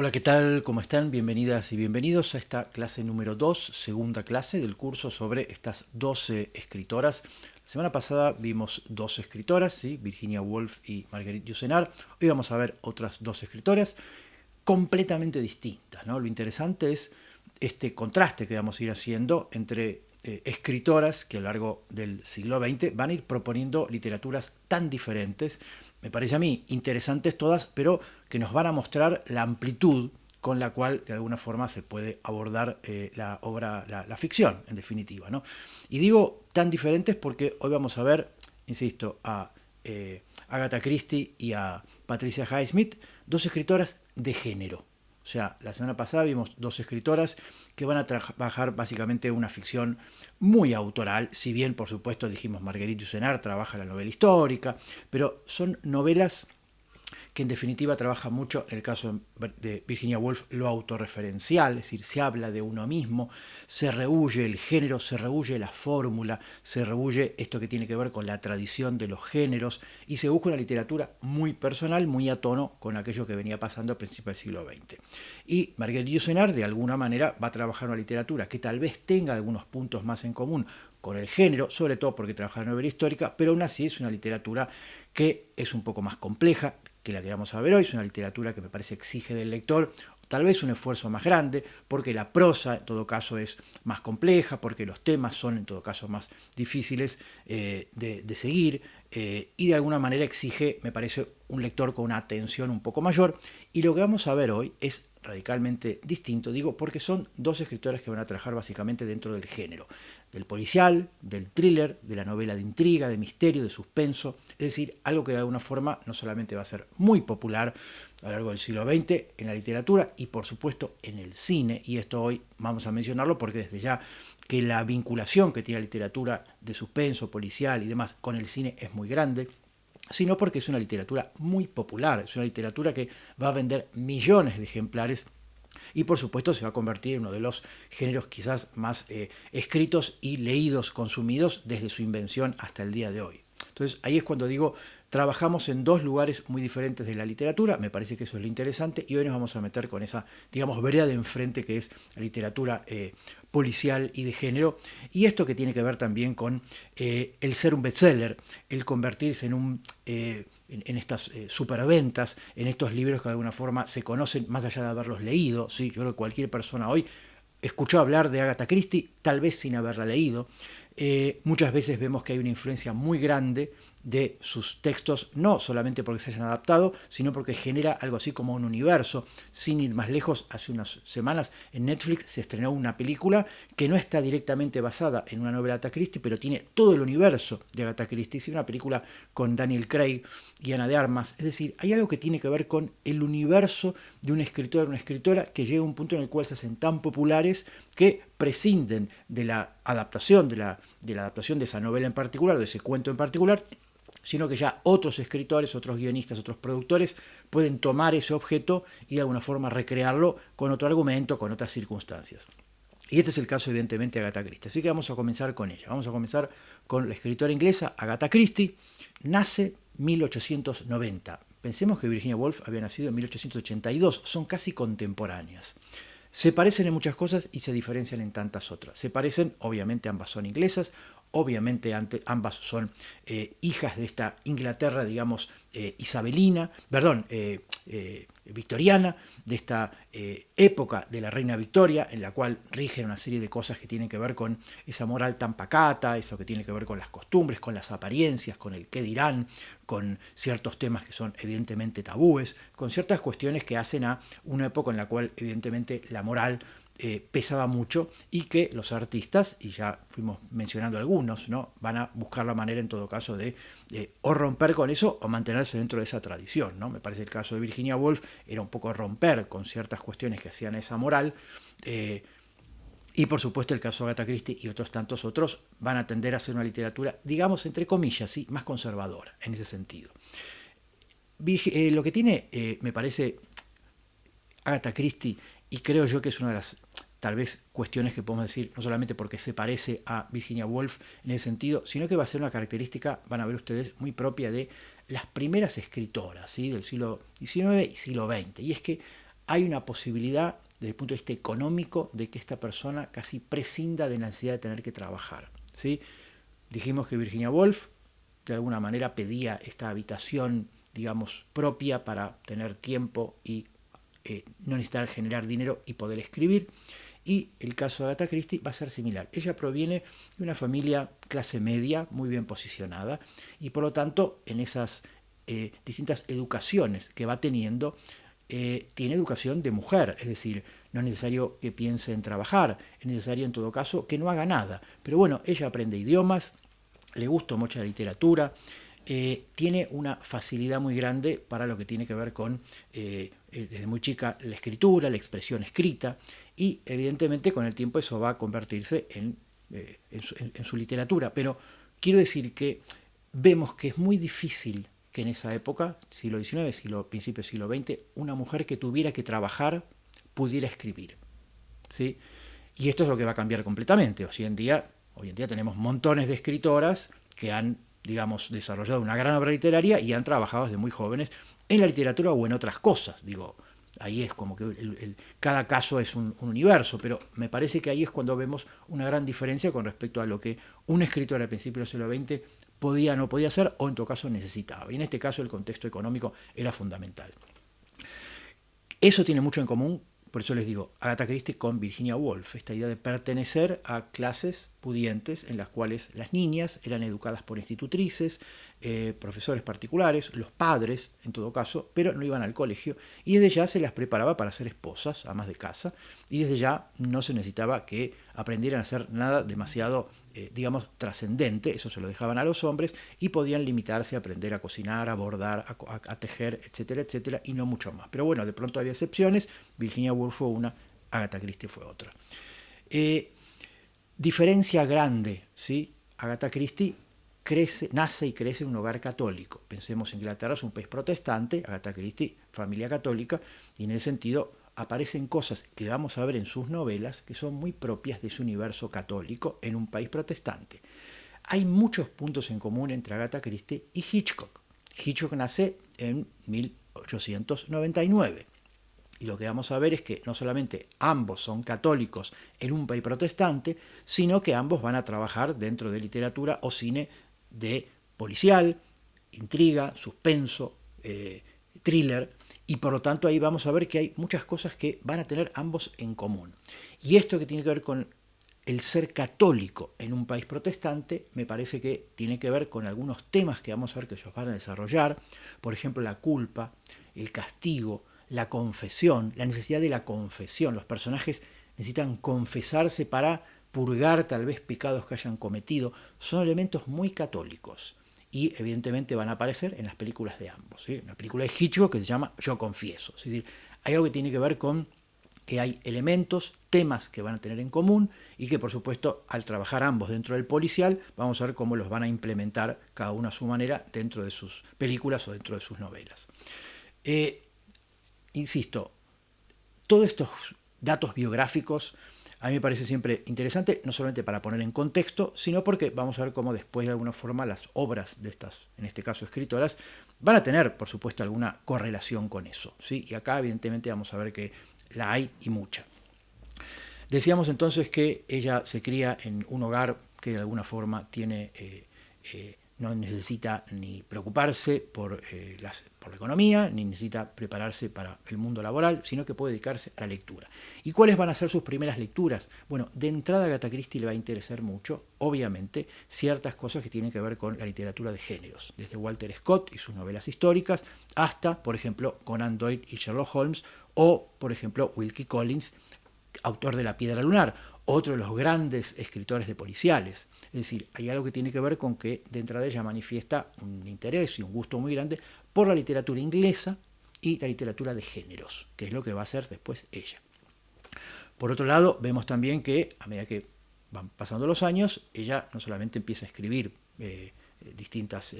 Hola, ¿qué tal? ¿Cómo están? Bienvenidas y bienvenidos a esta clase número 2, segunda clase del curso sobre estas 12 escritoras. La semana pasada vimos dos escritoras, ¿sí? Virginia Woolf y Marguerite Yourcenar. Hoy vamos a ver otras dos escritoras completamente distintas, ¿no? Lo interesante es este contraste que vamos a ir haciendo entre escritoras que a lo largo del siglo XX van a ir proponiendo literaturas tan diferentes, me parece a mí interesantes todas, pero que nos van a mostrar la amplitud con la cual de alguna forma se puede abordar la obra, la ficción, en definitiva, ¿no? Y digo tan diferentes porque hoy vamos a ver, insisto, a Agatha Christie y a Patricia Highsmith, dos escritoras de género. O sea, la semana pasada vimos dos escritoras que van a trabajar básicamente una ficción muy autoral, si bien por supuesto dijimos Marguerite Yourcenar trabaja la novela histórica, pero son novelas que en definitiva trabaja mucho, en el caso de Virginia Woolf, lo autorreferencial, es decir, se habla de uno mismo, se rehúye el género, se rehúye la fórmula, se rehúye esto que tiene que ver con la tradición de los géneros y se busca una literatura muy personal, muy a tono con aquello que venía pasando a principios del siglo XX. Y Marguerite Yourcenar, de alguna manera, va a trabajar una literatura que tal vez tenga algunos puntos más en común con el género, sobre todo porque trabaja en novela histórica, pero aún así es una literatura que es un poco más compleja que la que vamos a ver hoy. Es una literatura que me parece exige del lector tal vez un esfuerzo más grande, porque la prosa en todo caso es más compleja, porque los temas son en todo caso más difíciles de seguir, y de alguna manera exige, me parece, un lector con una atención un poco mayor. Y lo que vamos a ver hoy es radicalmente distinto, digo, porque son dos escritores que van a trabajar básicamente dentro del género, del policial, del thriller, de la novela de intriga, de misterio, de suspenso, es decir, algo que de alguna forma no solamente va a ser muy popular a lo largo del siglo XX en la literatura y por supuesto en el cine, y esto hoy vamos a mencionarlo porque desde ya que la vinculación que tiene la literatura de suspenso, policial y demás con el cine es muy grande, sino porque es una literatura muy popular, es una literatura que va a vender millones de ejemplares y por supuesto se va a convertir en uno de los géneros quizás más escritos y leídos, consumidos desde su invención hasta el día de hoy. Entonces ahí es cuando digo, trabajamos en dos lugares muy diferentes de la literatura, me parece que eso es lo interesante, y hoy nos vamos a meter con esa, digamos, vereda de enfrente que es la literatura policial y de género, y esto que tiene que ver también con el ser un bestseller, el convertirse en un... en estas superventas, en estos libros que de alguna forma se conocen más allá de haberlos leído. ¿Sí? Yo creo que cualquier persona hoy escuchó hablar de Agatha Christie, tal vez sin haberla leído. Muchas veces vemos que hay una influencia muy grande de sus textos, no solamente porque se hayan adaptado, sino porque genera algo así como un universo. Sin ir más lejos, hace unas semanas en Netflix se estrenó una película que no está directamente basada en una novela de Agatha Christie, pero tiene todo el universo de Agatha Christie. Es una película con Daniel Craig y Ana de Armas. Es decir, hay algo que tiene que ver con el universo de un escritor o una escritora que llega a un punto en el cual se hacen tan populares que prescinden de la adaptación, de la adaptación de esa novela en particular, de ese cuento en particular, sino que ya otros escritores, otros guionistas, otros productores pueden tomar ese objeto y de alguna forma recrearlo con otro argumento, con otras circunstancias. Y este es el caso, evidentemente, de Agatha Christie. Así que vamos a comenzar con ella. Vamos a comenzar con la escritora inglesa Agatha Christie. Nace 1890. Pensemos que Virginia Woolf había nacido en 1882. Son casi contemporáneas. Se parecen en muchas cosas y se diferencian en tantas otras. Se parecen, obviamente ambas son inglesas, obviamente ambas son hijas de esta Inglaterra, digamos, isabelina, victoriana, de esta época de la reina Victoria, en la cual rigen una serie de cosas que tienen que ver con esa moral tan pacata, eso que tiene que ver con las costumbres, con las apariencias, con el qué dirán, con ciertos temas que son evidentemente tabúes, con ciertas cuestiones que hacen a una época en la cual evidentemente la moral pesaba mucho y que los artistas, y ya fuimos mencionando algunos, ¿no? Van a buscar la manera en todo caso de o romper con eso o mantenerse dentro de esa tradición, ¿no? Me parece el caso de Virginia Woolf era un poco romper con ciertas cuestiones que hacían esa moral, y por supuesto el caso de Agatha Christie y otros tantos otros van a tender a ser una literatura, digamos, entre comillas, ¿sí? Más conservadora en ese sentido. Lo que tiene, me parece, Agatha Christie, y creo yo que es una de las tal vez cuestiones que podemos decir, no solamente porque se parece a Virginia Woolf en ese sentido, sino que va a ser una característica, van a ver ustedes, muy propia de las primeras escritoras, ¿sí? Del siglo XIX y siglo XX. Y es que hay una posibilidad, desde el punto de vista económico, de que esta persona casi prescinda de la necesidad de tener que trabajar, ¿sí? Dijimos que Virginia Woolf de alguna manera pedía esta habitación, digamos, propia para tener tiempo y no necesitar generar dinero y poder escribir. Y el caso de Agatha Christie va a ser similar. Ella proviene de una familia clase media, muy bien posicionada, y por lo tanto, en esas distintas educaciones que va teniendo, tiene educación de mujer, es decir, no es necesario que piense en trabajar, es necesario en todo caso que no haga nada. Pero bueno, ella aprende idiomas, le gusta mucho la literatura, tiene una facilidad muy grande para lo que tiene que ver con, desde muy chica, la escritura, la expresión escrita, y evidentemente con el tiempo eso va a convertirse en su literatura. Pero quiero decir que vemos que es muy difícil que en esa época, siglo XIX, principio del siglo XX, una mujer que tuviera que trabajar pudiera escribir, ¿sí? Y esto es lo que va a cambiar completamente. Hoy en día tenemos montones de escritoras que han, digamos, desarrollado una gran obra literaria y han trabajado desde muy jóvenes en la literatura o en otras cosas. Digo, ahí es como que cada caso es un universo, pero me parece que ahí es cuando vemos una gran diferencia con respecto a lo que un escritor al principio del siglo XX podía o no podía hacer, o en todo caso necesitaba. Y en este caso el contexto económico era fundamental. Eso tiene mucho en común, por eso les digo, Agatha Christie con Virginia Woolf, esta idea de pertenecer a clases pudientes en las cuales las niñas eran educadas por institutrices, profesores particulares, los padres en todo caso, pero no iban al colegio, y desde ya se las preparaba para ser esposas, amas de casa, y desde ya no se necesitaba que aprendieran a hacer nada demasiado, digamos, trascendente, eso se lo dejaban a los hombres, y podían limitarse a aprender a cocinar, a bordar, a tejer, etcétera, etcétera, y no mucho más. Pero bueno, de pronto había excepciones, Virginia Woolf fue una, Agatha Christie fue otra. Diferencia grande, ¿sí? Agatha Christie nace y crece en un hogar católico. Pensemos, Inglaterra es un país protestante, Agatha Christie, familia católica, y en ese sentido aparecen cosas que vamos a ver en sus novelas que son muy propias de su universo católico en un país protestante. Hay muchos puntos en común entre Agatha Christie y Hitchcock. Hitchcock nace en 1899. Y lo que vamos a ver es que no solamente ambos son católicos en un país protestante, sino que ambos van a trabajar dentro de literatura o cine de policial, intriga, suspenso, thriller, y por lo tanto ahí vamos a ver que hay muchas cosas que van a tener ambos en común. Y esto que tiene que ver con el ser católico en un país protestante, me parece que tiene que ver con algunos temas que vamos a ver que ellos van a desarrollar, por ejemplo la culpa, el castigo, la confesión, la necesidad de la confesión. Los personajes necesitan confesarse para purgar tal vez pecados que hayan cometido. Son elementos muy católicos y evidentemente van a aparecer en las películas de ambos, ¿sí? Una película de Hitchcock que se llama Yo confieso. Es decir, hay algo que tiene que ver con que hay elementos, temas que van a tener en común y que por supuesto al trabajar ambos dentro del policial vamos a ver cómo los van a implementar cada uno a su manera dentro de sus películas o dentro de sus novelas. Insisto, todos estos datos biográficos a mí me parece siempre interesante, no solamente para poner en contexto, sino porque vamos a ver cómo después de alguna forma las obras de estas, en este caso escritoras, van a tener, por supuesto, alguna correlación con eso, ¿sí? Y acá evidentemente vamos a ver que la hay y mucha. Decíamos entonces que ella se cría en un hogar que de alguna forma tiene... no necesita ni preocuparse por la economía, ni necesita prepararse para el mundo laboral, sino que puede dedicarse a la lectura. ¿Y cuáles van a ser sus primeras lecturas? Bueno, de entrada a Agatha Christie le va a interesar mucho, obviamente, ciertas cosas que tienen que ver con la literatura de géneros, desde Walter Scott y sus novelas históricas, hasta, por ejemplo, Conan Doyle y Sherlock Holmes, o, por ejemplo, Wilkie Collins, autor de La Piedra Lunar, otro de los grandes escritores de policiales. Es decir, hay algo que tiene que ver con que de entrada ella manifiesta un interés y un gusto muy grande por la literatura inglesa y la literatura de géneros, que es lo que va a hacer después ella. Por otro lado, vemos también que a medida que van pasando los años, ella no solamente empieza a escribir distintas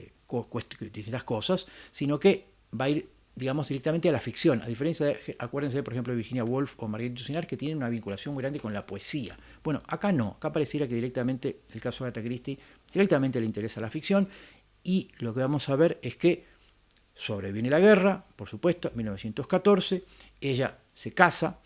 cosas, sino que va a ir, digamos, directamente a la ficción, a diferencia de, acuérdense, por ejemplo, de Virginia Woolf o Marguerite Yourcenar, que tienen una vinculación muy grande con la poesía. Bueno, acá no, acá pareciera que directamente, el caso de Agatha Christie, directamente le interesa la ficción, y lo que vamos a ver es que Sobreviene la guerra, por supuesto, en 1914, ella se casa,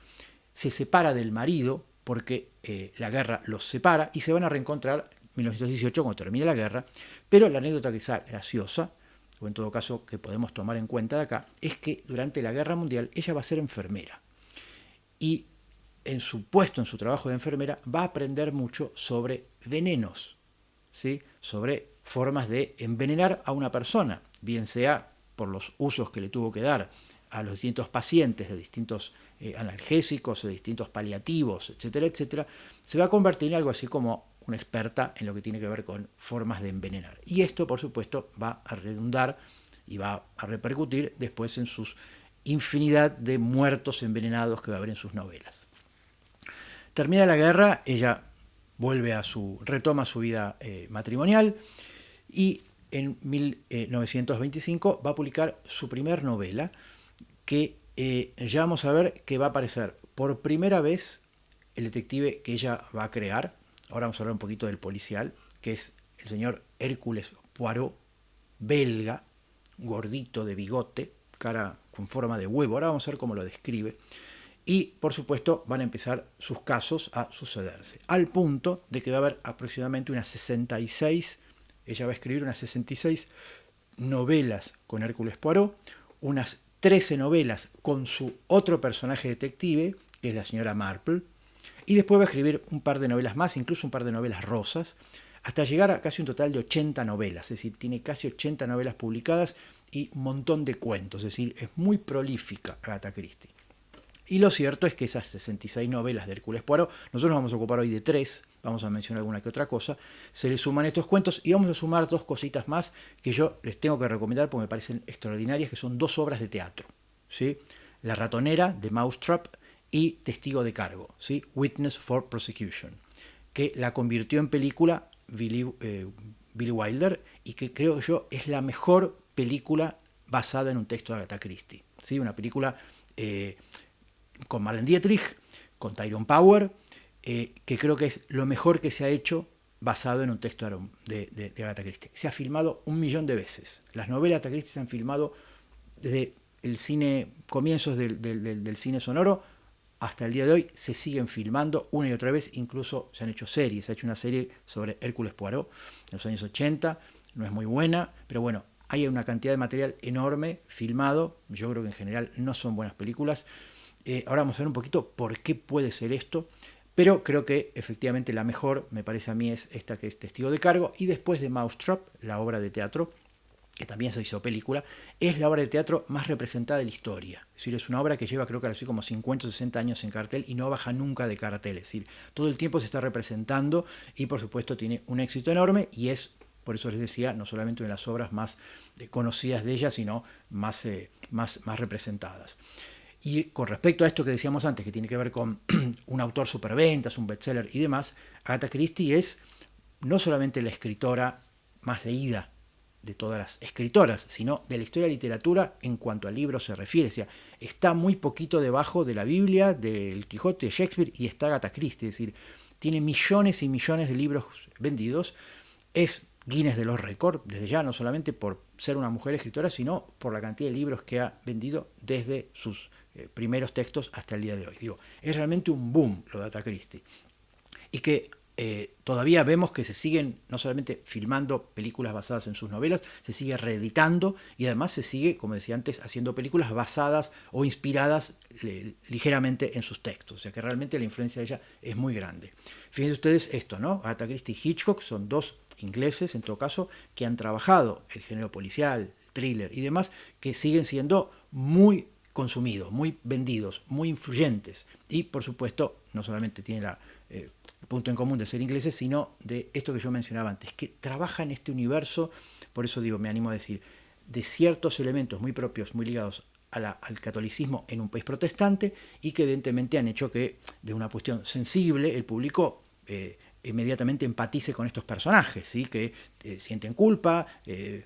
se separa del marido porque la guerra los separa y se van a reencontrar en 1918 cuando termine la guerra, pero la anécdota que está graciosa, o en todo caso que podemos tomar en cuenta de acá, es que durante la guerra mundial ella va a ser enfermera y en su puesto, en su trabajo de enfermera, va a aprender mucho sobre venenos, ¿sí? Sobre formas de envenenar a una persona, bien sea por los usos que le tuvo que dar a los distintos pacientes de distintos analgésicos o de distintos paliativos, etcétera, etcétera, se va a convertir en algo así como una experta en lo que tiene que ver con formas de envenenar. Y esto, por supuesto, va a redundar y va a repercutir después en sus infinidad de muertos envenenados que va a haber en sus novelas. Termina la guerra, ella retoma su vida matrimonial y en 1925 va a publicar su primer novela que ya vamos a ver que va a aparecer por primera vez el detective que ella va a crear. Ahora vamos a hablar un poquito del policial, que es el señor Hércules Poirot, belga, gordito, de bigote, cara con forma de huevo. Ahora vamos a ver cómo lo describe. Y, por supuesto, van a empezar sus casos a sucederse, al punto de que va a haber aproximadamente unas 66, ella va a escribir unas 66 novelas con Hércules Poirot, unas 13 novelas con su otro personaje detective, que es la señora Marple, y después va a escribir un par de novelas más, incluso un par de novelas rosas, hasta llegar a casi un total de 80 novelas, es decir, tiene casi 80 novelas publicadas y un montón de cuentos, es decir, es muy prolífica Agatha Christie. Y lo cierto es que esas 66 novelas de Hércules Poirot, nosotros vamos a ocupar hoy de 3, vamos a mencionar alguna que otra cosa, se le suman estos cuentos y vamos a sumar 2 cositas más que yo les tengo que recomendar porque me parecen extraordinarias, que son 2 obras de teatro, ¿sí? La ratonera de Mousetrap y Testigo de cargo, ¿sí? Witness for Prosecution, que la convirtió en película Billy Wilder y que creo yo es la mejor película basada en un texto de Agatha Christie, ¿sí? Una película con Marlene Dietrich, con Tyrone Power, que creo que es lo mejor que se ha hecho basado en un texto de Agatha Christie. Se ha filmado 1.000.000 de veces. Las novelas de Agatha Christie se han filmado desde el cine, comienzos del cine sonoro, hasta el día de hoy se siguen filmando una y otra vez, incluso se han hecho series. Se ha hecho una serie sobre Hércules Poirot en los años 80, no es muy buena, pero bueno, hay una cantidad de material enorme filmado. Yo creo que en general no son buenas películas. Ahora vamos a ver un poquito por qué puede ser esto, pero creo que efectivamente la mejor, me parece a mí, es esta que es Testigo de cargo, y después de Mousetrap, la obra de teatro, que también se hizo película, es la obra de teatro más representada de la historia. Es decir, es una obra que lleva creo que así como 50 o 60 años en cartel y no baja nunca de cartel. Es decir, todo el tiempo se está representando y por supuesto tiene un éxito enorme y es, por eso les decía, no solamente una de las obras más conocidas de ella, sino más representadas. Y con respecto a esto que decíamos antes, que tiene que ver con un autor superventas, un bestseller y demás, Agatha Christie es no solamente la escritora más leída de todas las escritoras, sino de la historia de la literatura en cuanto a libros se refiere. O sea, está muy poquito debajo de la Biblia, del Quijote de Shakespeare y está Agatha Christie. Es decir, tiene millones y millones de libros vendidos. Es Guinness de los récords, desde ya, no solamente por ser una mujer escritora, sino por la cantidad de libros que ha vendido desde sus primeros textos hasta el día de hoy. Digo, es realmente un boom lo de Agatha Christie. Y que todavía vemos que se siguen no solamente filmando películas basadas en sus novelas, se sigue reeditando y además se sigue, como decía antes, haciendo películas basadas o inspiradas ligeramente en sus textos. O sea que realmente la influencia de ella es muy grande. Fíjense ustedes esto, ¿no? Agatha Christie y Hitchcock son 2 ingleses, en todo caso, que han trabajado el género policial, thriller y demás, que siguen siendo muy consumidos, muy vendidos, muy influyentes. Y, por supuesto, no solamente tiene el punto en común de ser ingleses, sino de esto que yo mencionaba antes, que trabajan en este universo, por eso digo, me animo a decir, de ciertos elementos muy propios, muy ligados al catolicismo en un país protestante y que evidentemente han hecho que, de una cuestión sensible, el público inmediatamente empatice con estos personajes, ¿sí? Que sienten culpa,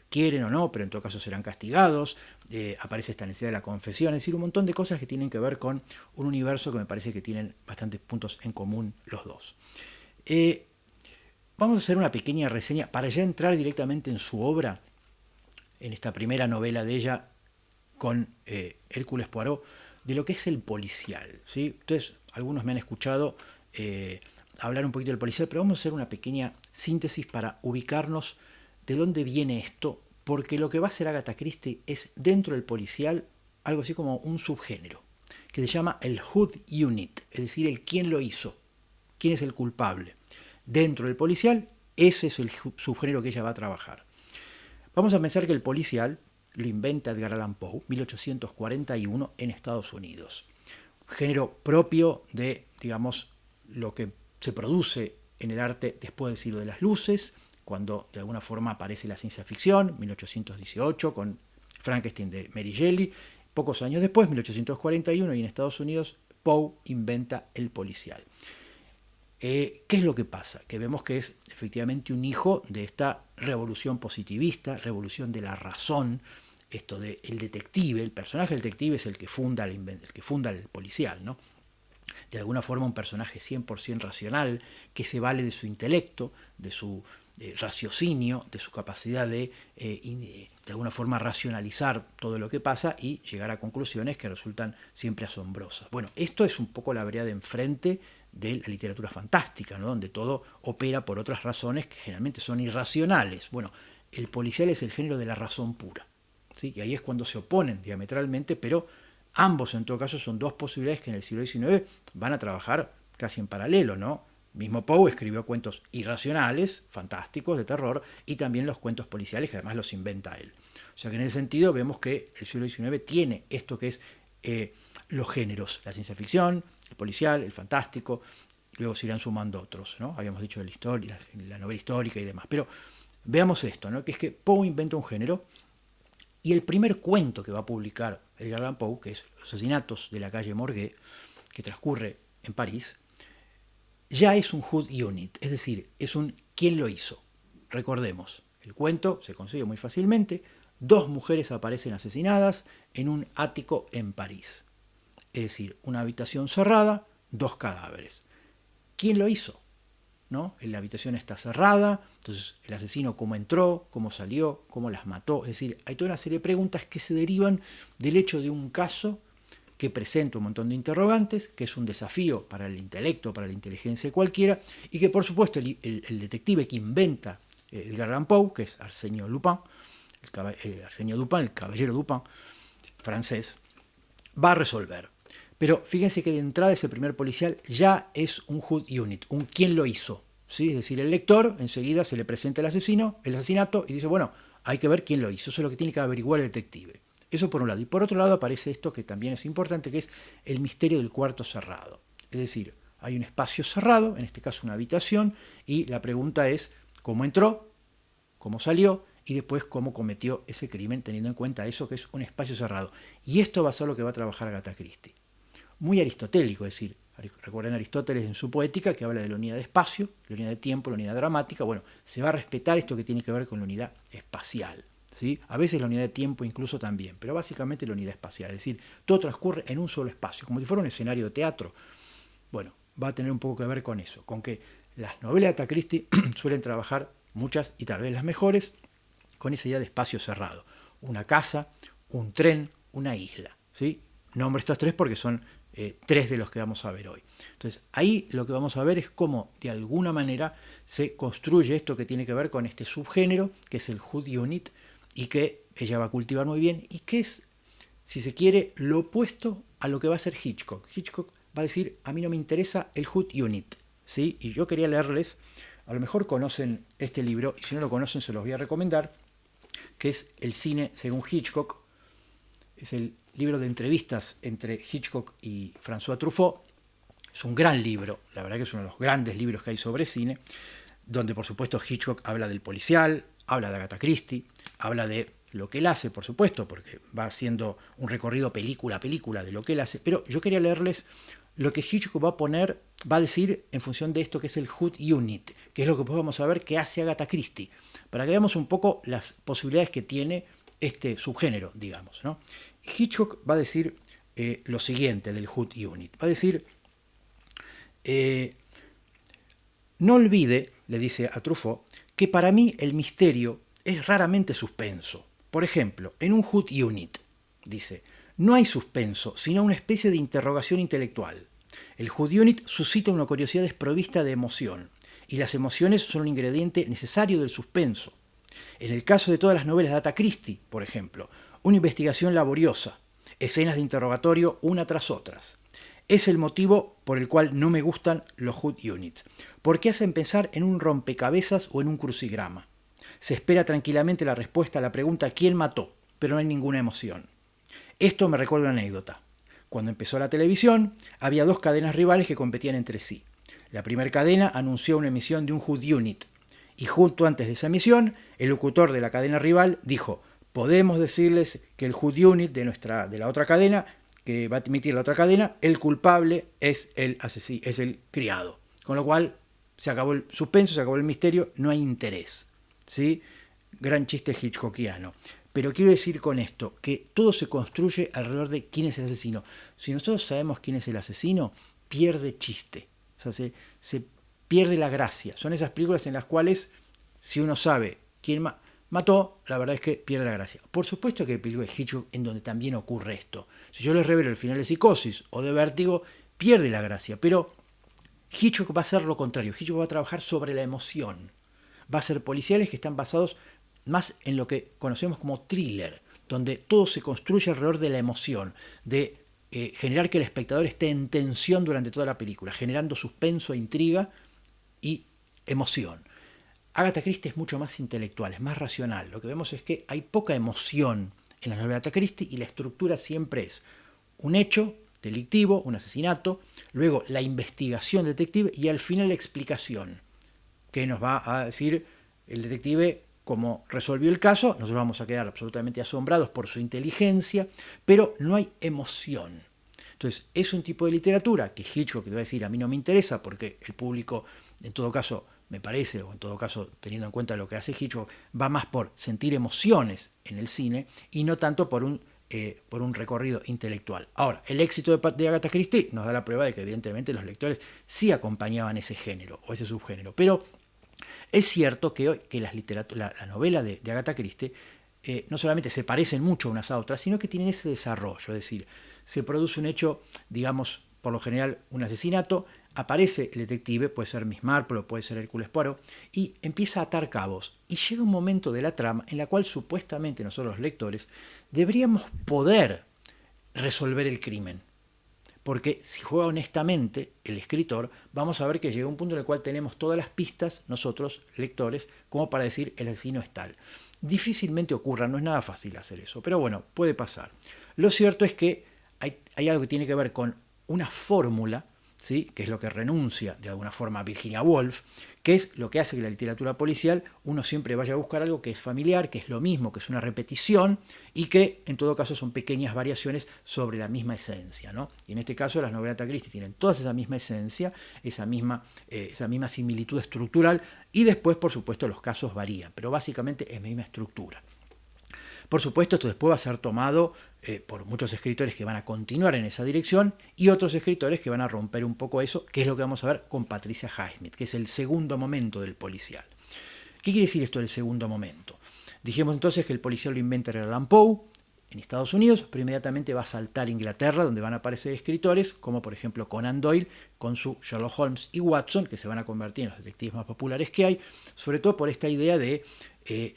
quieren o no, pero en todo caso serán castigados, aparece esta necesidad de la confesión, es decir, un montón de cosas que tienen que ver con un universo que me parece que tienen bastantes puntos en común los dos. Vamos a hacer una pequeña reseña para ya entrar directamente en su obra, en esta primera novela de ella, con Hércules Poirot de lo que es el policial, ¿sí? Entonces, algunos me han escuchado hablar un poquito del policial, pero vamos a hacer una pequeña síntesis para ubicarnos de dónde viene esto, porque lo que va a hacer Agatha Christie es, dentro del policial, algo así como un subgénero, que se llama el Who Unit, es decir, el quién lo hizo, quién es el culpable. Dentro del policial, ese es el subgénero que ella va a trabajar. Vamos a pensar que el policial lo inventa Edgar Allan Poe, 1841, en Estados Unidos. Género propio de, digamos, lo que se produce en el arte después del siglo de las luces, cuando de alguna forma aparece la ciencia ficción, 1818, con Frankenstein de Mary Shelley. Pocos años después, 1841, y en Estados Unidos, Poe inventa el policial. ¿Qué es lo que pasa? Que vemos que es efectivamente un hijo de esta revolución positivista, revolución de la razón, esto de el detective, el personaje del detective es el que funda el policial, ¿no? De alguna forma un personaje 100% racional, que se vale de su intelecto, de su raciocinio, de su capacidad de alguna forma racionalizar todo lo que pasa y llegar a conclusiones que resultan siempre asombrosas. Bueno, esto es un poco la vereda de enfrente de la literatura fantástica, ¿no? Donde todo opera por otras razones que generalmente son irracionales. Bueno, el policial es el género de la razón pura, ¿sí? Y ahí es cuando se oponen diametralmente, pero ambos en todo caso son dos posibilidades que en el siglo XIX van a trabajar casi en paralelo, ¿no? Mismo Poe escribió cuentos irracionales, fantásticos, de terror, y también los cuentos policiales, que además los inventa él. O sea que en ese sentido vemos que el siglo XIX tiene esto que es los géneros, la ciencia ficción, el policial, el fantástico, luego se irán sumando otros, ¿no? Habíamos dicho de la historia, la novela histórica y demás. Pero veamos esto, ¿no? Que es que Poe inventa un género y el primer cuento que va a publicar Edgar Allan Poe, que es Los asesinatos de la calle Morgue, que transcurre en París, ya es un Who Unit, es decir, es un ¿quién lo hizo? Recordemos, el cuento se consigue muy fácilmente, dos mujeres aparecen asesinadas en un ático en París. Es decir, una habitación cerrada, dos cadáveres. ¿Quién lo hizo? ¿No? La habitación está cerrada, entonces el asesino cómo entró, cómo salió, cómo las mató. Es decir, hay toda una serie de preguntas que se derivan del hecho de un caso que presenta un montón de interrogantes, que es un desafío para el intelecto, para la inteligencia de cualquiera, y que por supuesto el detective que inventa Edgar Allan Poe, que es Arsène Lupin, el caballero Dupin, francés, va a resolver. Pero fíjense que de entrada ese primer policial ya es un Who Unit, un quién lo hizo, ¿sí? Es decir, el lector enseguida se le presenta el asesinato, y dice, bueno, hay que ver quién lo hizo, eso es lo que tiene que averiguar el detective. Eso por un lado. Y por otro lado aparece esto que también es importante, que es el misterio del cuarto cerrado. Es decir, hay un espacio cerrado, en este caso una habitación, y la pregunta es cómo entró, cómo salió y después cómo cometió ese crimen, teniendo en cuenta eso que es un espacio cerrado. Y esto va a ser lo que va a trabajar Agatha Christie. Muy aristotélico, es decir, recuerden Aristóteles en su poética que habla de la unidad de espacio, la unidad de tiempo, la unidad dramática. Bueno, se va a respetar esto que tiene que ver con la unidad espacial. ¿Sí? A veces la unidad de tiempo incluso también, pero básicamente la unidad espacial, es decir, todo transcurre en un solo espacio, como si fuera un escenario de teatro. Bueno, va a tener un poco que ver con eso, con que las novelas de Agatha Christie suelen trabajar, muchas y tal vez las mejores, con esa idea de espacio cerrado. Una casa, un tren, una isla. ¿Sí? Nombro estos tres porque son tres de los que vamos a ver hoy. Entonces, ahí lo que vamos a ver es cómo, de alguna manera, se construye esto que tiene que ver con este subgénero, que es el Who Unit, y que ella va a cultivar muy bien, y que es, si se quiere, lo opuesto a lo que va a hacer Hitchcock. Hitchcock va a decir, a mí no me interesa el Who Unit, ¿sí? Y yo quería leerles, a lo mejor conocen este libro, y si no lo conocen se los voy a recomendar, que es El cine según Hitchcock. Es el libro de entrevistas entre Hitchcock y François Truffaut. Es un gran libro, la verdad que es uno de los grandes libros que hay sobre cine, donde por supuesto Hitchcock habla del policial, habla de Agatha Christie, habla de lo que él hace, por supuesto, porque va haciendo un recorrido película a película de lo que él hace, pero yo quería leerles lo que Hitchcock va a decir en función de esto que es el Who Unit, que es lo que vamos a ver que hace Agatha Christie, para que veamos un poco las posibilidades que tiene este subgénero, digamos, ¿no? Hitchcock va a decir lo siguiente del Who Unit, va a decir, no olvide, le dice a Truffaut, que para mí el misterio es raramente suspenso. Por ejemplo, en un Who Unit, dice, no hay suspenso, sino una especie de interrogación intelectual. El whodunit suscita una curiosidad desprovista de emoción, y las emociones son un ingrediente necesario del suspenso. En el caso de todas las novelas de Agatha Christie, por ejemplo, una investigación laboriosa, escenas de interrogatorio una tras otras. Es el motivo por el cual no me gustan los whodunits, porque hacen pensar en un rompecabezas o en un crucigrama. Se espera tranquilamente la respuesta a la pregunta ¿quién mató?, pero no hay ninguna emoción. Esto me recuerda una anécdota. Cuando empezó la televisión, había dos cadenas rivales que competían entre sí. La primera cadena anunció una emisión de un whodunit, y justo antes de esa emisión, el locutor de la cadena rival dijo, podemos decirles que el whodunit de la otra cadena, que va a emitir la otra cadena, el culpable es el asesino, es el criado. Con lo cual, se acabó el suspenso, se acabó el misterio, no hay interés. ¿Sí? Gran chiste hitchcockiano. Pero quiero decir con esto que todo se construye alrededor de quién es el asesino. Si nosotros sabemos quién es el asesino, pierde chiste. O sea, se pierde la gracia. Son esas películas en las cuales, si uno sabe quién mató, la verdad es que pierde la gracia. Por supuesto que hay películas de Hitchcock en donde también ocurre esto. Si yo les revelo el final de Psicosis o de Vértigo, pierde la gracia. Pero Hitchcock va a hacer lo contrario. Hitchcock va a trabajar sobre la emoción. Va a ser policiales que están basados más en lo que conocemos como thriller, donde todo se construye alrededor de la emoción, de generar que el espectador esté en tensión durante toda la película, generando suspenso, intriga y emoción. Agatha Christie es mucho más intelectual, es más racional. Lo que vemos es que hay poca emoción en la novela de Agatha Christie y la estructura siempre es un hecho delictivo, un asesinato, luego la investigación detective y al final la explicación, que nos va a decir el detective cómo resolvió el caso. Nosotros vamos a quedar absolutamente asombrados por su inteligencia, pero no hay emoción. Entonces, es un tipo de literatura que Hitchcock te va a decir, a mí no me interesa, porque el público, en todo caso, me parece, o en todo caso, teniendo en cuenta lo que hace Hitchcock, va más por sentir emociones en el cine y no tanto por un recorrido intelectual. Ahora, el éxito de Agatha Christie nos da la prueba de que evidentemente los lectores sí acompañaban ese género o ese subgénero, pero es cierto que la novela de Agatha Christie no solamente se parecen mucho unas a otras, sino que tienen ese desarrollo, es decir, se produce un hecho, digamos, por lo general un asesinato, aparece el detective, puede ser Miss Marple o puede ser Hércules Poirot, y empieza a atar cabos. Y llega un momento de la trama en la cual supuestamente nosotros los lectores deberíamos poder resolver el crimen. Porque si juega honestamente el escritor, vamos a ver que llega un punto en el cual tenemos todas las pistas, nosotros, lectores, como para decir el asesino es tal. Difícilmente ocurra, no es nada fácil hacer eso, pero bueno, puede pasar. Lo cierto es que hay algo que tiene que ver con una fórmula, ¿sí?, que es lo que renuncia de alguna forma Virginia Woolf, que es lo que hace que la literatura policial uno siempre vaya a buscar algo que es familiar, que es lo mismo, que es una repetición y que en todo caso son pequeñas variaciones sobre la misma esencia, ¿no? Y en este caso las novelas de Agatha Christie tienen toda esa misma esencia, esa misma similitud estructural y después por supuesto los casos varían, pero básicamente es la misma estructura. Por supuesto, esto después va a ser tomado por muchos escritores que van a continuar en esa dirección y otros escritores que van a romper un poco eso, que es lo que vamos a ver con Patricia Highsmith, que es el segundo momento del policial. ¿Qué quiere decir esto del segundo momento? Dijimos entonces que el policial lo inventa Edgar Allan Poe en Estados Unidos, pero inmediatamente va a saltar a Inglaterra, donde van a aparecer escritores como por ejemplo Conan Doyle con su Sherlock Holmes y Watson, que se van a convertir en los detectives más populares que hay, sobre todo por esta idea de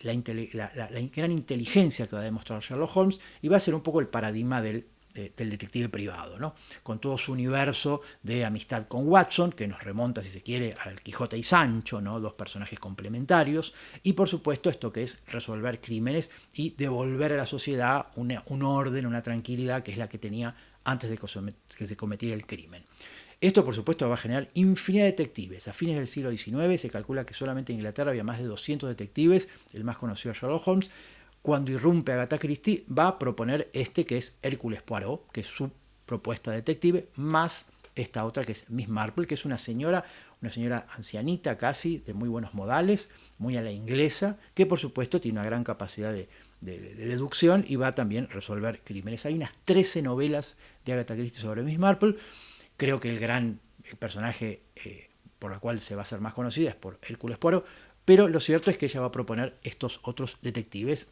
la gran inteligencia que va a demostrar Sherlock Holmes, y va a ser un poco el paradigma del detective privado, ¿no? Con todo su universo de amistad con Watson, que nos remonta, si se quiere, al Quijote y Sancho, ¿no?, dos personajes complementarios, y por supuesto esto que es resolver crímenes y devolver a la sociedad un orden, una tranquilidad que es la que tenía antes de que se cometiera el crimen. Esto, por supuesto, va a generar infinidad de detectives. A fines del siglo XIX se calcula que solamente en Inglaterra había más de 200 detectives, el más conocido es Sherlock Holmes. Cuando irrumpe Agatha Christie, va a proponer que es Hércules Poirot, que es su propuesta de detective, más esta otra que es Miss Marple, que es una señora ancianita casi, de muy buenos modales, muy a la inglesa, que por supuesto tiene una gran capacidad de deducción y va a también resolver crímenes. Hay unas 13 novelas de Agatha Christie sobre Miss Marple. Creo que el personaje por la cual se va a hacer más conocida es por Hércules Poirot, pero lo cierto es que ella va a proponer estos otros detectives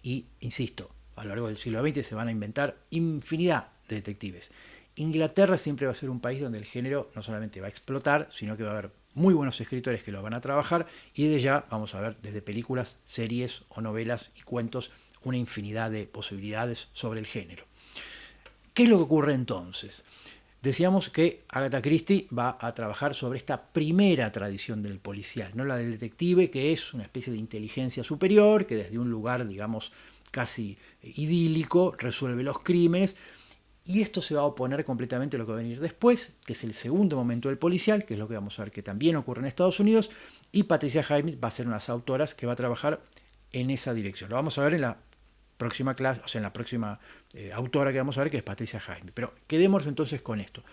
y, insisto, a lo largo del siglo XX se van a inventar infinidad de detectives. Inglaterra siempre va a ser un país donde el género no solamente va a explotar, sino que va a haber muy buenos escritores que lo van a trabajar, y desde ya vamos a ver desde películas, series o novelas y cuentos una infinidad de posibilidades sobre el género. ¿Qué es lo que ocurre entonces? Decíamos que Agatha Christie va a trabajar sobre esta primera tradición del policial, no la del detective, que es una especie de inteligencia superior, que desde un lugar, digamos, casi idílico, resuelve los crímenes. Y esto se va a oponer completamente a lo que va a venir después, que es el segundo momento del policial, que es lo que vamos a ver que también ocurre en Estados Unidos, y Patricia Highsmith va a ser una de las autoras que va a trabajar en esa dirección. Lo vamos a ver en la próxima clase, o sea, en la próxima autora que vamos a ver, que es Patricia Highsmith. Pero quedémonos entonces con esto.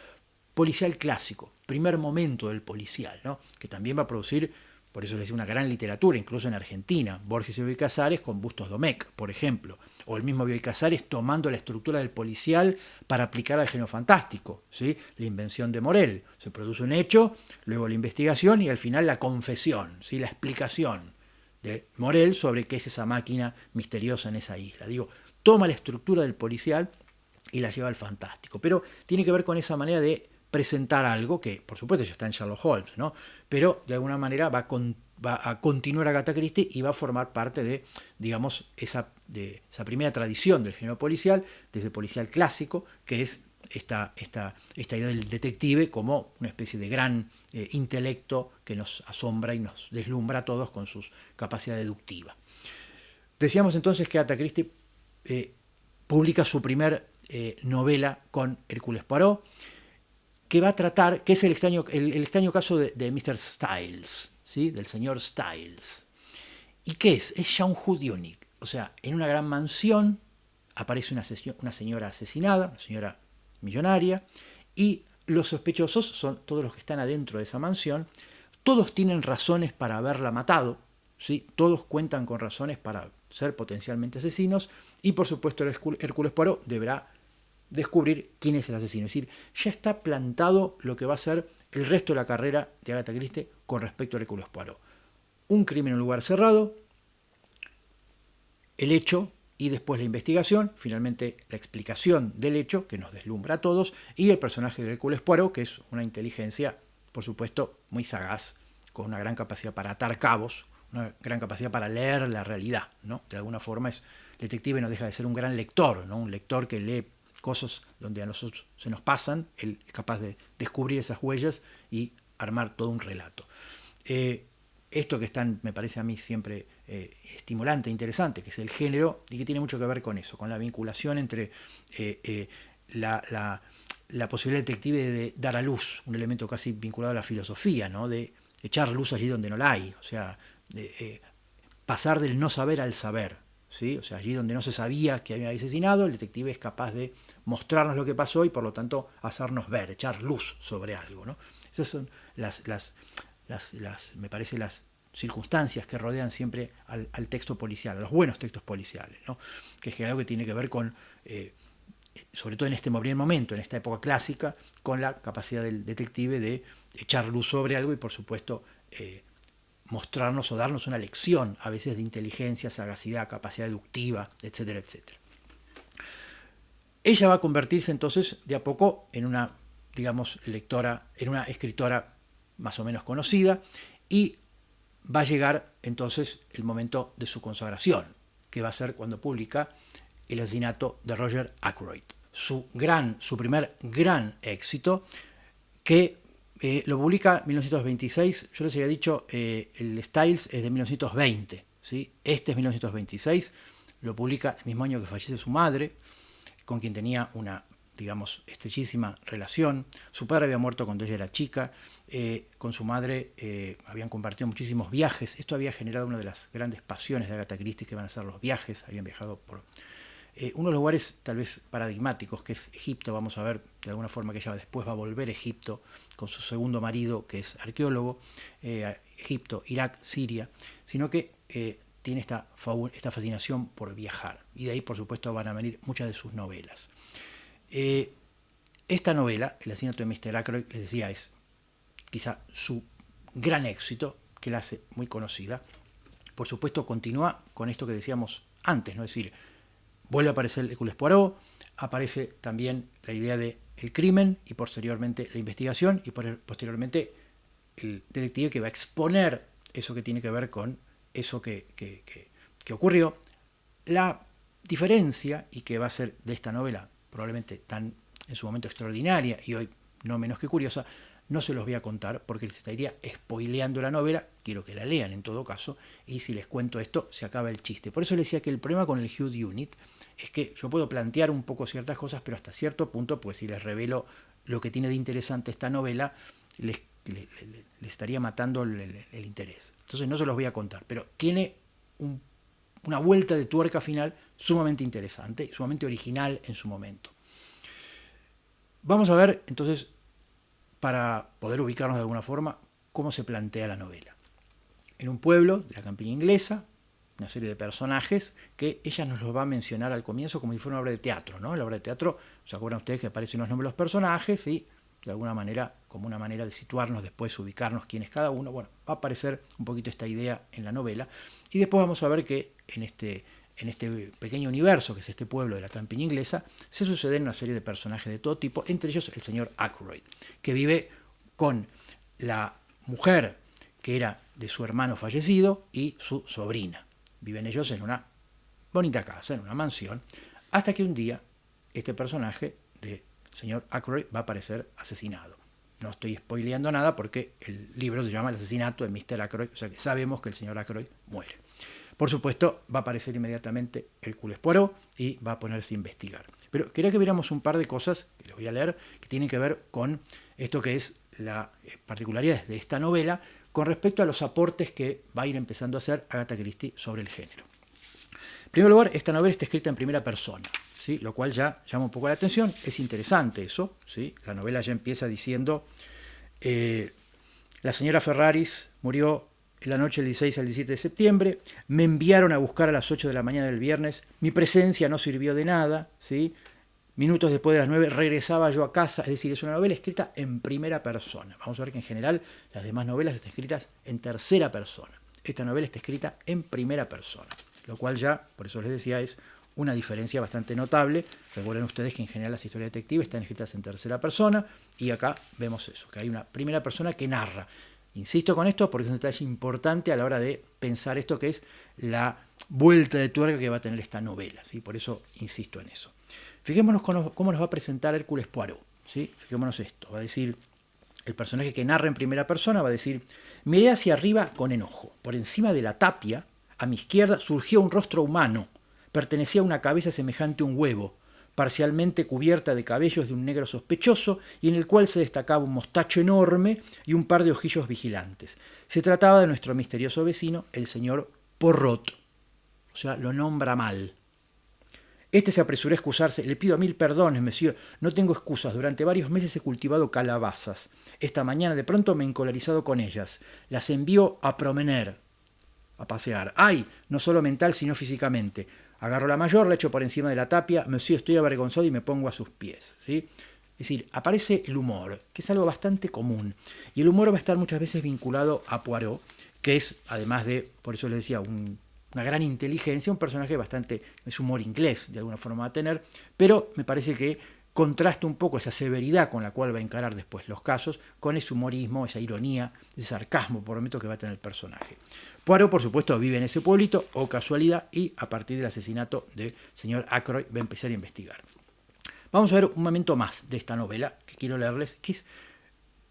Policial clásico, primer momento del policial, ¿no? Que también va a producir, por eso les digo, una gran literatura, incluso en Argentina. Borges y Bioy Casares con Bustos Domecq, por ejemplo. O el mismo Bioy Casares tomando la estructura del policial para aplicar al género fantástico, ¿sí? La invención de Morell. Se produce un hecho, luego la investigación y al final la confesión, ¿sí? La explicación de Morell sobre qué es esa máquina misteriosa en esa isla. Digo, toma la estructura del policial y la lleva al fantástico. Pero tiene que ver con esa manera de presentar algo que, por supuesto, ya está en Sherlock Holmes, ¿no? Pero de alguna manera va a continuar Agatha Christie y va a formar parte de, digamos, esa primera tradición del género policial, de ese policial clásico, que es esta idea del detective como una especie de gran intelecto que nos asombra y nos deslumbra a todos con su capacidad deductiva. Decíamos entonces que Agatha Christie publica su primer novela con Hércules Poirot, que va a tratar, que es el extraño caso de Mr. Styles, ¿sí? Del señor Styles. ¿Y qué es? Es ya un whodunit. O sea, en una gran mansión aparece una señora asesinada, una señora millonaria, y los sospechosos son todos los que están adentro de esa mansión. Todos tienen razones para haberla matado, ¿sí? Todos cuentan con razones para ser potencialmente asesinos, y por supuesto Hércules Poirot deberá descubrir quién es el asesino. Es decir, ya está plantado lo que va a ser el resto de la carrera de Agatha Christie con respecto a Hércules Poirot. Un crimen en un lugar cerrado, el hecho y después la investigación, finalmente la explicación del hecho que nos deslumbra a todos, y el personaje de Hércules Poirot, que es una inteligencia, por supuesto, muy sagaz, con una gran capacidad para atar cabos, una gran capacidad para leer la realidad, ¿no? De alguna forma el detective no deja de ser un gran lector, ¿no? Un lector que lee cosas donde a nosotros se nos pasan, él es capaz de descubrir esas huellas y armar todo un relato. Esto que es tan, me parece a mí siempre estimulante, interesante, que es el género, y que tiene mucho que ver con eso, con la vinculación entre la posibilidad detective de dar a luz, un elemento casi vinculado a la filosofía, ¿no? De echar luz allí donde no la hay, o sea, pasar del no saber al saber, ¿sí? O sea, allí donde no se sabía que había asesinado, el detective es capaz de mostrarnos lo que pasó y por lo tanto hacernos ver, echar luz sobre algo, ¿no? Esas son me parece, las circunstancias que rodean siempre al texto policial, a los buenos textos policiales, ¿no? Que es algo que tiene que ver con, sobre todo en este momento, en esta época clásica, con la capacidad del detective de echar luz sobre algo y, por supuesto, mostrarnos o darnos una lección, a veces de inteligencia, sagacidad, capacidad deductiva, etcétera, etcétera. Ella va a convertirse entonces de a poco en una, digamos, lectora, en una escritora más o menos conocida, y va a llegar entonces el momento de su consagración, que va a ser cuando publica El asesinato de Roger Ackroyd, su primer gran éxito, que lo publica en 1926. Yo les había dicho, el Styles es de 1920, ¿sí? Este es 1926, lo publica el mismo año que fallece su madre, con quien tenía una, digamos, estrechísima relación. Su padre había muerto cuando ella era chica, con su madre habían compartido muchísimos viajes. Esto había generado una de las grandes pasiones de Agatha Christie, que van a ser los viajes. Habían viajado por uno de los lugares tal vez paradigmáticos, que es Egipto. Vamos a ver de alguna forma que ella después va a volver a Egipto con su segundo marido, que es arqueólogo, Egipto, Irak, Siria, sino que tiene esta fascinación por viajar, y de ahí por supuesto van a venir muchas de sus novelas. Esta novela, El asesinato de Mr. Ackroyd, les decía, es quizá su gran éxito, que la hace muy conocida. Por supuesto continúa con esto que decíamos antes, ¿no? Es decir, vuelve a aparecer Hércules Poirot, aparece también la idea del crimen y posteriormente la investigación y posteriormente el detective que va a exponer eso que tiene que ver con eso que ocurrió. La diferencia, y que va a ser de esta novela probablemente tan en su momento extraordinaria y hoy no menos que curiosa, no se los voy a contar porque les estaría spoileando la novela, quiero que la lean en todo caso, y si les cuento esto se acaba el chiste. Por eso les decía que el problema con el Hugh Unit es que yo puedo plantear un poco ciertas cosas, pero hasta cierto punto, pues si les revelo lo que tiene de interesante esta novela, les estaría matando el interés. Entonces no se los voy a contar, pero tiene una vuelta de tuerca final sumamente interesante, sumamente original en su momento. Vamos a ver entonces, para poder ubicarnos de alguna forma, cómo se plantea la novela. En un pueblo de la campiña inglesa, una serie de personajes que ella nos los va a mencionar al comienzo como si fuera una obra de teatro, ¿no? En la obra de teatro, ¿se acuerdan ustedes que aparecen los nombres de los personajes y de alguna manera, como una manera de situarnos después, ubicarnos quién es cada uno? Bueno, va a aparecer un poquito esta idea en la novela y después vamos a ver que en este pequeño universo que es este pueblo de la campiña inglesa, se suceden una serie de personajes de todo tipo, entre ellos el señor Ackroyd, que vive con la mujer que era de su hermano fallecido y su sobrina. Viven ellos en una bonita casa, en una mansión, hasta que un día este personaje del señor Ackroyd va a aparecer asesinado. No estoy spoileando nada porque el libro se llama El asesinato de Mr. Ackroyd, o sea que sabemos que el señor Ackroyd muere. Por supuesto, va a aparecer inmediatamente Hércules Poirot y va a ponerse a investigar. Pero quería que viéramos un par de cosas, que les voy a leer, que tienen que ver con esto que es la particularidad de esta novela con respecto a los aportes que va a ir empezando a hacer Agatha Christie sobre el género. En primer lugar, esta novela está escrita en primera persona, ¿sí? Lo cual ya llama un poco la atención. Es interesante eso, ¿sí? La novela ya empieza diciendo la señora Ferraris murió en la noche del 16 al 17 de septiembre, me enviaron a buscar a las 8 de la mañana del viernes, mi presencia no sirvió de nada, ¿sí? Minutos después de las 9 regresaba yo a casa, es decir, es una novela escrita en primera persona. Vamos a ver que en general las demás novelas están escritas en tercera persona. Esta novela está escrita en primera persona, lo cual ya, por eso les decía, es una diferencia bastante notable. Recuerden ustedes que en general las historias detectives están escritas en tercera persona y acá vemos eso, que hay una primera persona que narra. Insisto con esto porque es un detalle importante a la hora de pensar esto que es la vuelta de tuerca que va a tener esta novela, ¿sí? Por eso insisto en eso. Fijémonos cómo nos va a presentar Hércules Poirot, ¿sí? Fijémonos esto, va a decir, el personaje que narra en primera persona va a decir, miré hacia arriba con enojo, por encima de la tapia, a mi izquierda surgió un rostro humano, pertenecía a una cabeza semejante a un huevo, parcialmente cubierta de cabellos de un negro sospechoso y en el cual se destacaba un mostacho enorme y un par de ojillos vigilantes. Se trataba de nuestro misterioso vecino, el señor Poirot. O sea, lo nombra mal. Este se apresuró a excusarse. Le pido 1000 perdones, monsieur. No tengo excusas. Durante varios meses he cultivado calabazas. Esta mañana de pronto me he encolarizado con ellas. Las envío a promener, a pasear. ¡Ay! No solo mental, sino físicamente. Agarro la mayor, la echo por encima de la tapia, monsieur, estoy avergonzado y me pongo a sus pies, ¿sí? Es decir, aparece el humor, que es algo bastante común. Y el humor va a estar muchas veces vinculado a Poirot, que es, además de, por eso les decía, una gran inteligencia, un personaje bastante, es humor inglés, de alguna forma va a tener, pero me parece que contrasta un poco esa severidad con la cual va a encarar después los casos, con ese humorismo, esa ironía, ese sarcasmo, por momentos, que va a tener el personaje. Poirot, por supuesto, vive en ese pueblito, o casualidad, y a partir del asesinato del señor Ackroyd va a empezar a investigar. Vamos a ver un momento más de esta novela que quiero leerles, que es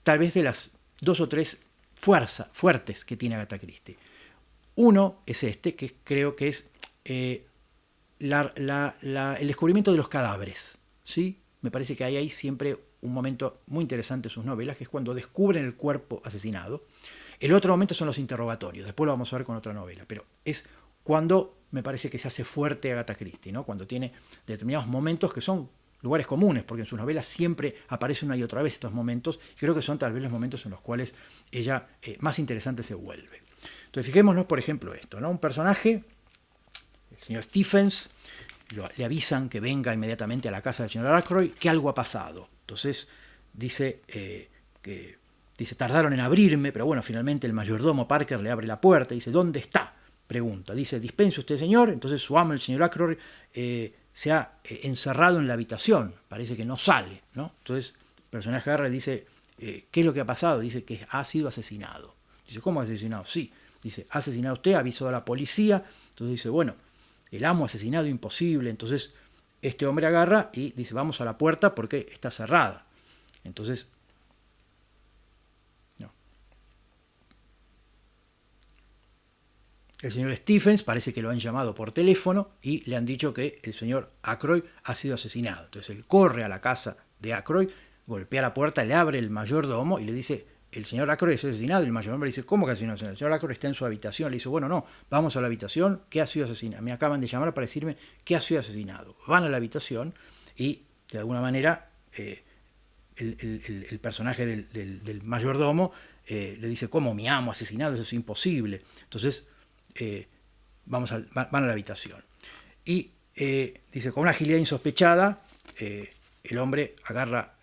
tal vez de las 2 o 3 fuertes que tiene Agatha Christie. Uno es este, que creo que es el descubrimiento de los cadáveres, ¿sí? Me parece que hay ahí siempre un momento muy interesante en sus novelas, que es cuando descubren el cuerpo asesinado. El otro momento son los interrogatorios, después lo vamos a ver con otra novela, pero es cuando me parece que se hace fuerte Agatha Christie, ¿no? Cuando tiene determinados momentos que son lugares comunes, porque en sus novelas siempre aparecen una y otra vez estos momentos, y creo que son tal vez los momentos en los cuales ella más interesante se vuelve. Entonces fijémonos, por ejemplo, esto, ¿no? Un personaje, el señor Stephens, le avisan que venga inmediatamente a la casa del señor Ackroyd, que algo ha pasado. Entonces dice tardaron en abrirme, pero bueno, finalmente el mayordomo Parker le abre la puerta y dice, ¿dónde está? Pregunta. Dice, dispense usted, señor. Entonces su amo, el señor Ackroyd, se ha encerrado en la habitación, parece que no sale, ¿no? Entonces el personaje agarra y dice, ¿qué es lo que ha pasado? Dice que ha sido asesinado. Dice, ¿cómo asesinado? Sí. Dice, ¿ha asesinado usted? Avisó a la policía. Entonces dice, bueno, el amo asesinado, imposible. Entonces este hombre agarra y dice, vamos a la puerta porque está cerrada. Entonces, no. El señor Stephens parece que lo han llamado por teléfono y le han dicho que el señor Aykroyd ha sido asesinado. Entonces él corre a la casa de Aykroyd, golpea la puerta, le abre el mayordomo y le dice, el señor Aykroyd es asesinado. Y el mayordomo le dice, ¿cómo que asesinado? El señor Aykroyd está en su habitación. Le dice, bueno, no, vamos a la habitación, ¿qué ha sido asesinado? Me acaban de llamar para decirme que ha sido asesinado. Van a la habitación y de alguna manera el personaje del mayordomo le dice, ¿cómo mi amo asesinado? Eso es imposible. Entonces van a la habitación. Y dice, con una agilidad insospechada, el hombre agarra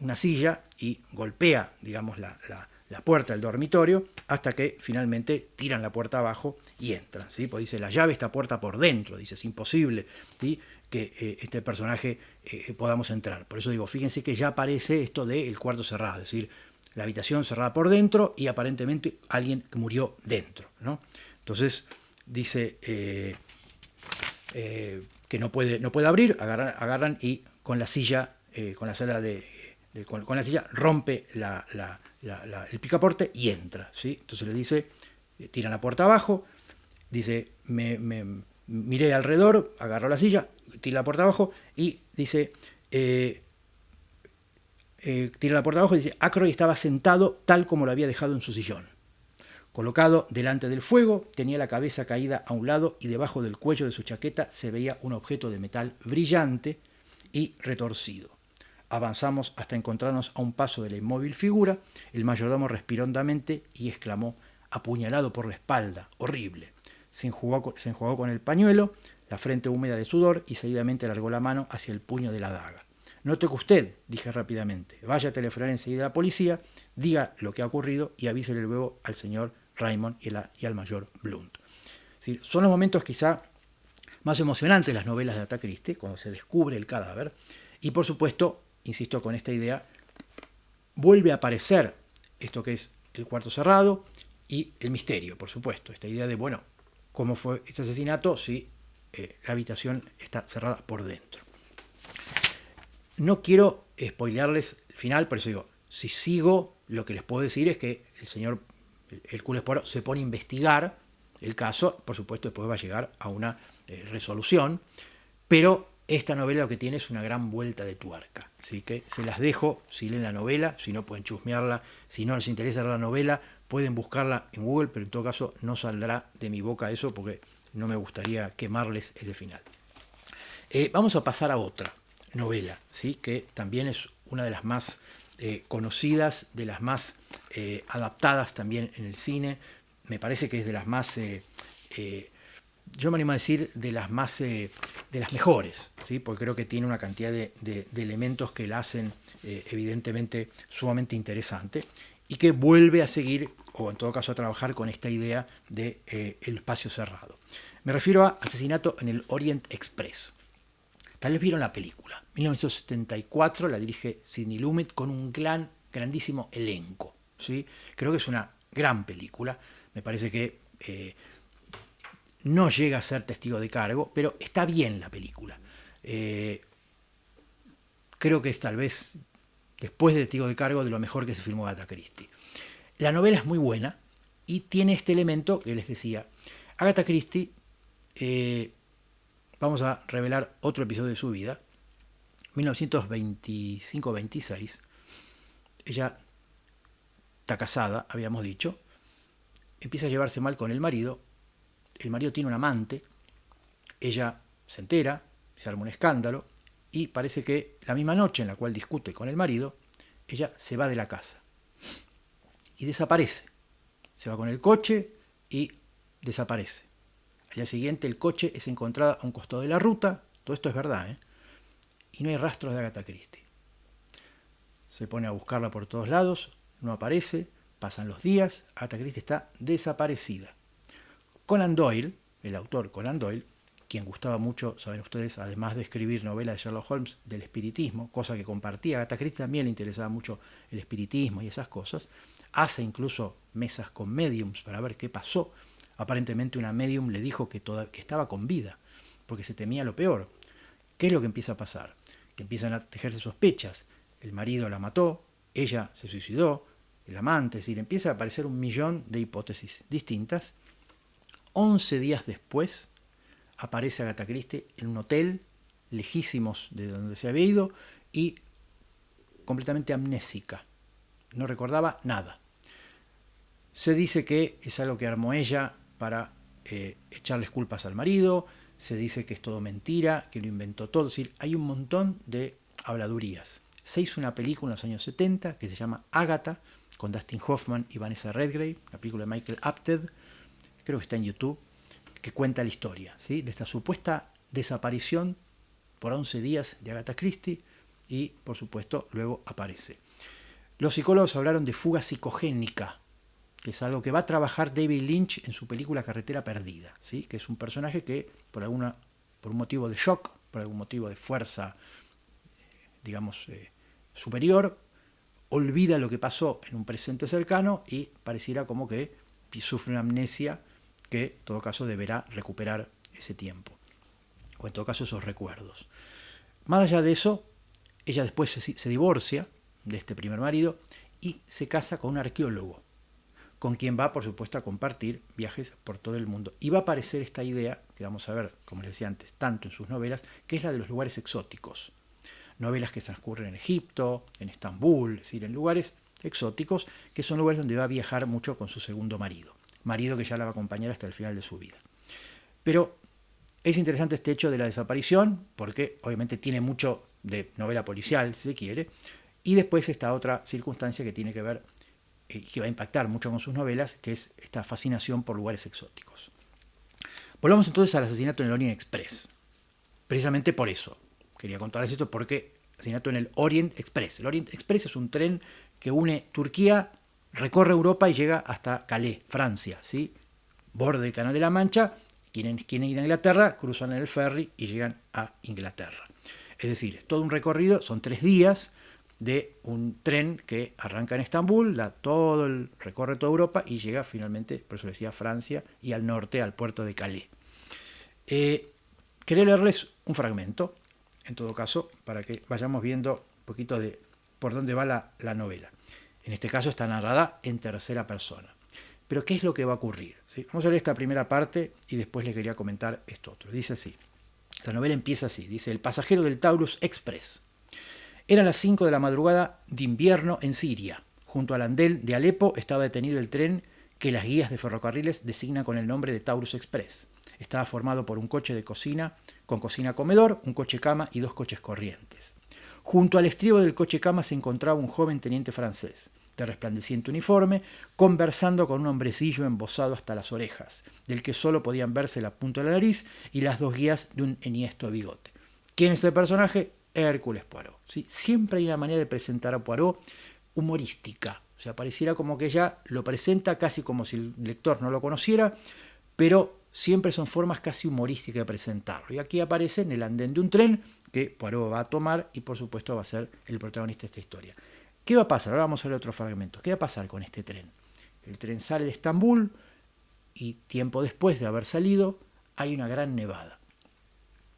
una silla y golpea, digamos, la puerta del dormitorio hasta que finalmente tiran la puerta abajo y entran, ¿sí? Pues dice, la llave está puerta por dentro, dice, es imposible, ¿sí?, que este personaje podamos entrar. Por eso digo, fíjense que ya aparece esto del cuarto cerrado, es decir, la habitación cerrada por dentro y aparentemente alguien que murió dentro, ¿no? Entonces dice que no puede abrir, agarran y con la silla, con la silla rompe el picaporte y entra, ¿sí? Entonces le dice, tiran la puerta abajo, dice, miré alrededor, agarró la silla, tira la puerta abajo y dice, tira la puerta abajo y dice, Aykroyd estaba sentado tal como lo había dejado en su sillón. Colocado delante del fuego, tenía la cabeza caída a un lado y debajo del cuello de su chaqueta se veía un objeto de metal brillante y retorcido. Avanzamos hasta encontrarnos a un paso de la inmóvil figura. El mayordomo respiró hondamente y exclamó, apuñalado por la espalda, horrible. Se enjugó con el pañuelo, la frente húmeda de sudor, y seguidamente alargó la mano hacia el puño de la daga. No toque usted, dije rápidamente. Vaya a telefonar enseguida a la policía, diga lo que ha ocurrido y avísele luego al señor Raymond y al mayor Blunt. ¿Sí? Son los momentos quizá más emocionantes de las novelas de Agatha Christie, cuando se descubre el cadáver. Y por supuesto, insisto con esta idea, vuelve a aparecer esto que es el cuarto cerrado y el misterio, por supuesto. Esta idea de, bueno, ¿cómo fue ese asesinato si la habitación está cerrada por dentro? No quiero spoilearles el final, por eso digo, si sigo, lo que les puedo decir es que el señor Hercule Poirot se pone a investigar el caso, por supuesto después va a llegar a una resolución, pero esta novela lo que tiene es una gran vuelta de tuerca, así que se las dejo, si leen la novela, si no pueden chusmearla, si no les interesa la novela, pueden buscarla en Google, pero en todo caso no saldrá de mi boca eso porque no me gustaría quemarles ese final. Vamos a pasar a otra novela, ¿sí?, que también es una de las más conocidas, de las más adaptadas también en el cine. Me parece que es de las más, yo me animo a decir, de las mejores, ¿sí?, porque creo que tiene una cantidad de elementos que la hacen evidentemente sumamente interesante y que vuelve a seguir, o en todo caso a trabajar con esta idea de el espacio cerrado. Me refiero a Asesinato en el Orient Express. Tal vez vieron la película. 1974 la dirige Sidney Lumet con un grandísimo elenco, ¿sí? Creo que es una gran película. Me parece que no llega a ser Testigo de Cargo, pero está bien la película. Creo que es tal vez, después de Testigo de Cargo, de lo mejor que se filmó de Agatha Christie. La novela es muy buena y tiene este elemento que les decía. Agatha Christie, vamos a revelar otro episodio de su vida, 1925-26, ella está casada, habíamos dicho, empieza a llevarse mal con el marido tiene un amante, ella se entera, se arma un escándalo, y parece que la misma noche en la cual discute con el marido, ella se va de la casa y desaparece. Se va con el coche y desaparece. Al día siguiente el coche es encontrado a un costado de la ruta, todo esto es verdad, ¿eh? Y no hay rastros de Agatha Christie. Se pone a buscarla por todos lados, no aparece, pasan los días, Agatha Christie está desaparecida. Conan Doyle, el autor Conan Doyle, quien gustaba mucho, saben ustedes, además de escribir novelas de Sherlock Holmes, del espiritismo, cosa que compartía. Agatha Christie también le interesaba mucho el espiritismo y esas cosas. Hace incluso mesas con mediums para ver qué pasó. Aparentemente una medium le dijo que estaba con vida, porque se temía lo peor. ¿Qué es lo que empieza a pasar? Que empiezan a tejerse sospechas. El marido la mató, ella se suicidó, el amante, es decir, empieza a aparecer 1.000.000 de hipótesis distintas. 11 días después aparece Agatha Christie en un hotel lejísimos de donde se había ido y completamente amnésica. No recordaba nada. Se dice que es algo que armó ella para echarles culpas al marido, se dice que es todo mentira, que lo inventó todo. Es decir, hay un montón de habladurías. Se hizo una película en los años 70 que se llama Agatha, con Dustin Hoffman y Vanessa Redgrave, la película de Michael Apted, creo que está en YouTube, que cuenta la historia, ¿sí?, de esta supuesta desaparición por 11 días de Agatha Christie y, por supuesto, luego aparece. Los psicólogos hablaron de fuga psicogénica, que es algo que va a trabajar David Lynch en su película Carretera Perdida, ¿sí?, que es un personaje que por un motivo de shock, por algún motivo de fuerza, digamos, superior, olvida lo que pasó en un presente cercano y pareciera como que sufre una amnesia que en todo caso deberá recuperar ese tiempo, o en todo caso esos recuerdos. Más allá de eso, ella después se divorcia de este primer marido y se casa con un arqueólogo, con quien va, por supuesto, a compartir viajes por todo el mundo. Y va a aparecer esta idea, que vamos a ver, como les decía antes, tanto en sus novelas, que es la de los lugares exóticos. Novelas que transcurren en Egipto, en Estambul, es decir, en lugares exóticos, que son lugares donde va a viajar mucho con su segundo marido que ya la va a acompañar hasta el final de su vida. Pero es interesante este hecho de la desaparición, porque obviamente tiene mucho de novela policial, si se quiere, y después esta otra circunstancia que tiene que ver, que va a impactar mucho con sus novelas, que es esta fascinación por lugares exóticos. Volvamos entonces al asesinato en el Orient Express. Precisamente por eso quería contarles esto, porque asesinato en el Orient Express. El Orient Express es un tren que une Turquía, recorre Europa y llega hasta Calais, Francia, ¿sí?, borde del Canal de la Mancha. Quienes quieren ir a Inglaterra cruzan en el ferry y llegan a Inglaterra. Es decir, es todo un recorrido, son 3 días de un tren que arranca en Estambul, recorre toda Europa y llega finalmente, por eso decía, a Francia y al norte, al puerto de Calais. Quería leerles un fragmento, en todo caso, para que vayamos viendo un poquito de por dónde va la novela. En este caso está narrada en tercera persona. Pero ¿qué es lo que va a ocurrir? ¿Sí? Vamos a leer esta primera parte y después les quería comentar esto otro. Dice así, la novela empieza así, dice: el pasajero del Taurus Express. Eran las 5 de la madrugada de invierno en Siria. Junto al andén de Alepo estaba detenido el tren que las guías de ferrocarriles designan con el nombre de Taurus Express. Estaba formado por un coche de cocina, con cocina-comedor, un coche-cama y 2 coches corrientes. Junto al estribo del coche-cama se encontraba un joven teniente francés, de resplandeciente uniforme, conversando con un hombrecillo embozado hasta las orejas, del que solo podían verse la punta de la nariz y las 2 guías de un enhiesto bigote. ¿Quién es el personaje? Hércules Poirot. ¿Sí? Siempre hay una manera de presentar a Poirot humorística. O sea, pareciera como que ella lo presenta casi como si el lector no lo conociera, pero siempre son formas casi humorísticas de presentarlo. Y aquí aparece en el andén de un tren que Poirot va a tomar y por supuesto va a ser el protagonista de esta historia. ¿Qué va a pasar? Ahora vamos a ver otro fragmento. ¿Qué va a pasar con este tren? El tren sale de Estambul y tiempo después de haber salido hay una gran nevada.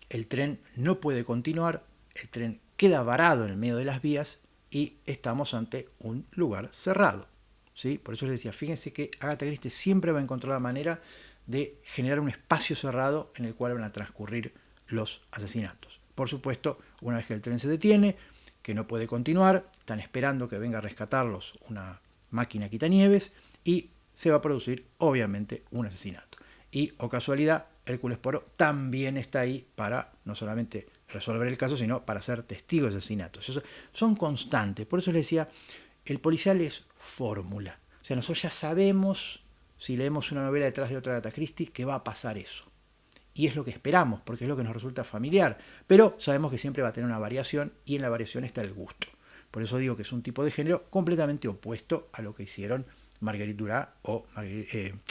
El tren no puede continuar, el tren queda varado en el medio de las vías y estamos ante un lugar cerrado, ¿sí? Por eso les decía, fíjense que Agatha Christie siempre va a encontrar la manera de generar un espacio cerrado en el cual van a transcurrir los asesinatos. Por supuesto, una vez que el tren se detiene, que no puede continuar, están esperando que venga a rescatarlos una máquina quitanieves y se va a producir, obviamente, un asesinato. Y, o casualidad, Hércules Poirot también está ahí para no solamente resolver el caso, sino para ser testigo de asesinatos. Eso, son constantes, por eso les decía, el policial es fórmula. O sea, nosotros ya sabemos, si leemos una novela detrás de otra de Agatha Christie, que va a pasar eso. Y es lo que esperamos, porque es lo que nos resulta familiar. Pero sabemos que siempre va a tener una variación, y en la variación está el gusto. Por eso digo que es un tipo de género completamente opuesto a lo que hicieron Marguerite Duras o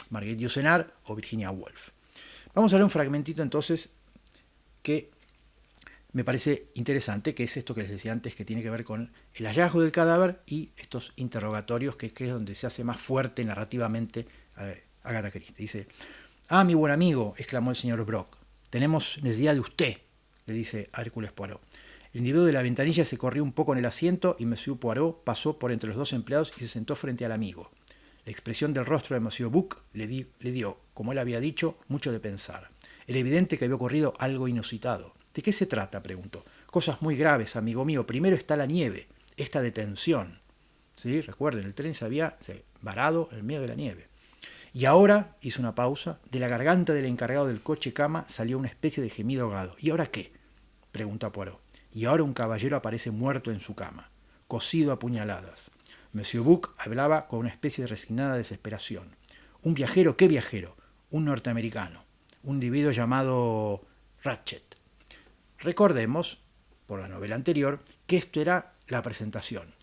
Marguerite Yourcenar o Virginia Woolf. Vamos a ver un fragmentito entonces que me parece interesante, que es esto que les decía antes, que tiene que ver con el hallazgo del cadáver y estos interrogatorios, que es donde se hace más fuerte narrativamente Agatha Christie. Dice: «Ah, mi buen amigo», exclamó el señor Brock, «tenemos necesidad de usted», le dice a Hércules Poirot. El individuo de la ventanilla se corrió un poco en el asiento y Monsieur Poirot pasó por entre los dos empleados y se sentó frente al amigo. La expresión del rostro de Monsieur Buck le dio, como él había dicho, mucho de pensar. Era evidente que había ocurrido algo inusitado. «¿De qué se trata?», preguntó. «Cosas muy graves, amigo mío. Primero está la nieve, esta detención». ¿Sí? Recuerden, el tren se había varado en medio de la nieve. «Y ahora», hizo una pausa, «de la garganta del encargado del coche cama salió una especie de gemido ahogado». «¿Y ahora qué?», preguntó Poirot. «Y ahora un caballero aparece muerto en su cama, cosido a puñaladas». Monsieur Buck hablaba con una especie de resignada desesperación. «¿Un viajero? ¿Qué viajero?». «Un norteamericano, un individuo llamado Ratchet». Recordemos, por la novela anterior, que esto era la presentación.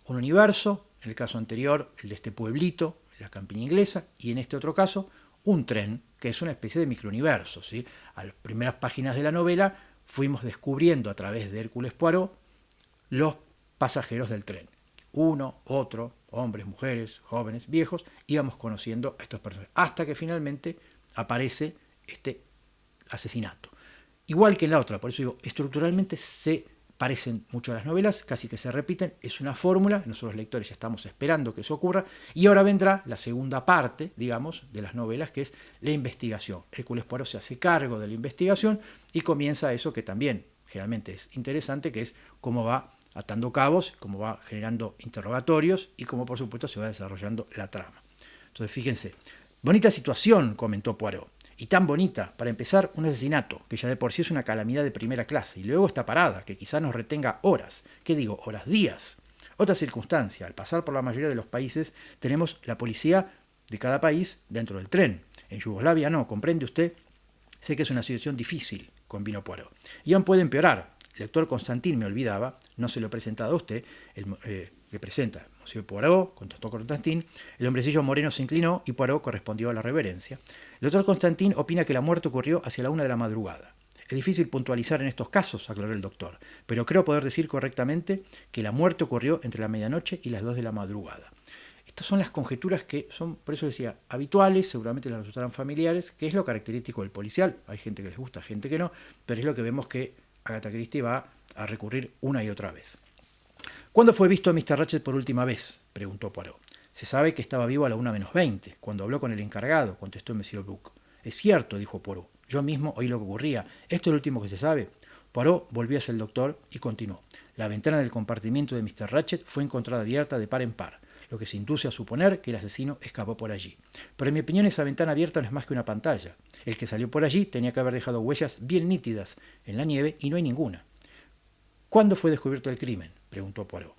Un universo, en el caso anterior, el de este pueblito, la campiña inglesa, y en este otro caso, un tren, que es una especie de microuniverso, ¿sí? A las primeras páginas de la novela fuimos descubriendo a través de Hércules Poirot los pasajeros del tren. Uno, otro, hombres, mujeres, jóvenes, viejos, íbamos conociendo a estos personajes, hasta que finalmente aparece este asesinato. Igual que en la otra, por eso digo, estructuralmente se parecen mucho a las novelas, casi que se repiten, es una fórmula, nosotros los lectores ya estamos esperando que eso ocurra, y ahora vendrá la segunda parte, digamos, de las novelas, que es la investigación. Hércules Poirot se hace cargo de la investigación y comienza eso que también generalmente es interesante, que es cómo va atando cabos, cómo va generando interrogatorios y cómo por supuesto se va desarrollando la trama. Entonces fíjense, bonita situación, comentó Poirot. Y tan bonita, para empezar, un asesinato, que ya de por sí es una calamidad de primera clase, y luego esta parada, que quizá nos retenga horas, ¿qué digo? Horas, días. Otra circunstancia, al pasar por la mayoría de los países, tenemos la policía de cada país dentro del tren. En Yugoslavia no, ¿comprende usted? Sé que es una situación difícil, convino Poirot. Y aún puede empeorar. El doctor Constantin me olvidaba, no se lo he presentado a usted, le presenta Monsieur Poirot, contestó Constantin, el hombrecillo moreno se inclinó y Poirot correspondió a la reverencia. El doctor Constantin opina que la muerte ocurrió hacia la 1 de la madrugada. Es difícil puntualizar en estos casos, aclaró el doctor, pero creo poder decir correctamente que la muerte ocurrió entre la medianoche y las 2 de la madrugada. Estas son las conjeturas que son, por eso decía, habituales, seguramente les resultarán familiares, que es lo característico del policial. Hay gente que les gusta, gente que no, pero es lo que vemos que Agatha Christie va a recurrir una y otra vez. ¿Cuándo fue visto a Mr. Ratchet por última vez?, preguntó Poirot. Se sabe que estaba vivo a la 1:20, cuando habló con el encargado, contestó Monsieur Buck. Es cierto, dijo Poirot. Yo mismo oí lo que ocurría. ¿Esto es lo último que se sabe? Poirot volvió hacia el doctor y continuó. La ventana del compartimiento de Mr. Ratchet fue encontrada abierta de par en par, lo que se induce a suponer que el asesino escapó por allí. Pero en mi opinión esa ventana abierta no es más que una pantalla. El que salió por allí tenía que haber dejado huellas bien nítidas en la nieve y no hay ninguna. ¿Cuándo fue descubierto el crimen?, preguntó Poirot.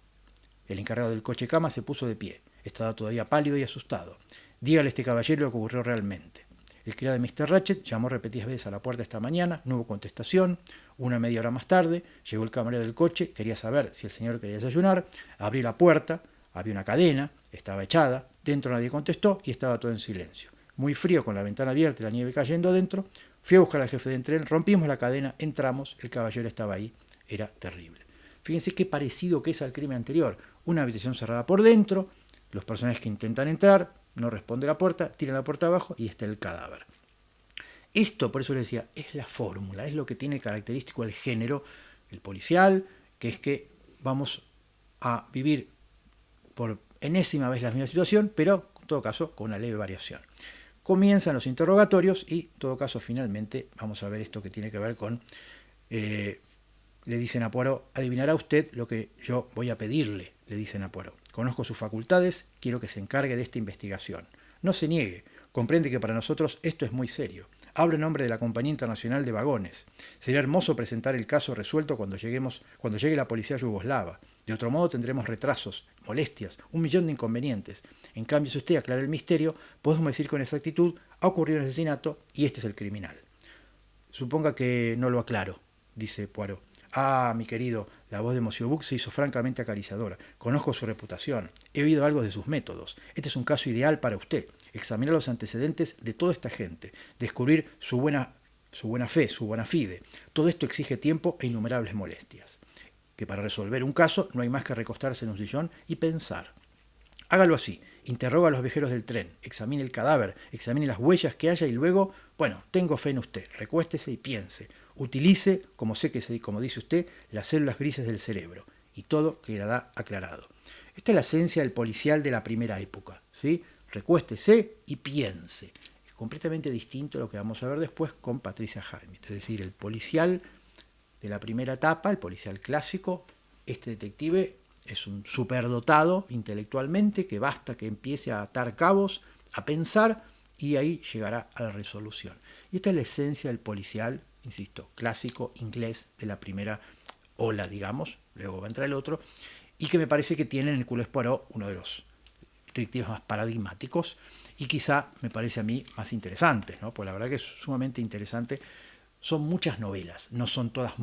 El encargado del coche cama se puso de pie. Estaba todavía pálido y asustado. Dígale a este caballero lo que ocurrió realmente. El criado de Mr. Ratchet llamó repetidas veces a la puerta esta mañana, no hubo contestación. Una media hora más tarde llegó el camarero del coche, quería saber si el señor quería desayunar, abrió la puerta, había una cadena, estaba echada, dentro nadie contestó y estaba todo en silencio. Muy frío, con la ventana abierta y la nieve cayendo adentro, fui a buscar al jefe del tren, rompimos la cadena, entramos, el caballero estaba ahí, era terrible. Fíjense qué parecido que es al crimen anterior. Una habitación cerrada por dentro, los personajes que intentan entrar, no responde la puerta, tiran la puerta abajo y está el cadáver. Esto, por eso les decía, es la fórmula, es lo que tiene característico el género, el policial, que es que vamos a vivir por enésima vez la misma situación, pero en todo caso con una leve variación. Comienzan los interrogatorios y en todo caso finalmente vamos a ver esto que tiene que ver con... le dicen a Poirot, adivinará usted lo que yo voy a pedirle, le dicen a Poirot. Conozco sus facultades, quiero que se encargue de esta investigación. No se niegue, comprende que para nosotros esto es muy serio. Hablo en nombre de la Compañía Internacional de Vagones. Sería hermoso presentar el caso resuelto cuando llegue la policía yugoslava. De otro modo tendremos retrasos, molestias, 1.000.000 de inconvenientes. En cambio, si usted aclara el misterio, podemos decir con exactitud, ha ocurrido un asesinato y este es el criminal. Suponga que no lo aclaro, dice Poirot. Ah, mi querido, la voz de Monsieur Buck se hizo francamente acariciadora. Conozco su reputación. He oído algo de sus métodos. Este es un caso ideal para usted. Examinar los antecedentes de toda esta gente. Descubrir su buena su buena fe, su bona fide. Todo esto exige tiempo e innumerables molestias. Que para resolver un caso no hay más que recostarse en un sillón y pensar. Hágalo así, interroga a los viajeros del tren, examine el cadáver, examine las huellas que haya y luego, bueno, tengo fe en usted, recuéstese y piense. Utilice, como dice usted, las células grises del cerebro y todo quedará aclarado. Esta es la esencia del policial de la primera época, ¿sí? Recuéstese y piense. Es completamente distinto a lo que vamos a ver después con Patricia Highsmith, es decir, el policial de la primera etapa, el policial clásico, este detective es un superdotado intelectualmente que basta que empiece a atar cabos, a pensar y ahí llegará a la resolución. Y esta es la esencia del policial, insisto, clásico inglés de la primera ola, digamos, luego va a entrar el otro, y que me parece que tiene en Hercule Poirot uno de los detectives más paradigmáticos y quizá me parece a mí más interesantes, ¿no? Pues la verdad que es sumamente interesante. Son muchas novelas, no son todas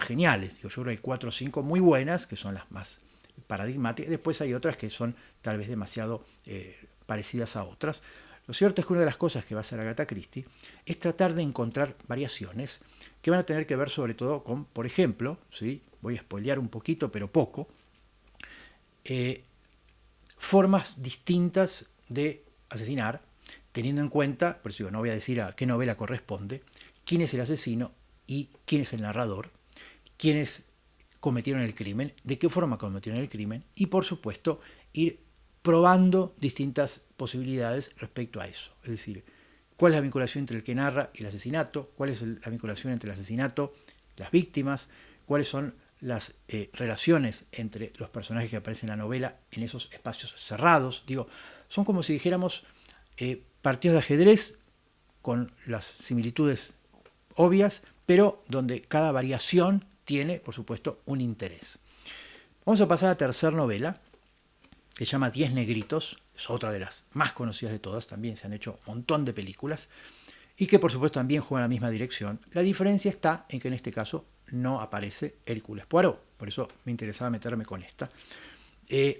geniales. Yo creo que hay 4 o 5 muy buenas, que son las más paradigmáticas. Después hay otras que son tal vez demasiado parecidas a otras. Lo cierto es que una de las cosas que va a hacer Agatha Christie es tratar de encontrar variaciones que van a tener que ver sobre todo con, por ejemplo, ¿sí? Voy a spoilear un poquito, pero poco, formas distintas de asesinar, teniendo en cuenta, por eso digo, no voy a decir a qué novela corresponde, quién es el asesino y quién es el narrador, quiénes cometieron el crimen, de qué forma cometieron el crimen y por supuesto ir probando distintas posibilidades respecto a eso. Es decir, cuál es la vinculación entre el que narra y el asesinato, cuál es la vinculación entre el asesinato, las víctimas, cuáles son las relaciones entre los personajes que aparecen en la novela en esos espacios cerrados. Digo, son como si dijéramos partidos de ajedrez con las similitudes obvias, pero donde cada variación tiene, por supuesto, un interés. Vamos a pasar a la tercera novela, que se llama 10 negritos, es otra de las más conocidas de todas, también se han hecho un montón de películas, y que por supuesto también juegan en la misma dirección. La diferencia está en que en este caso no aparece Hercule Poirot, por eso me interesaba meterme con esta.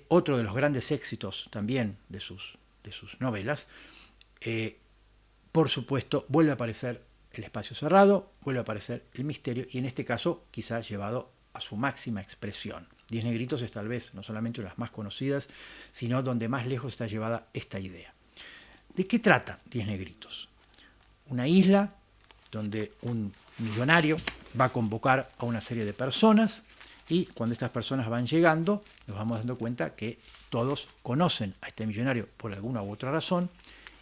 Otro de los grandes éxitos también de sus novelas, por supuesto, vuelve a aparecer el espacio cerrado, vuelve a aparecer el misterio y en este caso quizá llevado a su máxima expresión. 10 negritos es tal vez no solamente una de las más conocidas, sino donde más lejos está llevada esta idea. ¿De qué trata 10 negritos? Una isla donde un millonario va a convocar a una serie de personas y cuando estas personas van llegando nos vamos dando cuenta que todos conocen a este millonario por alguna u otra razón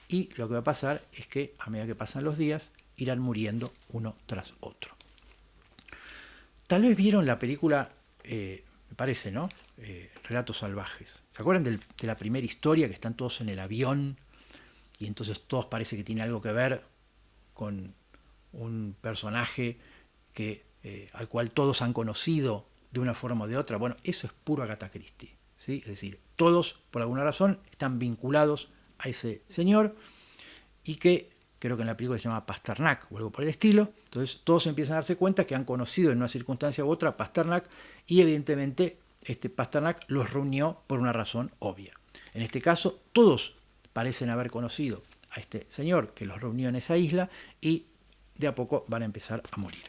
y lo que va a pasar es que a medida que pasan los días irán muriendo uno tras otro. Tal vez vieron la película, me parece, ¿no? Relatos salvajes. ¿Se acuerdan de la primera historia que están todos en el avión y entonces todos parece que tiene algo que ver con un personaje al cual todos han conocido de una forma o de otra? Bueno, eso es puro Agatha Christie, ¿sí? Es decir, todos por alguna razón están vinculados a ese señor y que creo que en la película se llama Pasternak o algo por el estilo. Entonces todos empiezan a darse cuenta que han conocido en una circunstancia u otra a Pasternak y evidentemente este Pasternak los reunió por una razón obvia. En este caso todos parecen haber conocido a este señor que los reunió en esa isla y de a poco van a empezar a morir.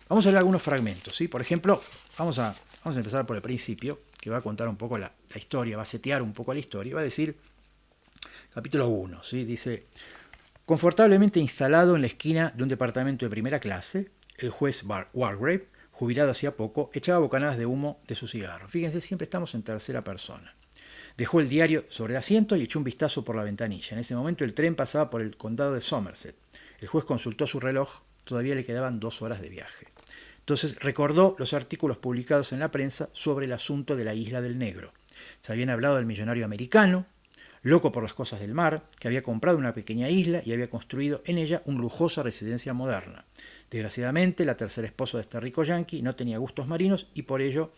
Vamos a ver algunos fragmentos, ¿sí? Por ejemplo, vamos a empezar por el principio, que va a contar un poco la historia, va a setear un poco la historia, va a decir, capítulo 1, ¿sí? Dice: confortablemente instalado en la esquina de un departamento de primera clase, el juez Wargrave, jubilado hacía poco, echaba bocanadas de humo de su cigarro. Fíjense, siempre estamos en tercera persona. Dejó el diario sobre el asiento y echó un vistazo por la ventanilla. En ese momento el tren pasaba por el condado de Somerset. El juez consultó su reloj, todavía le quedaban 2 horas de viaje. Entonces recordó los artículos publicados en la prensa sobre el asunto de la Isla del Negro. Se habían hablado del millonario americano, loco por las cosas del mar, que había comprado una pequeña isla y había construido en ella una lujosa residencia moderna. Desgraciadamente, la tercera esposa de este rico yanqui no tenía gustos marinos y por ello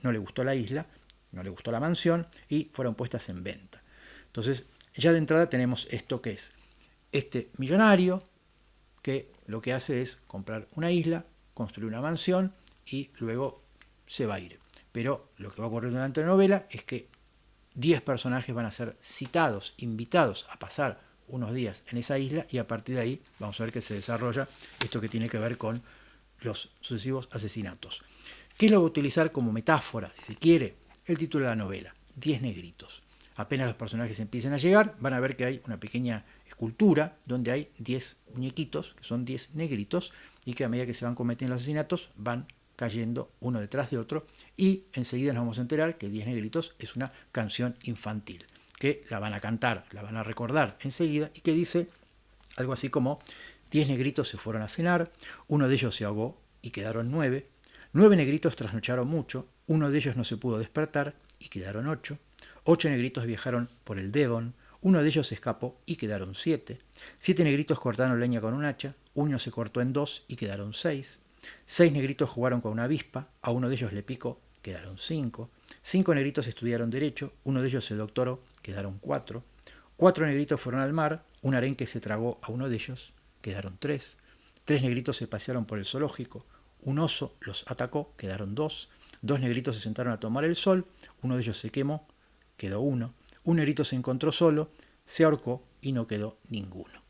no le gustó la isla, no le gustó la mansión y fueron puestas en venta. Entonces, ya de entrada tenemos esto que es este millonario que lo que hace es comprar una isla, construir una mansión y luego se va a ir. Pero lo que va a ocurrir durante la novela es que 10 personajes van a ser citados, invitados a pasar unos días en esa isla y a partir de ahí vamos a ver que se desarrolla esto que tiene que ver con los sucesivos asesinatos. ¿Qué lo va a utilizar como metáfora, si se quiere? El título de la novela, 10 negritos. Apenas los personajes empiecen a llegar, van a ver que hay una pequeña escultura donde hay 10 muñequitos, que son 10 negritos, y que a medida que se van cometiendo los asesinatos van cayendo uno detrás de otro, y enseguida nos vamos a enterar que 10 negritos es una canción infantil, que la van a cantar, la van a recordar enseguida, y que dice algo así como: 10 negritos se fueron a cenar, uno de ellos se ahogó y quedaron 9, 9 negritos trasnocharon mucho, uno de ellos no se pudo despertar y quedaron 8, 8 negritos viajaron por el Devon, uno de ellos se escapó y quedaron 7, 7 negritos cortaron leña con un hacha, uno se cortó en 2 y quedaron 6, 6 negritos jugaron con una avispa, a uno de ellos le picó, quedaron 5, 5 negritos estudiaron derecho, uno de ellos se doctoró, quedaron 4, 4 negritos fueron al mar, un arenque se tragó a uno de ellos, quedaron 3, 3 negritos se pasearon por el zoológico, un oso los atacó, quedaron 2, 2 negritos se sentaron a tomar el sol, uno de ellos se quemó, quedó 1, un negrito se encontró solo, se ahorcó y no quedó ninguno.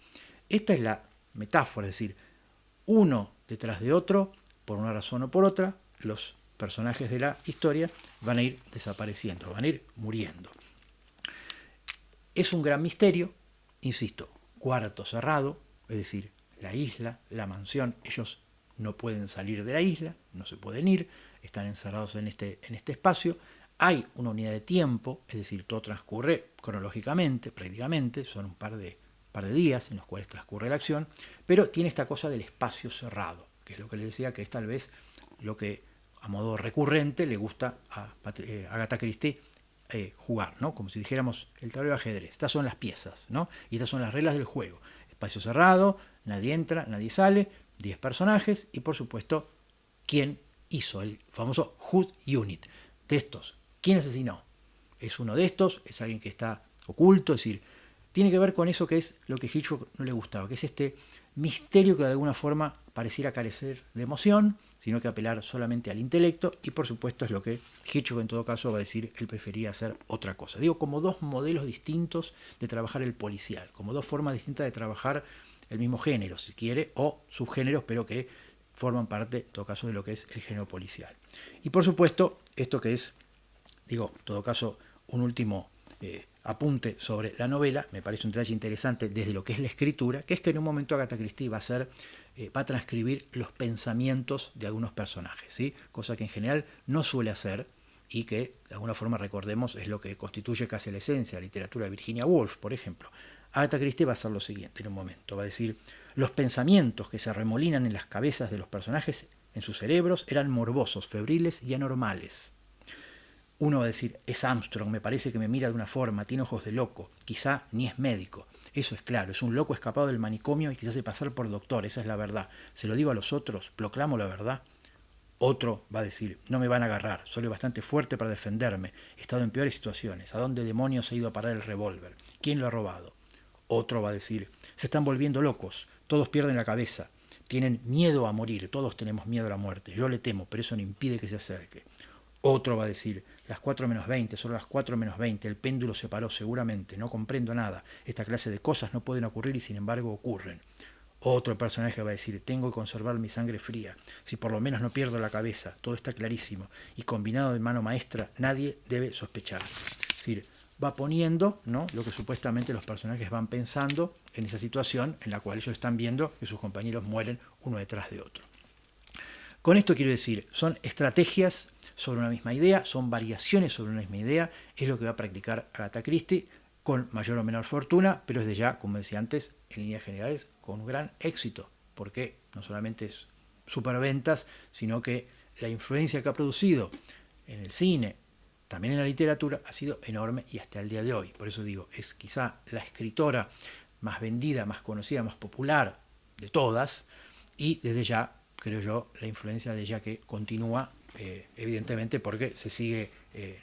Esta es la metáfora, es decir, uno detrás de otro, por una razón o por otra, los personajes de la historia van a ir desapareciendo, van a ir muriendo. Es un gran misterio, insisto, cuarto cerrado, es decir, la isla, la mansión, ellos no pueden salir de la isla, no se pueden ir, están encerrados en este espacio. Hay una unidad de tiempo, es decir, todo transcurre cronológicamente, prácticamente, son un par de días en los cuales transcurre la acción, pero tiene esta cosa del espacio cerrado, que es lo que les decía, que es tal vez lo que a modo recurrente le gusta a Agatha Christie jugar, ¿no? Como si dijéramos el tablero de ajedrez. Estas son las piezas, ¿no? Y estas son las reglas del juego. Espacio cerrado, nadie entra, nadie sale, 10 personajes y por supuesto, ¿quién hizo el famoso Who Unit? De estos, ¿quién asesinó? ¿Es uno de estos? ¿Es alguien que está oculto? Es decir, tiene que ver con eso que es lo que Hitchcock no le gustaba, que es este misterio que de alguna forma pareciera carecer de emoción, sino que apelar solamente al intelecto, y por supuesto es lo que Hitchcock en todo caso va a decir, él prefería hacer otra cosa. Digo, como dos modelos distintos de trabajar el policial, como dos formas distintas de trabajar el mismo género, si quiere, o subgéneros, pero que forman parte, en todo caso, de lo que es el género policial. Y por supuesto, esto que es, digo, en todo caso, un último apunte sobre la novela, me parece un detalle interesante desde lo que es la escritura, que es que en un momento Agatha Christie va a transcribir los pensamientos de algunos personajes, ¿sí? Cosa que en general no suele hacer y que de alguna forma, recordemos, es lo que constituye casi la esencia de la literatura de Virginia Woolf, por ejemplo. Agatha Christie va a hacer lo siguiente en un momento, va a decir: los pensamientos que se arremolinan en las cabezas de los personajes en sus cerebros eran morbosos, febriles y anormales. Uno va a decir: es Armstrong, me parece que me mira de una forma, tiene ojos de loco, quizá ni es médico. Eso es claro, es un loco escapado del manicomio y quizás hace pasar por doctor, esa es la verdad. Se lo digo a los otros, proclamo la verdad. Otro va a decir: no me van a agarrar, soy bastante fuerte para defenderme, he estado en peores situaciones, ¿a dónde demonios ha ido a parar el revólver? ¿Quién lo ha robado? Otro va a decir: se están volviendo locos, todos pierden la cabeza, tienen miedo a morir, todos tenemos miedo a la muerte, yo le temo, pero eso no impide que se acerque. Otro va a decir: las 4 menos 20, solo las 4 menos 20, el péndulo se paró seguramente, no comprendo nada, esta clase de cosas no pueden ocurrir y sin embargo ocurren. Otro personaje va a decir: tengo que conservar mi sangre fría, si por lo menos no pierdo la cabeza, todo está clarísimo, y combinado de mano maestra, nadie debe sospechar. Es decir, va poniendo, ¿no?, lo que supuestamente los personajes van pensando en esa situación en la cual ellos están viendo que sus compañeros mueren uno detrás de otro. Con esto quiero decir, son estrategias sobre una misma idea, son variaciones sobre una misma idea, es lo que va a practicar Agatha Christie con mayor o menor fortuna, pero desde ya, como decía antes, en líneas generales, con un gran éxito, porque no solamente es superventas, sino que la influencia que ha producido en el cine, también en la literatura, ha sido enorme y hasta el día de hoy. Por eso digo, es quizá la escritora más vendida, más conocida, más popular de todas, y desde ya, creo yo, la influencia de ella que continúa, evidentemente porque se sigue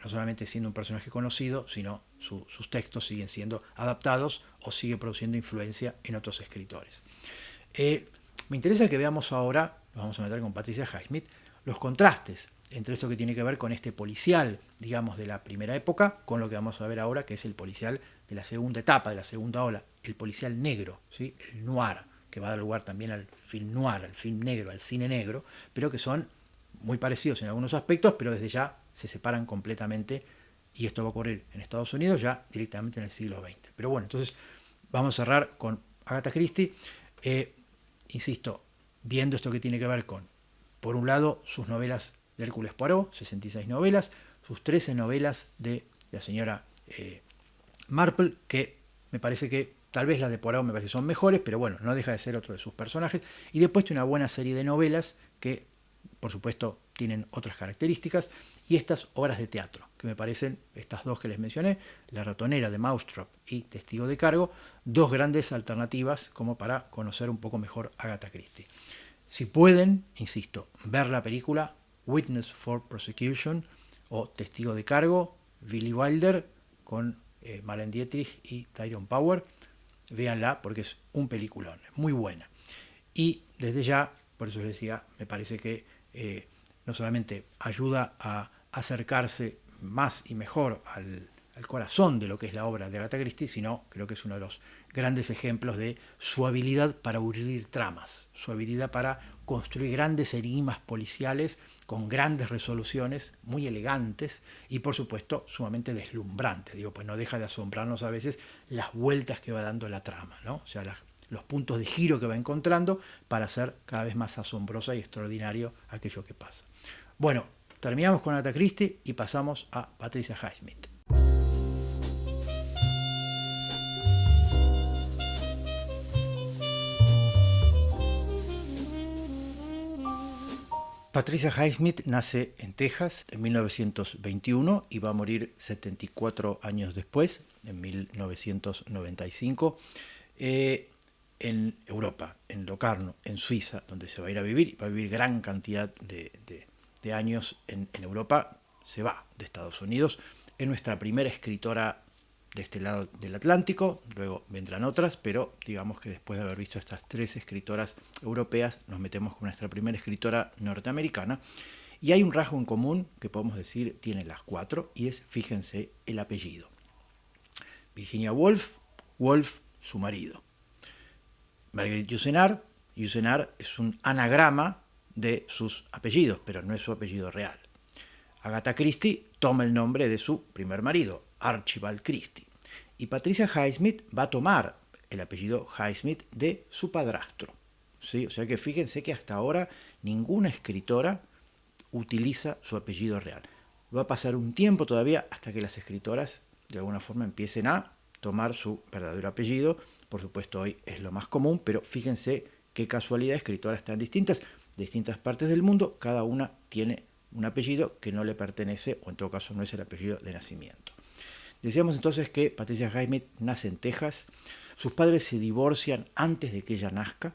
no solamente siendo un personaje conocido, sino sus textos siguen siendo adaptados o sigue produciendo influencia en otros escritores. Me interesa que veamos ahora, nos vamos a meter con Patricia Highsmith, los contrastes entre esto que tiene que ver con este policial, digamos, de la primera época, con lo que vamos a ver ahora, que es el policial de la segunda etapa, de la segunda ola, el policial negro, ¿sí? El noir, que va a dar lugar también al film noir, al film negro, al cine negro, pero que son muy parecidos en algunos aspectos, pero desde ya se separan completamente, y esto va a ocurrir en Estados Unidos ya directamente en el siglo XX. Pero bueno, entonces vamos a cerrar con Agatha Christie, insisto, viendo esto que tiene que ver con, por un lado, sus novelas de Hércules Poirot, 66 novelas, sus 13 novelas de la señora Marple, que me parece que tal vez las de Poirot me parece que son mejores, pero bueno, no deja de ser otro de sus personajes, y después tiene una buena serie de novelas que, por supuesto, tienen otras características, y estas obras de teatro, que me parecen, estas dos que les mencioné, La ratonera de Mousetrap y Testigo de cargo, dos grandes alternativas como para conocer un poco mejor a Agatha Christie. Si pueden, insisto, ver la película Witness for Prosecution o Testigo de cargo, Billy Wilder con Marlene Dietrich y Tyrone Power, véanla porque es un peliculón, muy buena. Y desde ya, por eso les decía, me parece que no solamente ayuda a acercarse más y mejor al corazón de lo que es la obra de Agatha Christie, sino creo que es uno de los grandes ejemplos de su habilidad para urdir tramas, su habilidad para construir grandes enigmas policiales con grandes resoluciones muy elegantes y por supuesto sumamente deslumbrantes. Digo, pues no deja de asombrarnos a veces las vueltas que va dando la trama, ¿no? O sea, los puntos de giro que va encontrando para hacer cada vez más asombrosa y extraordinario aquello que pasa. Bueno, terminamos con Agatha Christie y pasamos a Patricia Highsmith. Patricia Highsmith nace en Texas en 1921 y va a morir 74 años después, en 1995, en Europa, en Locarno, en Suiza, donde se va a ir a vivir. Va a vivir gran cantidad de años en Europa. Se va de Estados Unidos. Es nuestra primera escritora de este lado del Atlántico, luego vendrán otras, pero digamos que después de haber visto estas tres escritoras europeas, nos metemos con nuestra primera escritora norteamericana, y hay un rasgo en común que podemos decir tiene las cuatro, y es, fíjense, el apellido. Virginia Woolf, Woolf su marido. Marguerite Yourcenar, Yourcenar es un anagrama de sus apellidos, pero no es su apellido real. Agatha Christie toma el nombre de su primer marido, Archibald Christie. Y Patricia Highsmith va a tomar el apellido Highsmith de su padrastro, ¿sí? O sea que fíjense que hasta ahora ninguna escritora utiliza su apellido real. Va a pasar un tiempo todavía hasta que las escritoras de alguna forma empiecen a tomar su verdadero apellido. Por supuesto, hoy es lo más común, pero fíjense qué casualidad, escritoras tan distintas, de distintas partes del mundo, cada una tiene un apellido que no le pertenece, o en todo caso no es el apellido de nacimiento. Decíamos entonces que Patricia Highsmith nace en Texas, sus padres se divorcian antes de que ella nazca,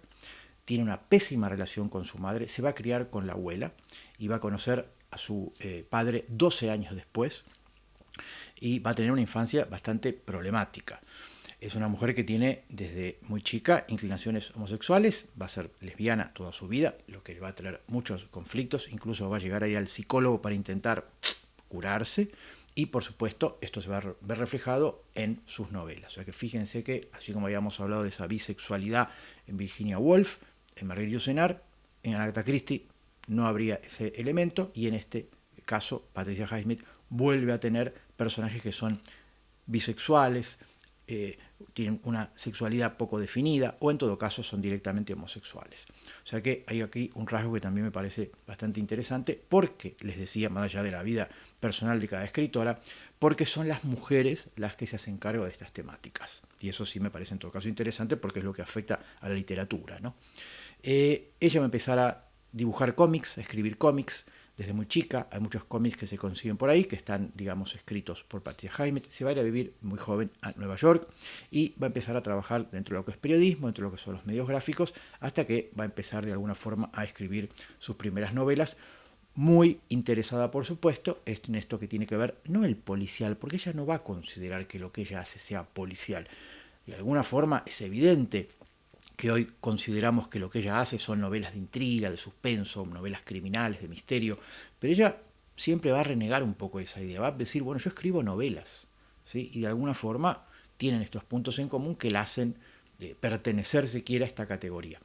tiene una pésima relación con su madre, se va a criar con la abuela y va a conocer a su padre 12 años después y va a tener una infancia bastante problemática. Es una mujer que tiene desde muy chica inclinaciones homosexuales, va a ser lesbiana toda su vida, lo que le va a traer muchos conflictos, incluso va a llegar a ir al psicólogo para intentar curarse, y por supuesto esto se va a ver reflejado en sus novelas. O sea que fíjense que, así como habíamos hablado de esa bisexualidad en Virginia Woolf, en Marguerite Yourcenar, en Agatha Christie no habría ese elemento, y en este caso Patricia Highsmith vuelve a tener personajes que son bisexuales, tienen una sexualidad poco definida o en todo caso son directamente homosexuales. O sea que hay aquí un rasgo que también me parece bastante interesante porque, les decía, más allá de la vida personal de cada escritora, porque son las mujeres las que se hacen cargo de estas temáticas. Y eso sí me parece en todo caso interesante porque es lo que afecta a la literatura, ¿no? Ella va a empezar a dibujar cómics, a escribir cómics, desde muy chica. Hay muchos cómics que se consiguen por ahí, que están, digamos, escritos por Patricia Highsmith. Se va a ir a vivir muy joven a Nueva York y va a empezar a trabajar dentro de lo que es periodismo, dentro de lo que son los medios gráficos, hasta que va a empezar de alguna forma a escribir sus primeras novelas, muy interesada, por supuesto, en esto que tiene que ver, no el policial, porque ella no va a considerar que lo que ella hace sea policial. De alguna forma es evidente que hoy consideramos que lo que ella hace son novelas de intriga, de suspenso, novelas criminales, de misterio, pero ella siempre va a renegar un poco esa idea, va a decir, bueno, yo escribo novelas, ¿sí? Y de alguna forma tienen estos puntos en común que la hacen pertenecer siquiera a esta categoría.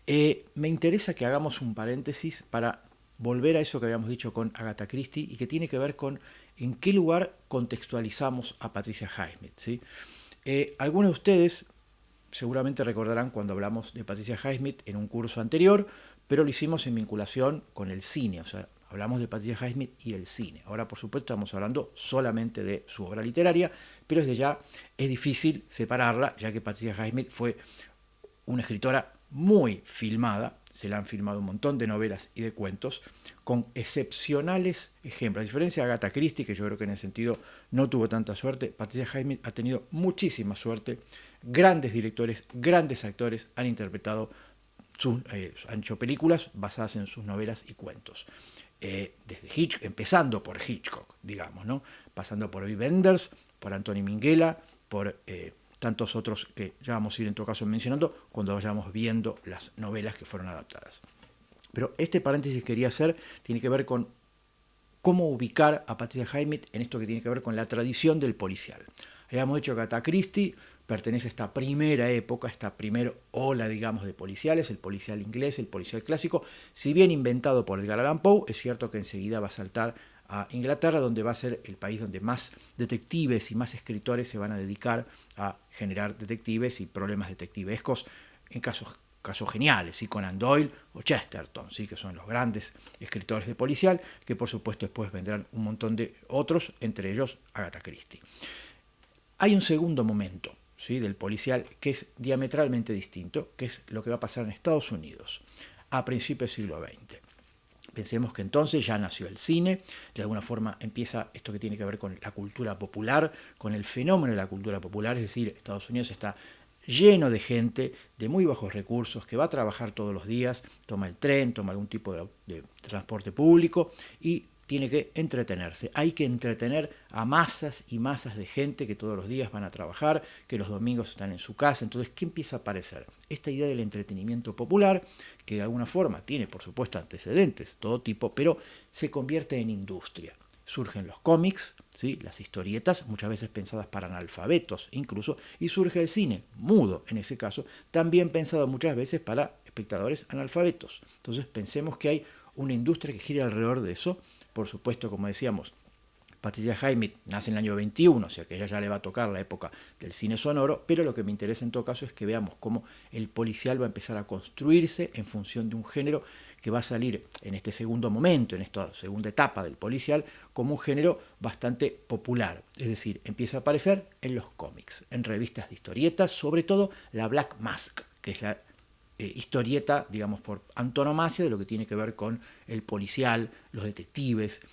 Me interesa que hagamos un paréntesis para volver a eso que habíamos dicho con Agatha Christie y que tiene que ver con en qué lugar contextualizamos a Patricia Highsmith, ¿sí? Algunos de ustedes seguramente recordarán cuando hablamos de Patricia Highsmith en un curso anterior, pero lo hicimos en vinculación con el cine, o sea, hablamos de Patricia Highsmith y el cine. Ahora, por supuesto, estamos hablando solamente de su obra literaria, pero desde ya es difícil separarla, ya que Patricia Highsmith fue una escritora muy filmada, se le han filmado un montón de novelas y de cuentos, con excepcionales ejemplos. A diferencia de Agatha Christie, que yo creo que en ese sentido no tuvo tanta suerte, Patricia Highsmith ha tenido muchísima suerte. Grandes directores, grandes actores han interpretado, han hecho películas basadas en sus novelas y cuentos. Desde Hitchcock, empezando por Hitchcock, digamos, ¿no? Pasando por Wim Wenders, por Anthony Minghella, por tantos otros que ya vamos a ir en todo caso mencionando cuando vayamos viendo las novelas que fueron adaptadas. Pero este paréntesis que quería hacer tiene que ver con cómo ubicar a Patricia Highsmith en esto que tiene que ver con la tradición del policial. Habíamos dicho que Agatha Christie pertenece a esta primera época, esta primera ola, digamos, de policiales, el policial inglés, el policial clásico. Si bien inventado por Edgar Allan Poe, es cierto que enseguida va a saltar a Inglaterra, donde va a ser el país donde más detectives y más escritores se van a dedicar a generar detectives y problemas detectivescos en casos geniales, ¿sí? Conan Doyle o Chesterton, ¿sí? Que son los grandes escritores de policial, que por supuesto después vendrán un montón de otros, entre ellos Agatha Christie. Hay un segundo momento, ¿sí? Del policial que es diametralmente distinto, que es lo que va a pasar en Estados Unidos a principios del siglo XX. Pensemos que entonces ya nació el cine, de alguna forma empieza esto que tiene que ver con la cultura popular, con el fenómeno de la cultura popular, es decir, Estados Unidos está lleno de gente de muy bajos recursos que va a trabajar todos los días, toma el tren, toma algún tipo de transporte público y tiene que entretenerse. Hay que entretener a masas y masas de gente que todos los días van a trabajar, que los domingos están en su casa. Entonces, ¿qué empieza a aparecer? Esta idea del entretenimiento popular, que de alguna forma tiene, por supuesto, antecedentes, todo tipo, pero se convierte en industria. Surgen los cómics, ¿sí? Las historietas, muchas veces pensadas para analfabetos incluso, y surge el cine, mudo en ese caso, también pensado muchas veces para espectadores analfabetos. Entonces, pensemos que hay una industria que gira alrededor de eso. Por supuesto, como decíamos, Patricia Highsmith nace en el año 21, o sea que ella ya le va a tocar la época del cine sonoro, pero lo que me interesa en todo caso es que veamos cómo el policial va a empezar a construirse en función de un género que va a salir en este segundo momento, en esta segunda etapa del policial, como un género bastante popular. Es decir, empieza a aparecer en los cómics, en revistas de historietas, sobre todo la Black Mask, que es la historieta, digamos, por antonomasia de lo que tiene que ver con el policial, los detectives,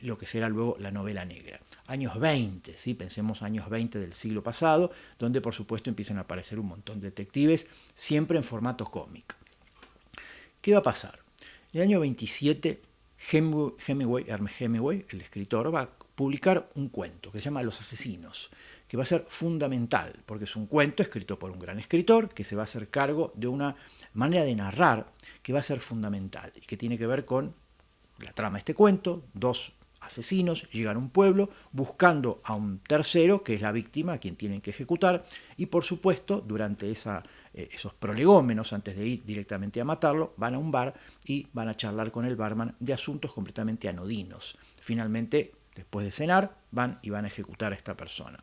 lo que será luego la novela negra. Años 20, ¿sí? Pensemos años 20 del siglo pasado, donde por supuesto empiezan a aparecer un montón de detectives, siempre en formato cómic. ¿Qué va a pasar? En el año 27, Hemingway, el escritor, va a publicar un cuento que se llama Los Asesinos, que va a ser fundamental, porque es un cuento escrito por un gran escritor que se va a hacer cargo de una manera de narrar que va a ser fundamental y que tiene que ver con la trama de este cuento. Dos asesinos llegan a un pueblo buscando a un tercero, que es la víctima, a quien tienen que ejecutar, y por supuesto, durante esos prolegómenos, antes de ir directamente a matarlo, van a un bar y van a charlar con el barman de asuntos completamente anodinos. Finalmente, después de cenar, van y van a ejecutar a esta persona.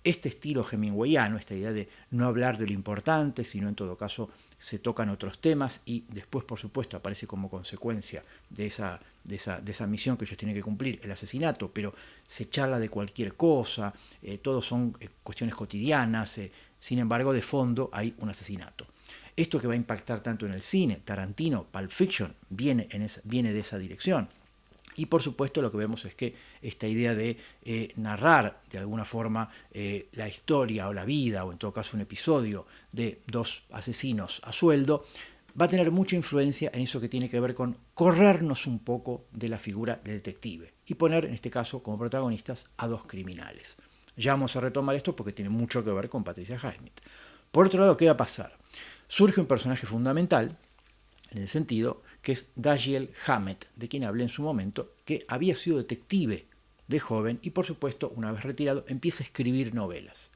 Este estilo hemingwayano, esta idea de no hablar de lo importante, sino en todo caso se tocan otros temas y después, por supuesto, aparece como consecuencia de esa misión que ellos tienen que cumplir, el asesinato, pero se charla de cualquier cosa, todos son cuestiones cotidianas, sin embargo, de fondo hay un asesinato. Esto que va a impactar tanto en el cine, Tarantino, Pulp Fiction, viene de esa dirección. Y por supuesto lo que vemos es que esta idea de narrar de alguna forma la historia o la vida, o en todo caso un episodio de dos asesinos a sueldo, va a tener mucha influencia en eso que tiene que ver con corrernos un poco de la figura del detective y poner en este caso como protagonistas a dos criminales. Ya vamos a retomar esto porque tiene mucho que ver con Patricia Highsmith. Por otro lado, ¿qué va a pasar? Surge un personaje fundamental en el sentido que es Dashiell Hammett, de quien hablé en su momento, que había sido detective de joven y por supuesto, una vez retirado, empieza a escribir novelas.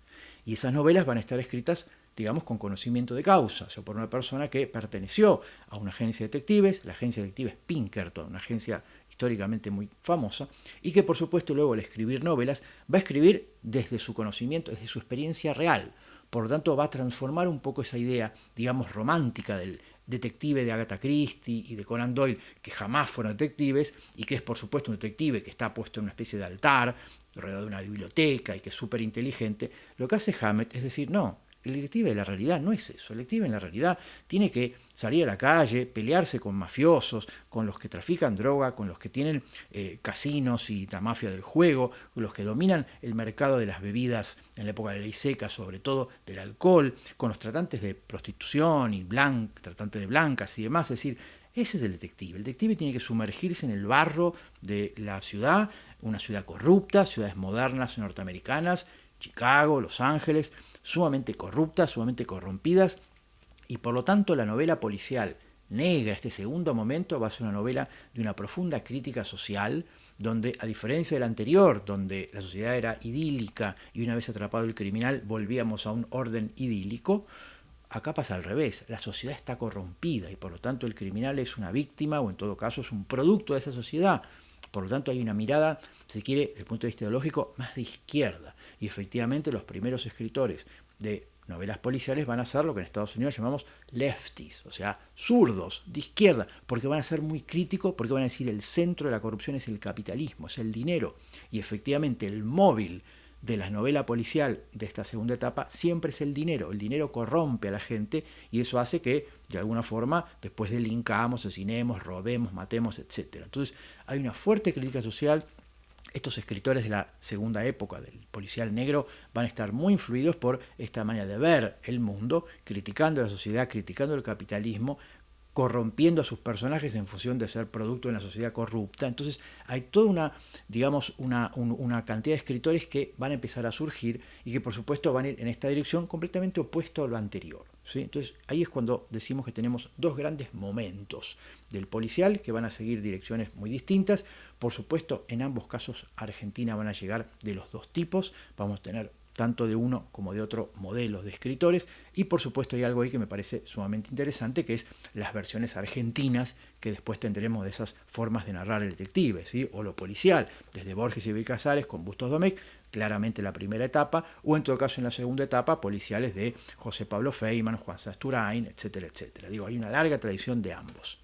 Y esas novelas van a estar escritas, digamos, con conocimiento de causa, o sea, por una persona que perteneció a una agencia de detectives, la agencia de detectives Pinkerton, una agencia históricamente muy famosa, y que por supuesto luego al escribir novelas va a escribir desde su conocimiento, desde su experiencia real. Por lo tanto, va a transformar un poco esa idea, digamos, romántica del detective de Agatha Christie y de Conan Doyle, que jamás fueron detectives, y que es por supuesto un detective que está puesto en una especie de altar, rodeado de una biblioteca y que es súper inteligente. Lo que hace Hammett es decir, no, el detective de la realidad no es eso. El detective en la realidad tiene que salir a la calle, pelearse con mafiosos, con los que trafican droga, con los que tienen casinos y la mafia del juego, con los que dominan el mercado de las bebidas en la época de la ley seca, sobre todo del alcohol, con los tratantes de prostitución y tratantes de blancas y demás. Es decir, ese es el detective. El detective tiene que sumergirse en el barro de la ciudad, una ciudad corrupta, ciudades modernas norteamericanas, Chicago, Los Ángeles, sumamente corruptas, sumamente corrompidas, y por lo tanto la novela policial negra, este segundo momento, va a ser una novela de una profunda crítica social, donde a diferencia del anterior, donde la sociedad era idílica y una vez atrapado el criminal volvíamos a un orden idílico, acá pasa al revés, la sociedad está corrompida y por lo tanto el criminal es una víctima o en todo caso es un producto de esa sociedad. Por lo tanto hay una mirada, si quiere, desde el punto de vista ideológico, más de izquierda. Y efectivamente los primeros escritores de novelas policiales van a ser lo que en Estados Unidos llamamos lefties, o sea, zurdos, de izquierda, porque van a ser muy críticos, porque van a decir el centro de la corrupción es el capitalismo, es el dinero. Y efectivamente el móvil de la novela policial de esta segunda etapa siempre es el dinero. El dinero corrompe a la gente y eso hace que, de alguna forma, después delincamos, asesinemos, robemos, matemos, etc. Entonces, hay una fuerte crítica social. Estos escritores de la segunda época del policial negro van a estar muy influidos por esta manera de ver el mundo, criticando a la sociedad, criticando el capitalismo, corrompiendo a sus personajes en función de ser producto de una sociedad corrupta. Entonces hay toda una cantidad de escritores que van a empezar a surgir y que por supuesto van a ir en esta dirección completamente opuesto a lo anterior, ¿sí? Entonces ahí es cuando decimos que tenemos dos grandes momentos del policial que van a seguir direcciones muy distintas. Por supuesto, en ambos casos Argentina van a llegar de los dos tipos, vamos a tener tanto de uno como de otro modelos de escritores, y por supuesto hay algo ahí que me parece sumamente interesante, que es las versiones argentinas que después tendremos de esas formas de narrar el detective, ¿sí? O lo policial, desde Borges y Bel Casares con Bustos Domecq, claramente la primera etapa, o en todo caso en la segunda etapa, policiales de José Pablo Feynman, Juan Sasturain, etcétera, etcétera. Digo, hay una larga tradición de ambos.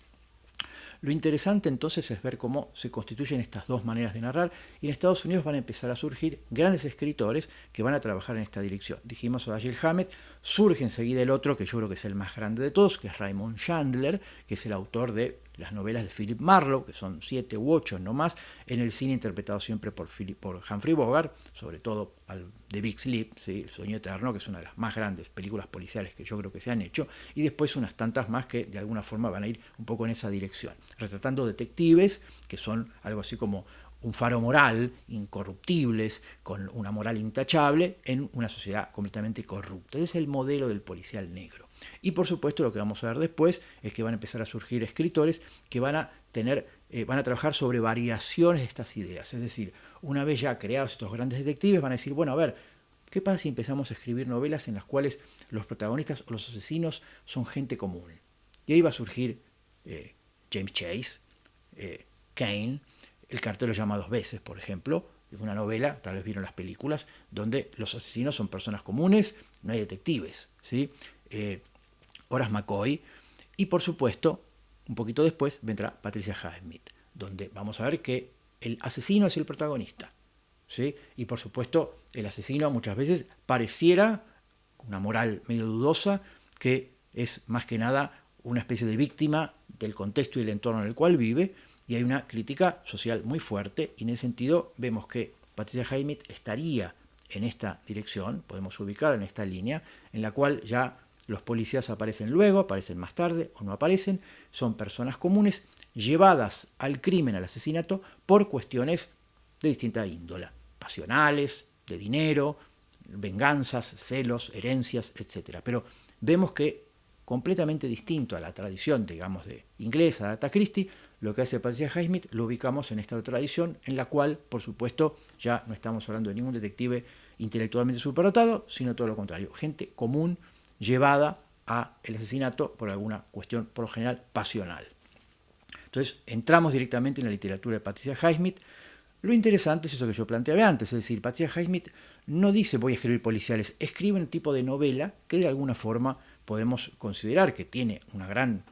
Lo interesante entonces es ver cómo se constituyen estas dos maneras de narrar, y en Estados Unidos van a empezar a surgir grandes escritores que van a trabajar en esta dirección. Dijimos a Dashiell Hammett, surge enseguida el otro, que yo creo que es el más grande de todos, que es Raymond Chandler, que es el autor de las novelas de Philip Marlowe, que son 7 u 8 no más, en el cine interpretado siempre por Humphrey Bogart, sobre todo The Big Sleep, ¿sí? El sueño eterno, que es una de las más grandes películas policiales que yo creo que se han hecho, y después unas tantas más que de alguna forma van a ir un poco en esa dirección, retratando detectives que son algo así como un faro moral, incorruptibles, con una moral intachable, en una sociedad completamente corrupta. Ese es el modelo del policial negro. Y por supuesto lo que vamos a ver después es que van a empezar a surgir escritores que van a trabajar sobre variaciones de estas ideas. Es decir, una vez ya creados estos grandes detectives, van a decir, bueno, a ver, ¿qué pasa si empezamos a escribir novelas en las cuales los protagonistas o los asesinos son gente común? Y ahí va a surgir James Chase, Kane, El cartero llama 2 veces, por ejemplo, es una novela, tal vez vieron las películas, donde los asesinos son personas comunes, no hay detectives, ¿sí? Horace McCoy, y por supuesto, un poquito después vendrá Patricia Highsmith, donde vamos a ver que el asesino es el protagonista, ¿sí? Y por supuesto, el asesino muchas veces pareciera, con una moral medio dudosa, que es más que nada una especie de víctima del contexto y el entorno en el cual vive, y hay una crítica social muy fuerte, y en ese sentido vemos que Patricia Highsmith estaría en esta dirección, podemos ubicar en esta línea, en la cual ya los policías aparecen luego, aparecen más tarde o no aparecen, son personas comunes llevadas al crimen, al asesinato, por cuestiones de distinta índole, pasionales, de dinero, venganzas, celos, herencias, etc. Pero vemos que completamente distinto a la tradición, digamos, de inglesa de Agatha Christie, lo que hace Patricia Highsmith lo ubicamos en esta otra tradición, en la cual, por supuesto, ya no estamos hablando de ningún detective intelectualmente superdotado, sino todo lo contrario, gente común llevada a el asesinato por alguna cuestión, por lo general, pasional. Entonces, entramos directamente en la literatura de Patricia Highsmith. Lo interesante es eso que yo planteaba antes, es decir, Patricia Highsmith no dice voy a escribir policiales, escribe un tipo de novela que de alguna forma podemos considerar que tiene una gran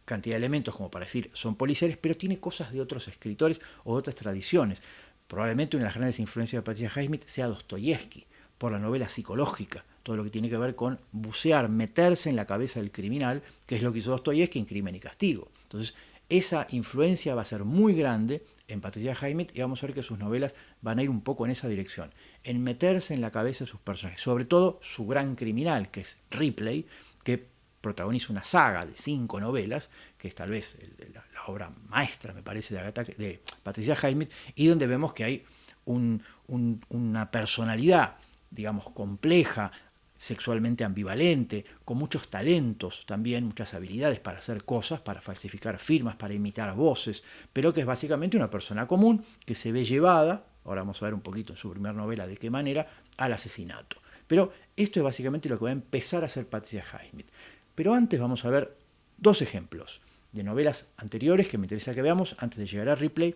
cantidad de elementos como para decir son policiales, pero tiene cosas de otros escritores o de otras tradiciones. Probablemente una de las grandes influencias de Patricia Highsmith sea Dostoyevsky, por la novela psicológica, todo lo que tiene que ver con bucear, meterse en la cabeza del criminal, que es lo que hizo Dostoyevsky en Crimen y Castigo. Entonces, esa influencia va a ser muy grande en Patricia Highsmith y vamos a ver que sus novelas van a ir un poco en esa dirección, en meterse en la cabeza de sus personajes, sobre todo su gran criminal, que es Ripley, que protagoniza una saga de 5 novelas, que es tal vez la obra maestra, me parece, de Patricia Highsmith, y donde vemos que hay una personalidad, digamos, compleja, sexualmente ambivalente, con muchos talentos también, muchas habilidades para hacer cosas, para falsificar firmas, para imitar voces, pero que es básicamente una persona común que se ve llevada, ahora vamos a ver un poquito en su primera novela de qué manera, al asesinato. Pero esto es básicamente lo que va a empezar a hacer Patricia Highsmith. Pero antes vamos a ver 2 ejemplos de novelas anteriores que me interesa que veamos antes de llegar a Ripley,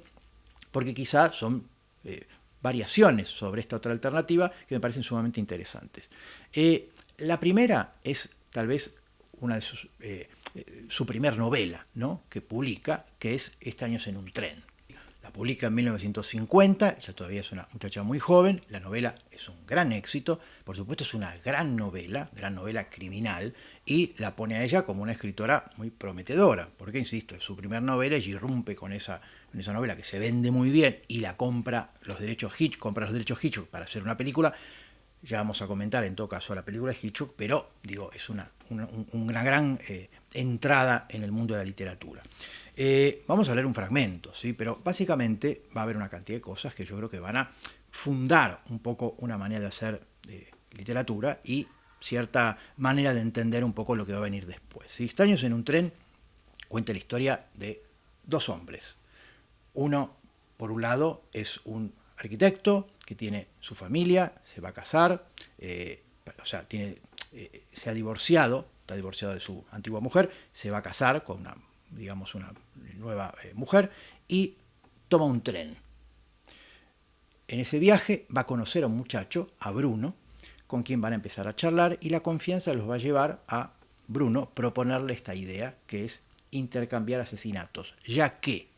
porque quizá son variaciones sobre esta otra alternativa que me parecen sumamente interesantes. La primera es tal vez una de su primer novela, ¿no?, que publica, que es Extraños en un tren. La publica en 1950, ella todavía es una muchacha muy joven, la novela es un gran éxito, por supuesto es una gran novela criminal, y la pone a ella como una escritora muy prometedora, porque, insisto, es su primer novela y irrumpe con esa novela que se vende muy bien y la compra los derechos Hitchcock para hacer una película. Ya vamos a comentar en todo caso la película de Hitchcock, pero digo, es una gran entrada en el mundo de la literatura. Vamos a leer un fragmento, ¿sí? Pero básicamente va a haber una cantidad de cosas que yo creo que van a fundar un poco una manera de hacer literatura y cierta manera de entender un poco lo que va a venir después, ¿sí? Extraños en un tren cuenta la historia de 2 hombres. Uno, por un lado, es un arquitecto que tiene su familia, se va a casar, se ha divorciado, está divorciado de su antigua mujer, se va a casar con una nueva mujer y toma un tren. En ese viaje va a conocer a un muchacho, a Bruno, con quien van a empezar a charlar, y la confianza los va a llevar a Bruno proponerle esta idea, que es intercambiar asesinatos, ya que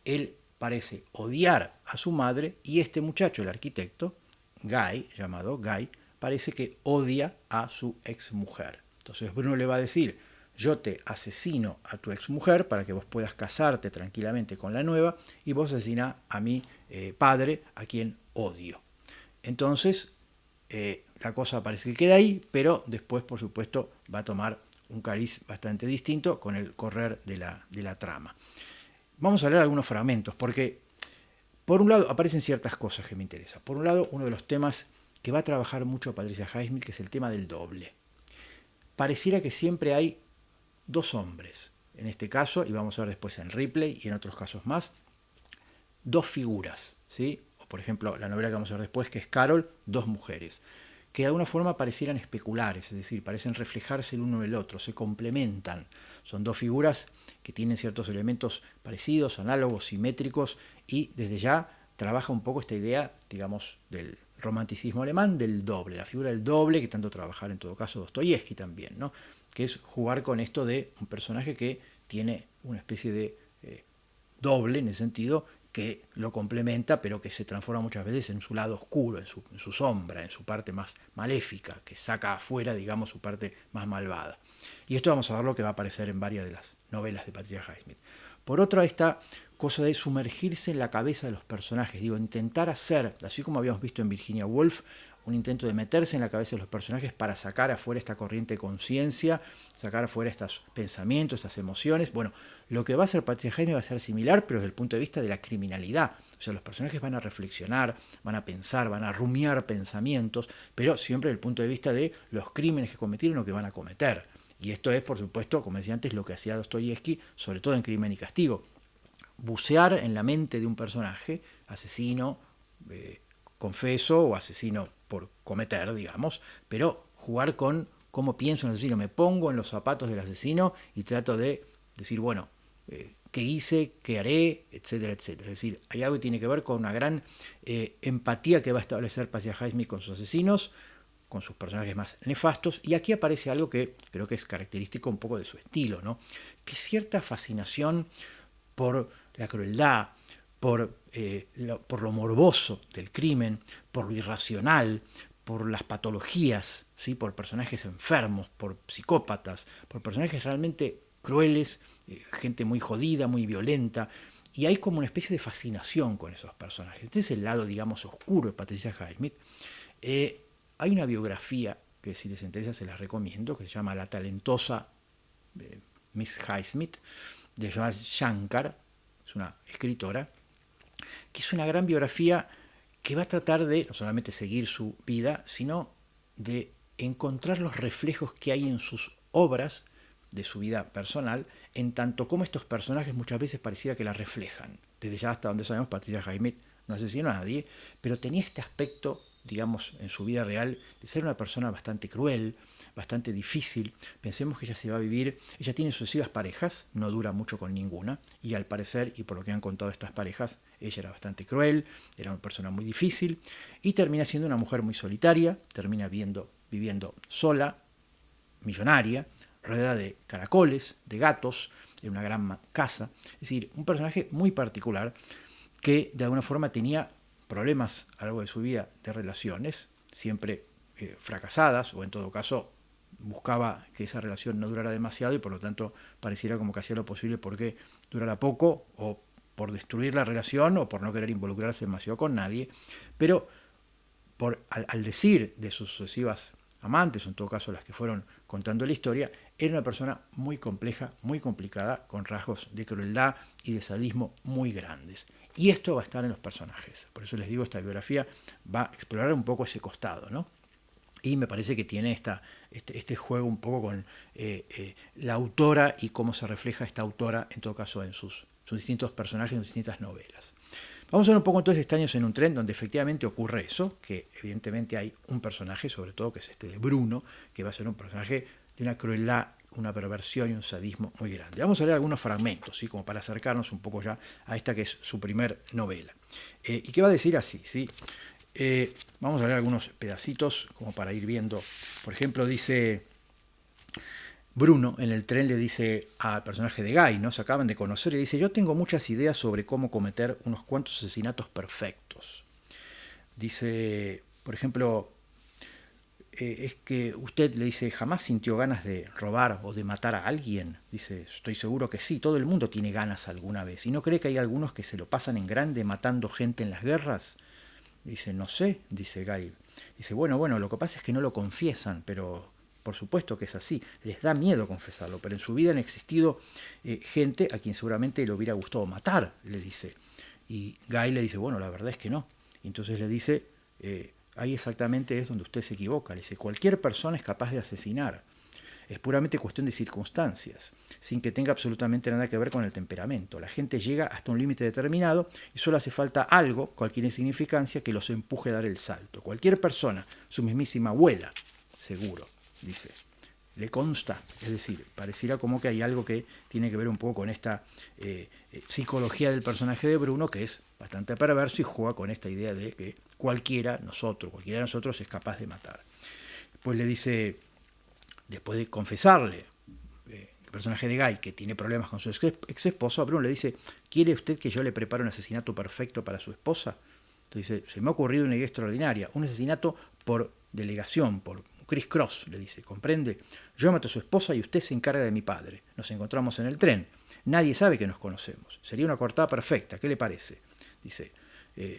él parece odiar a su madre y este muchacho, el arquitecto, Guy, llamado Guy, parece que odia a su exmujer. Entonces Bruno le va a decir: yo te asesino a tu exmujer para que vos puedas casarte tranquilamente con la nueva, y vos asesiná a mi padre, a quien odio. Entonces la cosa parece que queda ahí, pero después, por supuesto, va a tomar un cariz bastante distinto con el correr de la trama. Vamos a leer algunos fragmentos, porque por un lado aparecen ciertas cosas que me interesan. Por un lado, uno de los temas que va a trabajar mucho Patricia Highsmith, que es el tema del doble. Pareciera que siempre hay 2 hombres, en este caso, y vamos a ver después en Ripley y en otros casos más, 2 figuras, ¿sí? O por ejemplo, la novela que vamos a ver después, que es Carol, 2 mujeres, que de alguna forma parecieran especulares, es decir, parecen reflejarse el uno en el otro, se complementan. Son 2 figuras que tienen ciertos elementos parecidos, análogos, simétricos, y desde ya trabaja un poco esta idea, digamos, del romanticismo alemán, del doble, la figura del doble, que tanto trabajar en todo caso Dostoyevsky también, ¿no?, que es jugar con esto de un personaje que tiene una especie de doble, en el sentido que lo complementa, pero que se transforma muchas veces en su lado oscuro, en su sombra, en su parte más maléfica, que saca afuera, digamos, su parte más malvada. Y esto vamos a ver lo que va a aparecer en varias de las novelas de Patricia Highsmith. Por otro, esta cosa de sumergirse en la cabeza de los personajes, digo, intentar hacer, así como habíamos visto en Virginia Woolf, un intento de meterse en la cabeza de los personajes para sacar afuera esta corriente de conciencia, sacar afuera estos pensamientos, estas emociones. Bueno, lo que va a hacer Patricia Highsmith va a ser similar, pero desde el punto de vista de la criminalidad. O sea, los personajes van a reflexionar, van a pensar, van a rumiar pensamientos, pero siempre desde el punto de vista de los crímenes que cometieron o que van a cometer. Y esto es, por supuesto, como decía antes, lo que hacía Dostoyevsky, sobre todo en Crimen y Castigo. Bucear en la mente de un personaje, asesino, confeso o asesino por cometer, digamos, pero jugar con cómo pienso en el asesino. Me pongo en los zapatos del asesino y trato de decir, bueno, qué hice, qué haré, etcétera, etcétera. Es decir, hay algo que tiene que ver con una gran empatía que va a establecer Pazia Highsmith con sus asesinos, con sus personajes más nefastos, y aquí aparece algo que creo que es característico un poco de su estilo, ¿no? Que cierta fascinación por la crueldad, por lo morboso del crimen, por lo irracional, por las patologías, ¿sí? Por personajes enfermos, por psicópatas, por personajes realmente crueles, gente muy jodida, muy violenta, y hay como una especie de fascinación con esos personajes. Este es el lado, digamos, oscuro de Patricia Highsmith. Hay una biografía que si les interesa se las recomiendo, que se llama La talentosa Miss Highsmith, de Joan Shankar, es una escritora, que es una gran biografía que va a tratar de no solamente seguir su vida, sino de encontrar los reflejos que hay en sus obras de su vida personal, en tanto como estos personajes muchas veces pareciera que la reflejan. Desde ya hasta donde sabemos, Patricia Highsmith no asesinó a nadie, pero tenía este aspecto, digamos, en su vida real, de ser una persona bastante cruel, bastante difícil. Pensemos que ella se va a vivir, ella tiene sucesivas parejas, no dura mucho con ninguna, y al parecer, y por lo que han contado estas parejas, ella era bastante cruel, era una persona muy difícil, y termina siendo una mujer muy solitaria, termina viviendo sola, millonaria, rodeada de caracoles, de gatos, en una gran casa. Es decir, un personaje muy particular que de alguna forma tenía problemas a lo largo de su vida de relaciones, siempre fracasadas, o en todo caso buscaba que esa relación no durara demasiado y por lo tanto pareciera como que hacía lo posible porque durara poco, o por destruir la relación, o por no querer involucrarse demasiado con nadie, pero al decir de sus sucesivas amantes, o en todo caso las que fueron contando la historia, era una persona muy compleja, muy complicada, con rasgos de crueldad y de sadismo muy grandes. Y esto va a estar en los personajes. Por eso les digo, esta biografía va a explorar un poco ese costado, ¿no? Y me parece que tiene este juego un poco con la autora y cómo se refleja esta autora, en todo caso, en sus distintos personajes, en sus distintas novelas. Vamos a ver un poco entonces Extraños en un tren, donde efectivamente ocurre eso, que evidentemente hay un personaje, sobre todo, que es este de Bruno, que va a ser un personaje de una crueldad, una perversión y un sadismo muy grande. Vamos a leer algunos fragmentos, ¿sí? Como para acercarnos un poco ya a esta que es su primer novela. ¿Y qué va a decir así? ¿Sí? Vamos a leer algunos pedacitos como para ir viendo. Por ejemplo, dice Bruno en el tren, le dice al personaje de Guy, ¿no? Se acaban de conocer, y le dice: yo tengo muchas ideas sobre cómo cometer unos cuantos asesinatos perfectos. Dice, por ejemplo, es que usted, le dice, jamás sintió ganas de robar o de matar a alguien. Dice, estoy seguro que sí, todo el mundo tiene ganas alguna vez. ¿Y no cree que hay algunos que se lo pasan en grande matando gente en las guerras? Dice, no sé, dice Guy. Dice, bueno, lo que pasa es que no lo confiesan, pero por supuesto que es así. Les da miedo confesarlo, pero en su vida han existido gente a quien seguramente le hubiera gustado matar, le dice. Y Guy le dice, bueno, la verdad es que no. Y entonces le dice, ahí exactamente es donde usted se equivoca. Le dice, cualquier persona es capaz de asesinar. Es puramente cuestión de circunstancias, sin que tenga absolutamente nada que ver con el temperamento. La gente llega hasta un límite determinado y solo hace falta algo, cualquier insignificancia, que los empuje a dar el salto. Cualquier persona, su mismísima abuela, seguro, dice. Le consta, es decir, pareciera como que hay algo que tiene que ver un poco con esta psicología del personaje de Bruno, que es bastante perverso y juega con esta idea de que cualquiera de nosotros es capaz de matar. Pues le dice, después de confesarle el personaje de Guy que tiene problemas con su ex esposo, a Bruno le dice, ¿quiere usted que yo le prepare un asesinato perfecto para su esposa? Entonces dice, se me ha ocurrido una idea extraordinaria, un asesinato por delegación, por criss cross, le dice, ¿comprende? Yo mato a su esposa y usted se encarga de mi padre. Nos encontramos en el tren. Nadie sabe que nos conocemos. Sería una cortada perfecta, ¿qué le parece? Dice,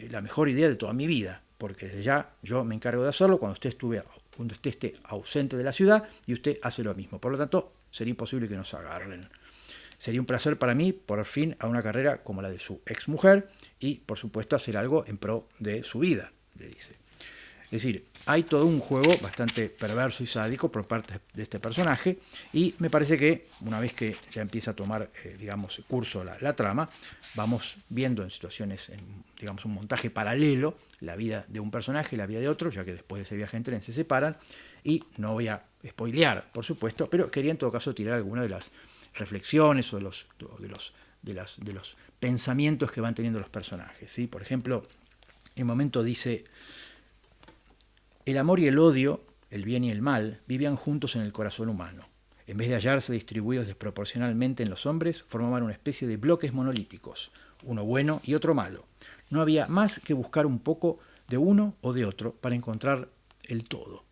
la mejor idea de toda mi vida, porque desde ya yo me encargo de hacerlo cuando usted esté ausente de la ciudad y usted hace lo mismo. Por lo tanto, sería imposible que nos agarren. Sería un placer para mí poner fin a una carrera como la de su exmujer y, por supuesto, hacer algo en pro de su vida, le dice. Es decir, hay todo un juego bastante perverso y sádico por parte de este personaje, y me parece que una vez que ya empieza a tomar, digamos, curso la trama, vamos viendo en situaciones, digamos, un montaje paralelo, la vida de un personaje y la vida de otro, ya que después de ese viaje en tren se separan, y no voy a spoilear, por supuesto, pero quería en todo caso tirar alguna de las reflexiones o de los pensamientos que van teniendo los personajes, ¿sí? Por ejemplo, en un momento dice: el amor y el odio, el bien y el mal, vivían juntos en el corazón humano. En vez de hallarse distribuidos desproporcionalmente en los hombres, formaban una especie de bloques monolíticos, uno bueno y otro malo. No había más que buscar un poco de uno o de otro para encontrar el todo.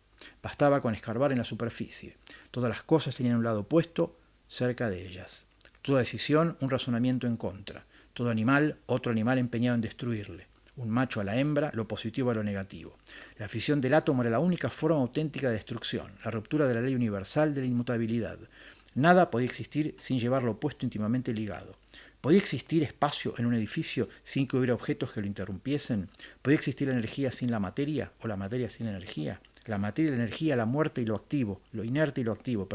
Bastaba con escarbar en la superficie. Todas las cosas tenían un lado opuesto cerca de ellas. Toda decisión, un razonamiento en contra. Todo animal, otro animal empeñado en destruirle. Un macho a la hembra, lo positivo a lo negativo. La fisión del átomo era la única forma auténtica de destrucción, la ruptura de la ley universal de la inmutabilidad. Nada podía existir sin llevar lo opuesto íntimamente ligado. ¿Podía existir espacio en un edificio sin que hubiera objetos que lo interrumpiesen? ¿Podía existir la energía sin la materia o la materia sin la energía? La materia y la energía, la muerte y lo activo, lo inerte y lo activo,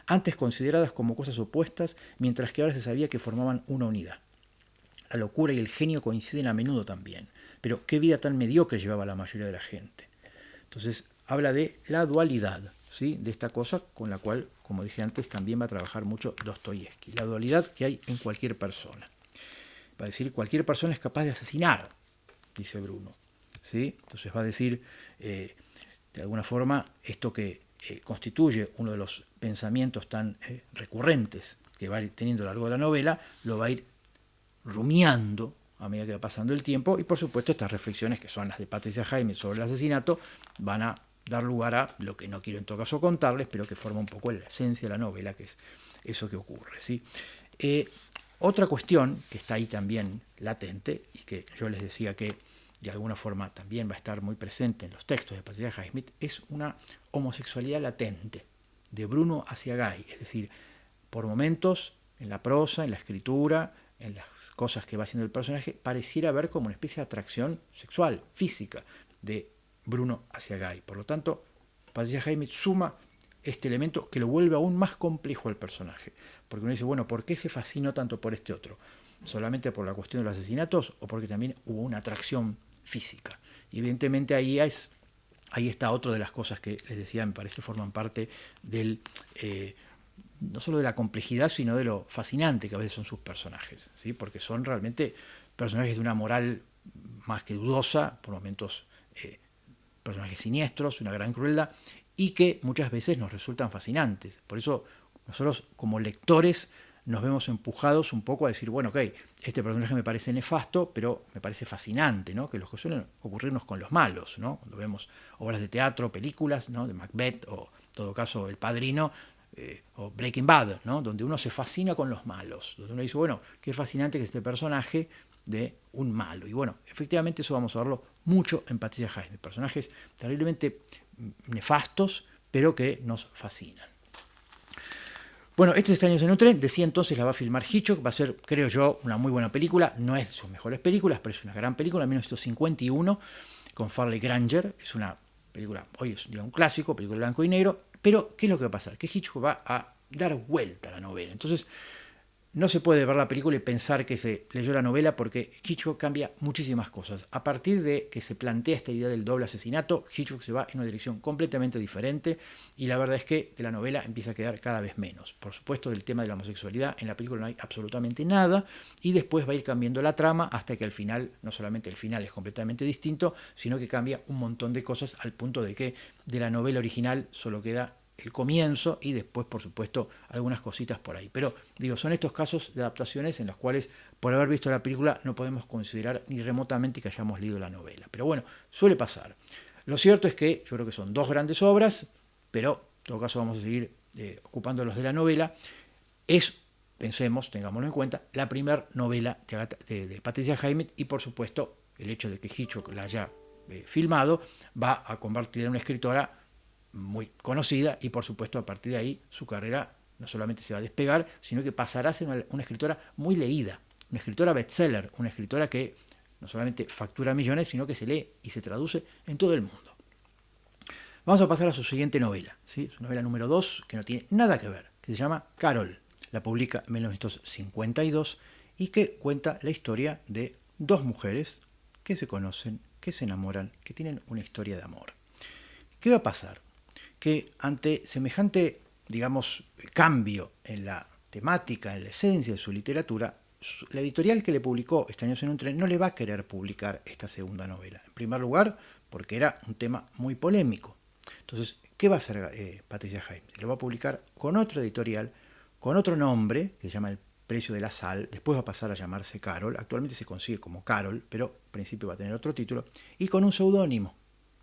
antes consideradas como cosas opuestas, mientras que ahora se sabía que formaban una unidad. La locura y el genio coinciden a menudo también, pero qué vida tan mediocre llevaba la mayoría de la gente. Entonces habla de la dualidad, ¿sí? De esta cosa con la cual, como dije antes, también va a trabajar mucho Dostoyevsky, la dualidad que hay en cualquier persona. Va a decir, cualquier persona es capaz de asesinar, dice Bruno, ¿sí? Entonces va a decir, de alguna forma, esto que constituye uno de los pensamientos tan recurrentes que va a ir teniendo a lo largo de la novela, lo va a ir rumiando a medida que va pasando el tiempo, y por supuesto estas reflexiones, que son las de Patricia Highsmith sobre el asesinato, van a dar lugar a lo que no quiero en todo caso contarles, pero que forma un poco la esencia de la novela, que es eso que ocurre, ¿sí? Otra cuestión que está ahí también latente, y que yo les decía que de alguna forma también va a estar muy presente en los textos de Patricia Highsmith, es una homosexualidad latente de Bruno hacia Guy, es decir, por momentos en la prosa, en la escritura, en las cosas que va haciendo el personaje, pareciera haber como una especie de atracción sexual, física, de Bruno hacia Guy. Por lo tanto, Patricia Highsmith suma este elemento que lo vuelve aún más complejo al personaje. Porque uno dice, bueno, ¿por qué se fascinó tanto por este otro? ¿Solamente por la cuestión de los asesinatos o porque también hubo una atracción física? Y evidentemente ahí está otra de las cosas que les decía, me parece forman parte del... no solo de la complejidad, sino de lo fascinante que a veces son sus personajes, ¿sí? Porque son realmente personajes de una moral más que dudosa, por momentos personajes siniestros, una gran crueldad, y que muchas veces nos resultan fascinantes. Por eso nosotros como lectores nos vemos empujados un poco a decir, bueno, ok, este personaje me parece nefasto, pero me parece fascinante, ¿no? Que los que suelen ocurrirnos con los malos, ¿no? Cuando vemos obras de teatro, películas, ¿no? De Macbeth o, en todo caso, El Padrino, o Breaking Bad, ¿no? Donde uno se fascina con los malos, donde uno dice, bueno, qué fascinante que este personaje de un malo. Y bueno, efectivamente eso vamos a verlo mucho en Patricia Highsmith, personajes terriblemente nefastos, pero que nos fascinan. Bueno, este Extraños en un tren, decía entonces, la va a filmar Hitchcock, va a ser, creo yo, una muy buena película, no es de sus mejores películas, pero es una gran película, 1951, con Farley Granger, es una película, hoy es un clásico, película blanco y negro, pero ¿qué es lo que va a pasar? Que Hitchcock va a dar vuelta a la novela, entonces no se puede ver la película y pensar que se leyó la novela, porque Hitchcock cambia muchísimas cosas. A partir de que se plantea esta idea del doble asesinato, Hitchcock se va en una dirección completamente diferente, y la verdad es que de la novela empieza a quedar cada vez menos. Por supuesto, del tema de la homosexualidad en la película no hay absolutamente nada, y después va a ir cambiando la trama hasta que al final, no solamente el final es completamente distinto, sino que cambia un montón de cosas, al punto de que de la novela original solo queda el comienzo y después, por supuesto, algunas cositas por ahí. Pero, digo, son estos casos de adaptaciones en los cuales, por haber visto la película, no podemos considerar ni remotamente que hayamos leído la novela. Pero bueno, suele pasar. Lo cierto es que yo creo que son dos grandes obras, pero en todo caso vamos a seguir ocupándolos de la novela. Es, pensemos, tengámoslo en cuenta, la primera novela de Patricia Highsmith, y por supuesto el hecho de que Hitchcock la haya filmado va a convertirla en una escritora muy conocida, y por supuesto a partir de ahí su carrera no solamente se va a despegar, sino que pasará a ser una escritora muy leída, una escritora bestseller, una escritora que no solamente factura millones, sino que se lee y se traduce en todo el mundo. Vamos a pasar a su siguiente novela, ¿sí? Su novela número 2, que no tiene nada que ver, que se llama Carol. La publica en 1952 y que cuenta la historia de dos mujeres que se conocen, que se enamoran, que tienen una historia de amor. ¿Qué va a pasar? Que ante semejante, digamos, cambio en la temática, en la esencia de su literatura, la editorial que le publicó Estaños en un tren no le va a querer publicar esta segunda novela. En primer lugar, porque era un tema muy polémico. Entonces, ¿qué va a hacer Patricia Highsmith? Lo va a publicar con otra editorial, con otro nombre, que se llama El precio de la sal, después va a pasar a llamarse Carol, actualmente se consigue como Carol, pero al principio va a tener otro título, y con un seudónimo.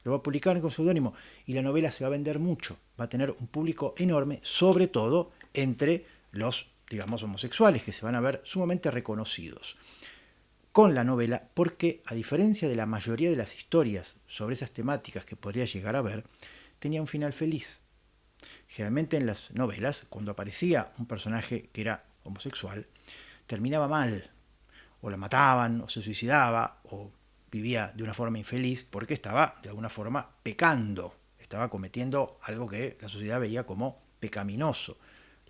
Lo va a publicar con seudónimo y la novela se va a vender mucho, va a tener un público enorme, sobre todo entre los, digamos, homosexuales, que se van a ver sumamente reconocidos con la novela, porque a diferencia de la mayoría de las historias sobre esas temáticas que podría llegar a ver, tenía un final feliz. Generalmente en las novelas, cuando aparecía un personaje que era homosexual, terminaba mal, o la mataban, o se suicidaba, o vivía de una forma infeliz porque estaba de alguna forma pecando, estaba cometiendo algo que la sociedad veía como pecaminoso.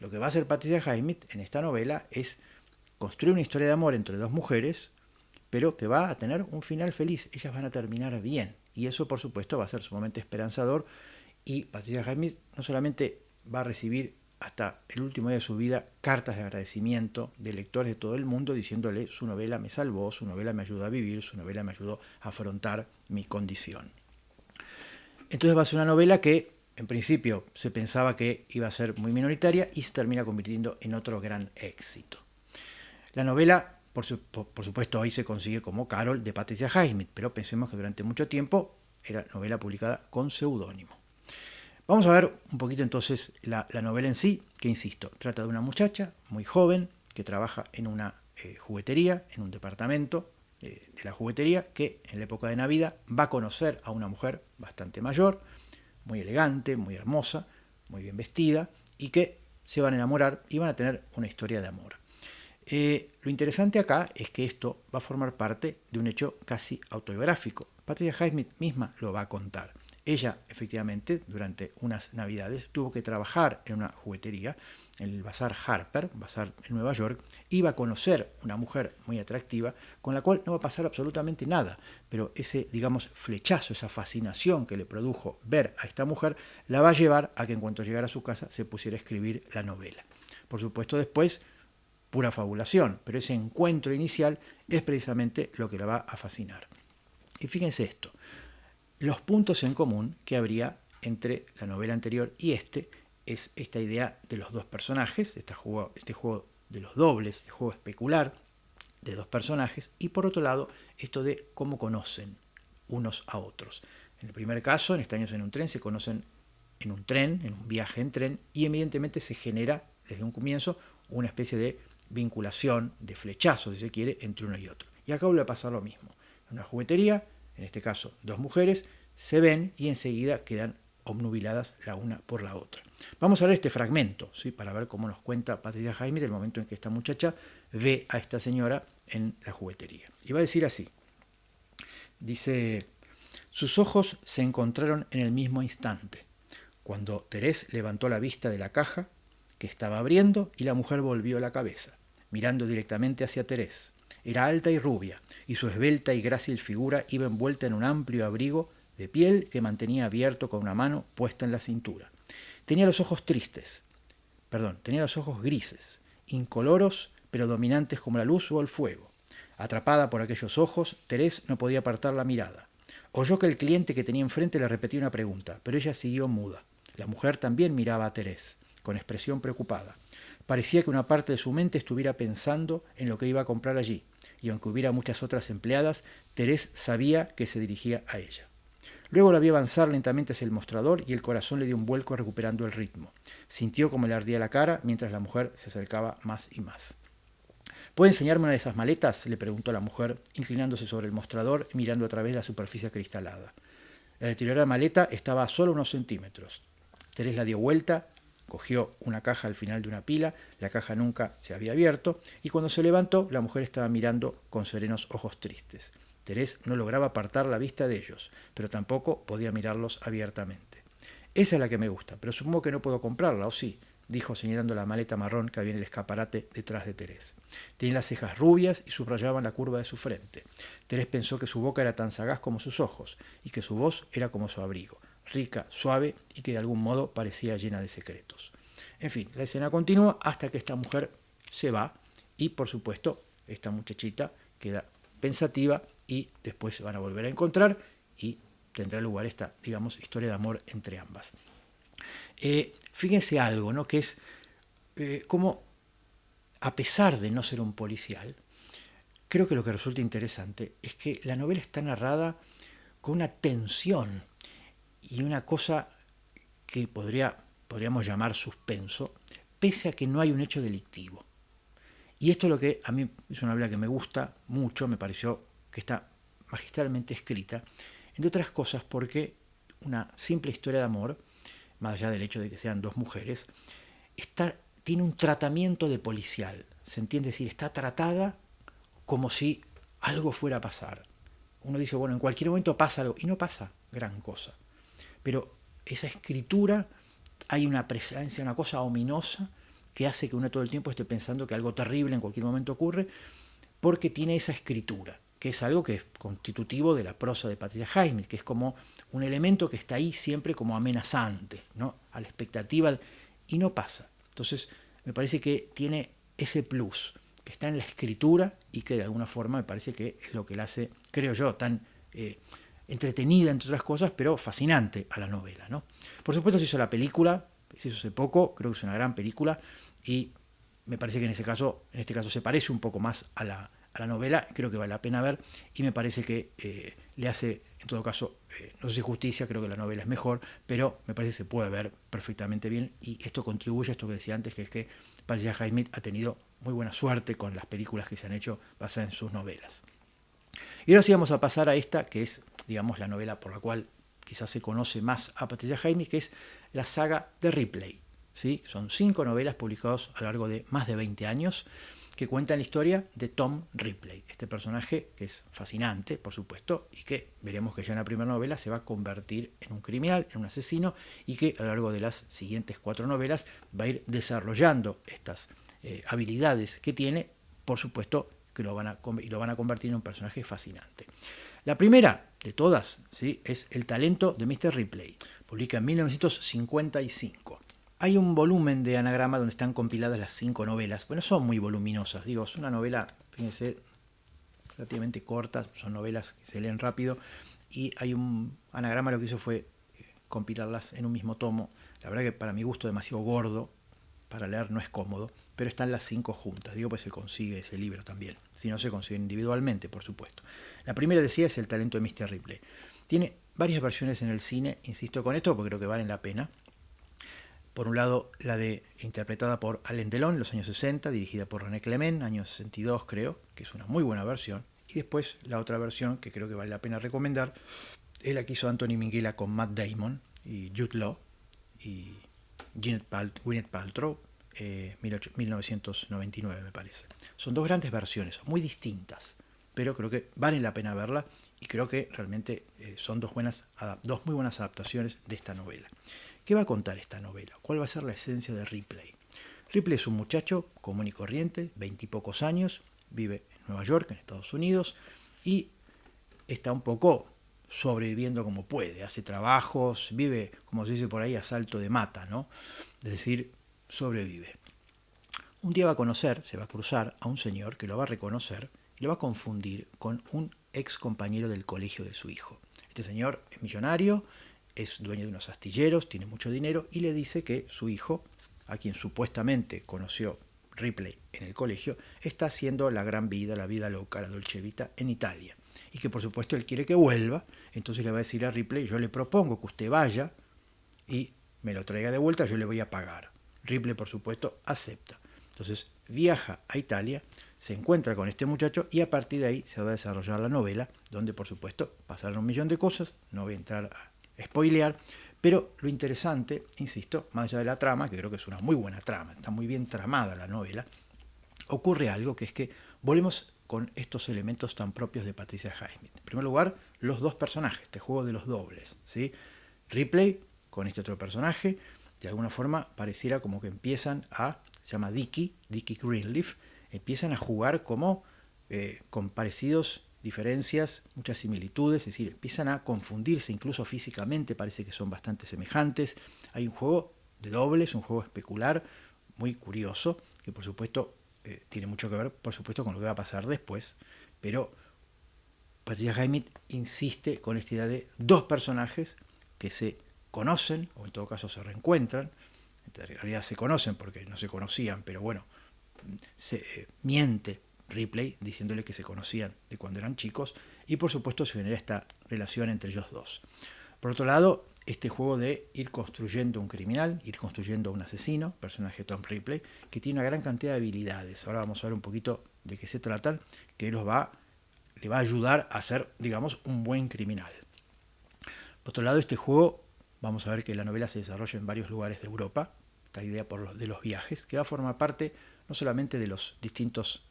Lo que va a hacer Patricia Highsmith en esta novela es construir una historia de amor entre dos mujeres, pero que va a tener un final feliz. Ellas van a terminar bien, y eso por supuesto va a ser sumamente esperanzador, y Patricia Highsmith no solamente va a recibir hasta el último día de su vida cartas de agradecimiento de lectores de todo el mundo diciéndole: su novela me salvó, su novela me ayudó a vivir, su novela me ayudó a afrontar mi condición. Entonces va a ser una novela que en principio se pensaba que iba a ser muy minoritaria y se termina convirtiendo en otro gran éxito. La novela, por supuesto, hoy se consigue como Carol de Patricia Highsmith, pero pensemos que durante mucho tiempo era novela publicada con seudónimo. Vamos a ver un poquito entonces la novela en sí, que insisto, trata de una muchacha muy joven que trabaja en una juguetería, en un departamento de la juguetería, que en la época de Navidad va a conocer a una mujer bastante mayor, muy elegante, muy hermosa, muy bien vestida, y que se van a enamorar y van a tener una historia de amor. Lo interesante acá es que esto va a formar parte de un hecho casi autobiográfico. Patricia Highsmith misma lo va a contar. Ella, efectivamente, durante unas navidades tuvo que trabajar en una juguetería, en el Bazar Harper, Bazar en Nueva York, iba a conocer una mujer muy atractiva con la cual no va a pasar absolutamente nada, pero ese, digamos, flechazo, esa fascinación que le produjo ver a esta mujer, la va a llevar a que en cuanto llegara a su casa se pusiera a escribir la novela. Por supuesto, después, pura fabulación, pero ese encuentro inicial es precisamente lo que la va a fascinar. Y fíjense esto, los puntos en común que habría entre la novela anterior y es esta idea de los dos personajes, este juego de los dobles, este juego especular de dos personajes, y por otro lado, esto de cómo conocen unos a otros. En el primer caso, en Estaños en un tren, se conocen en un tren, en un viaje en tren, y evidentemente se genera desde un comienzo una especie de vinculación, de flechazo, si se quiere, entre uno y otro. Y acá vuelve a pasar lo mismo. En una juguetería, en este caso dos mujeres, se ven y enseguida quedan obnubiladas la una por la otra. Vamos a ver este fragmento, ¿sí?, para ver cómo nos cuenta Patricia Highsmith el momento en que esta muchacha ve a esta señora en la juguetería. Y va a decir así, dice: sus ojos se encontraron en el mismo instante, cuando Thérèse levantó la vista de la caja que estaba abriendo y la mujer volvió la cabeza, mirando directamente hacia Thérèse. Era alta y rubia, y su esbelta y grácil figura iba envuelta en un amplio abrigo de piel que mantenía abierto con una mano puesta en la cintura. Tenía los ojos grises, incoloros, pero dominantes como la luz o el fuego. Atrapada por aquellos ojos, Thérèse no podía apartar la mirada. Oyó que el cliente que tenía enfrente le repetía una pregunta, pero ella siguió muda. La mujer también miraba a Thérèse, con expresión preocupada. Parecía que una parte de su mente estuviera pensando en lo que iba a comprar allí, y aunque hubiera muchas otras empleadas, Thérèse sabía que se dirigía a ella. Luego la vio avanzar lentamente hacia el mostrador y el corazón le dio un vuelco recuperando el ritmo. Sintió como le ardía la cara mientras la mujer se acercaba más y más. ¿Puede enseñarme una de esas maletas?, le preguntó la mujer, inclinándose sobre el mostrador y mirando a través de la superficie acristalada. La deteriorada maleta estaba a solo unos centímetros. Thérèse la dio vuelta, cogió una caja al final de una pila, la caja nunca se había abierto, y cuando se levantó, la mujer estaba mirando con serenos ojos tristes. Thérèse no lograba apartar la vista de ellos, pero tampoco podía mirarlos abiertamente. Esa es la que me gusta, pero supongo que no puedo comprarla, ¿o sí?, dijo señalando la maleta marrón que había en el escaparate detrás de Terés. Tenía las cejas rubias y subrayaban la curva de su frente. Terés pensó que su boca era tan sagaz como sus ojos, y que su voz era como su abrigo, rica, suave y que de algún modo parecía llena de secretos. En fin, la escena continúa hasta que esta mujer se va y, por supuesto, esta muchachita queda pensativa y después se van a volver a encontrar y tendrá lugar esta, digamos, historia de amor entre ambas. Fíjense algo, ¿no?, que es como, a pesar de no ser un policial, creo que lo que resulta interesante es que la novela está narrada con una tensión y una cosa que podríamos llamar suspenso, pese a que no hay un hecho delictivo. Y esto es lo que a mí es una novela que me gusta mucho, me pareció que está magistralmente escrita, entre otras cosas porque una simple historia de amor, más allá del hecho de que sean dos mujeres, tiene un tratamiento de policial, ¿se entiende? Es decir, está tratada como si algo fuera a pasar. Uno dice, bueno, en cualquier momento pasa algo, y no pasa gran cosa. Pero esa escritura, hay una presencia, una cosa ominosa, que hace que uno todo el tiempo esté pensando que algo terrible en cualquier momento ocurre, porque tiene esa escritura, que es algo que es constitutivo de la prosa de Patricia Highsmith, que es como un elemento que está ahí siempre como amenazante, ¿no?, a la expectativa, y no pasa. Entonces, me parece que tiene ese plus, que está en la escritura y que de alguna forma me parece que es lo que la hace, creo yo, tan entretenida, entre otras cosas, pero fascinante a la novela, ¿no? Por supuesto se hizo la película, se hizo hace poco, creo que es una gran película, y me parece que en este caso se parece un poco más a la novela, creo que vale la pena ver, y me parece que le hace, en todo caso, no sé si justicia, creo que la novela es mejor, pero me parece que se puede ver perfectamente bien, y esto contribuye a esto que decía antes, que es que Patricia Highsmith ha tenido muy buena suerte con las películas que se han hecho basadas en sus novelas. Y ahora sí vamos a pasar a esta, que es, digamos, la novela por la cual quizás se conoce más a Patricia Highsmith, que es la saga de Ripley, ¿sí? Son 5 novelas publicadas a lo largo de más de 20 años, que cuentan la historia de Tom Ripley, este personaje que es fascinante, por supuesto, y que veremos que ya en la primera novela se va a convertir en un criminal, en un asesino, y que a lo largo de las siguientes 4 novelas va a ir desarrollando estas habilidades que tiene, por supuesto, que lo van a convertir en un personaje fascinante. La primera de todas, ¿sí?, es El talento de Mr. Ripley, publica en 1955. Hay un volumen de anagrama donde están compiladas las 5 novelas. Bueno, son muy voluminosas, digo, es una novela, fíjense, relativamente corta, son novelas que se leen rápido, y hay un anagrama, lo que hizo fue compilarlas en un mismo tomo. La verdad que para mi gusto demasiado gordo, para leer no es cómodo, pero están las 5 juntas, digo, pues se consigue ese libro también, si no se consigue individualmente, por supuesto. La primera, decía, es El talento de Mr. Ripley. Tiene varias versiones en el cine, insisto con esto, porque creo que valen la pena. Por un lado, interpretada por Alain Delon en los años 60, dirigida por René Clement, año 62 creo, que es una muy buena versión. Y después la otra versión, que creo que vale la pena recomendar, es la que hizo Anthony Minghella con Matt Damon y Jude Law y Gwyneth Paltrow, 1999 me parece. Son 2 grandes versiones, muy distintas, pero creo que vale la pena verla, y creo que realmente son 2 muy buenas adaptaciones de esta novela. ¿Qué va a contar esta novela? ¿Cuál va a ser la esencia de Ripley? Ripley es un muchacho común y corriente, 20 y pocos años, vive en Nueva York, en Estados Unidos, y está un poco sobreviviendo como puede, hace trabajos, vive, como se dice por ahí, a salto de mata, ¿no? Es decir, sobrevive. Un día va a se va a cruzar a un señor que lo va a reconocer y lo va a confundir con un ex compañero del colegio de su hijo. Este señor es millonario, es dueño de unos astilleros, tiene mucho dinero, y le dice que su hijo, a quien supuestamente conoció Ripley en el colegio, está haciendo la gran vida, la vida loca, la dolce vita en Italia, y que por supuesto él quiere que vuelva. Entonces le va a decir a Ripley: yo le propongo que usted vaya y me lo traiga de vuelta, yo le voy a pagar. Ripley, por supuesto, acepta. Entonces viaja a Italia, se encuentra con este muchacho, y a partir de ahí se va a desarrollar la novela, donde por supuesto pasaron un millón de cosas, no voy a entrar a spoilear, pero lo interesante, insisto, más allá de la trama, que creo que es una muy buena trama, está muy bien tramada la novela, ocurre algo, que es que volvemos con estos elementos tan propios de Patricia Highsmith. En primer lugar, los 2 personajes, este juego de los dobles, ¿sí? Ripley con este otro personaje. De alguna forma pareciera como que empiezan se llama Dickie Greenleaf, empiezan a jugar como con parecidos, diferencias, muchas similitudes, es decir, empiezan a confundirse incluso físicamente, parece que son bastante semejantes. Hay un juego de dobles, un juego especular muy curioso, que por supuesto tiene mucho que ver, por supuesto, con lo que va a pasar después, pero Patricia Highsmith insiste con esta idea de dos personajes que se conocen, o en todo caso se reencuentran. En realidad se conocen porque no se conocían, pero bueno, se miente Ripley diciéndole que se conocían de cuando eran chicos, y por supuesto se genera esta relación entre ellos dos. Por otro lado, este juego de ir construyendo un criminal, ir construyendo un asesino, personaje Tom Ripley, que tiene una gran cantidad de habilidades. Ahora vamos a ver un poquito de qué se tratan, que le va a ayudar a ser, digamos, un buen criminal. Por otro lado, este juego, vamos a ver que la novela se desarrolla en varios lugares de Europa, esta idea de los viajes, que va a formar parte no solamente de los distintos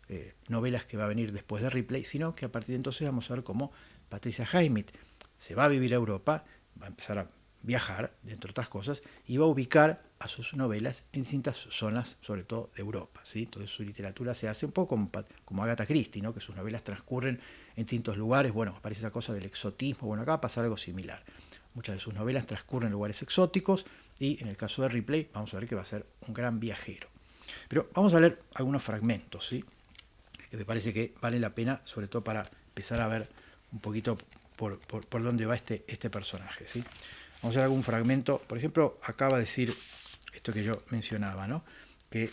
novelas que va a venir después de Ripley, sino que a partir de entonces vamos a ver cómo Patricia Highsmith se va a vivir a Europa, va a empezar a viajar, entre otras cosas, y va a ubicar a sus novelas en distintas zonas, sobre todo de Europa, ¿sí? Entonces su literatura se hace un poco como Agatha Christie, ¿no? Que sus novelas transcurren en distintos lugares. Bueno, aparece esa cosa del exotismo. Bueno, acá pasa algo similar. Muchas de sus novelas transcurren en lugares exóticos, y en el caso de Ripley vamos a ver que va a ser un gran viajero. Pero vamos a leer algunos fragmentos, ¿sí? Que me parece que vale la pena, sobre todo para empezar a ver un poquito por dónde va este personaje, ¿sí? Vamos a ver algún fragmento. Por ejemplo, acaba de decir esto que yo mencionaba, ¿no? Que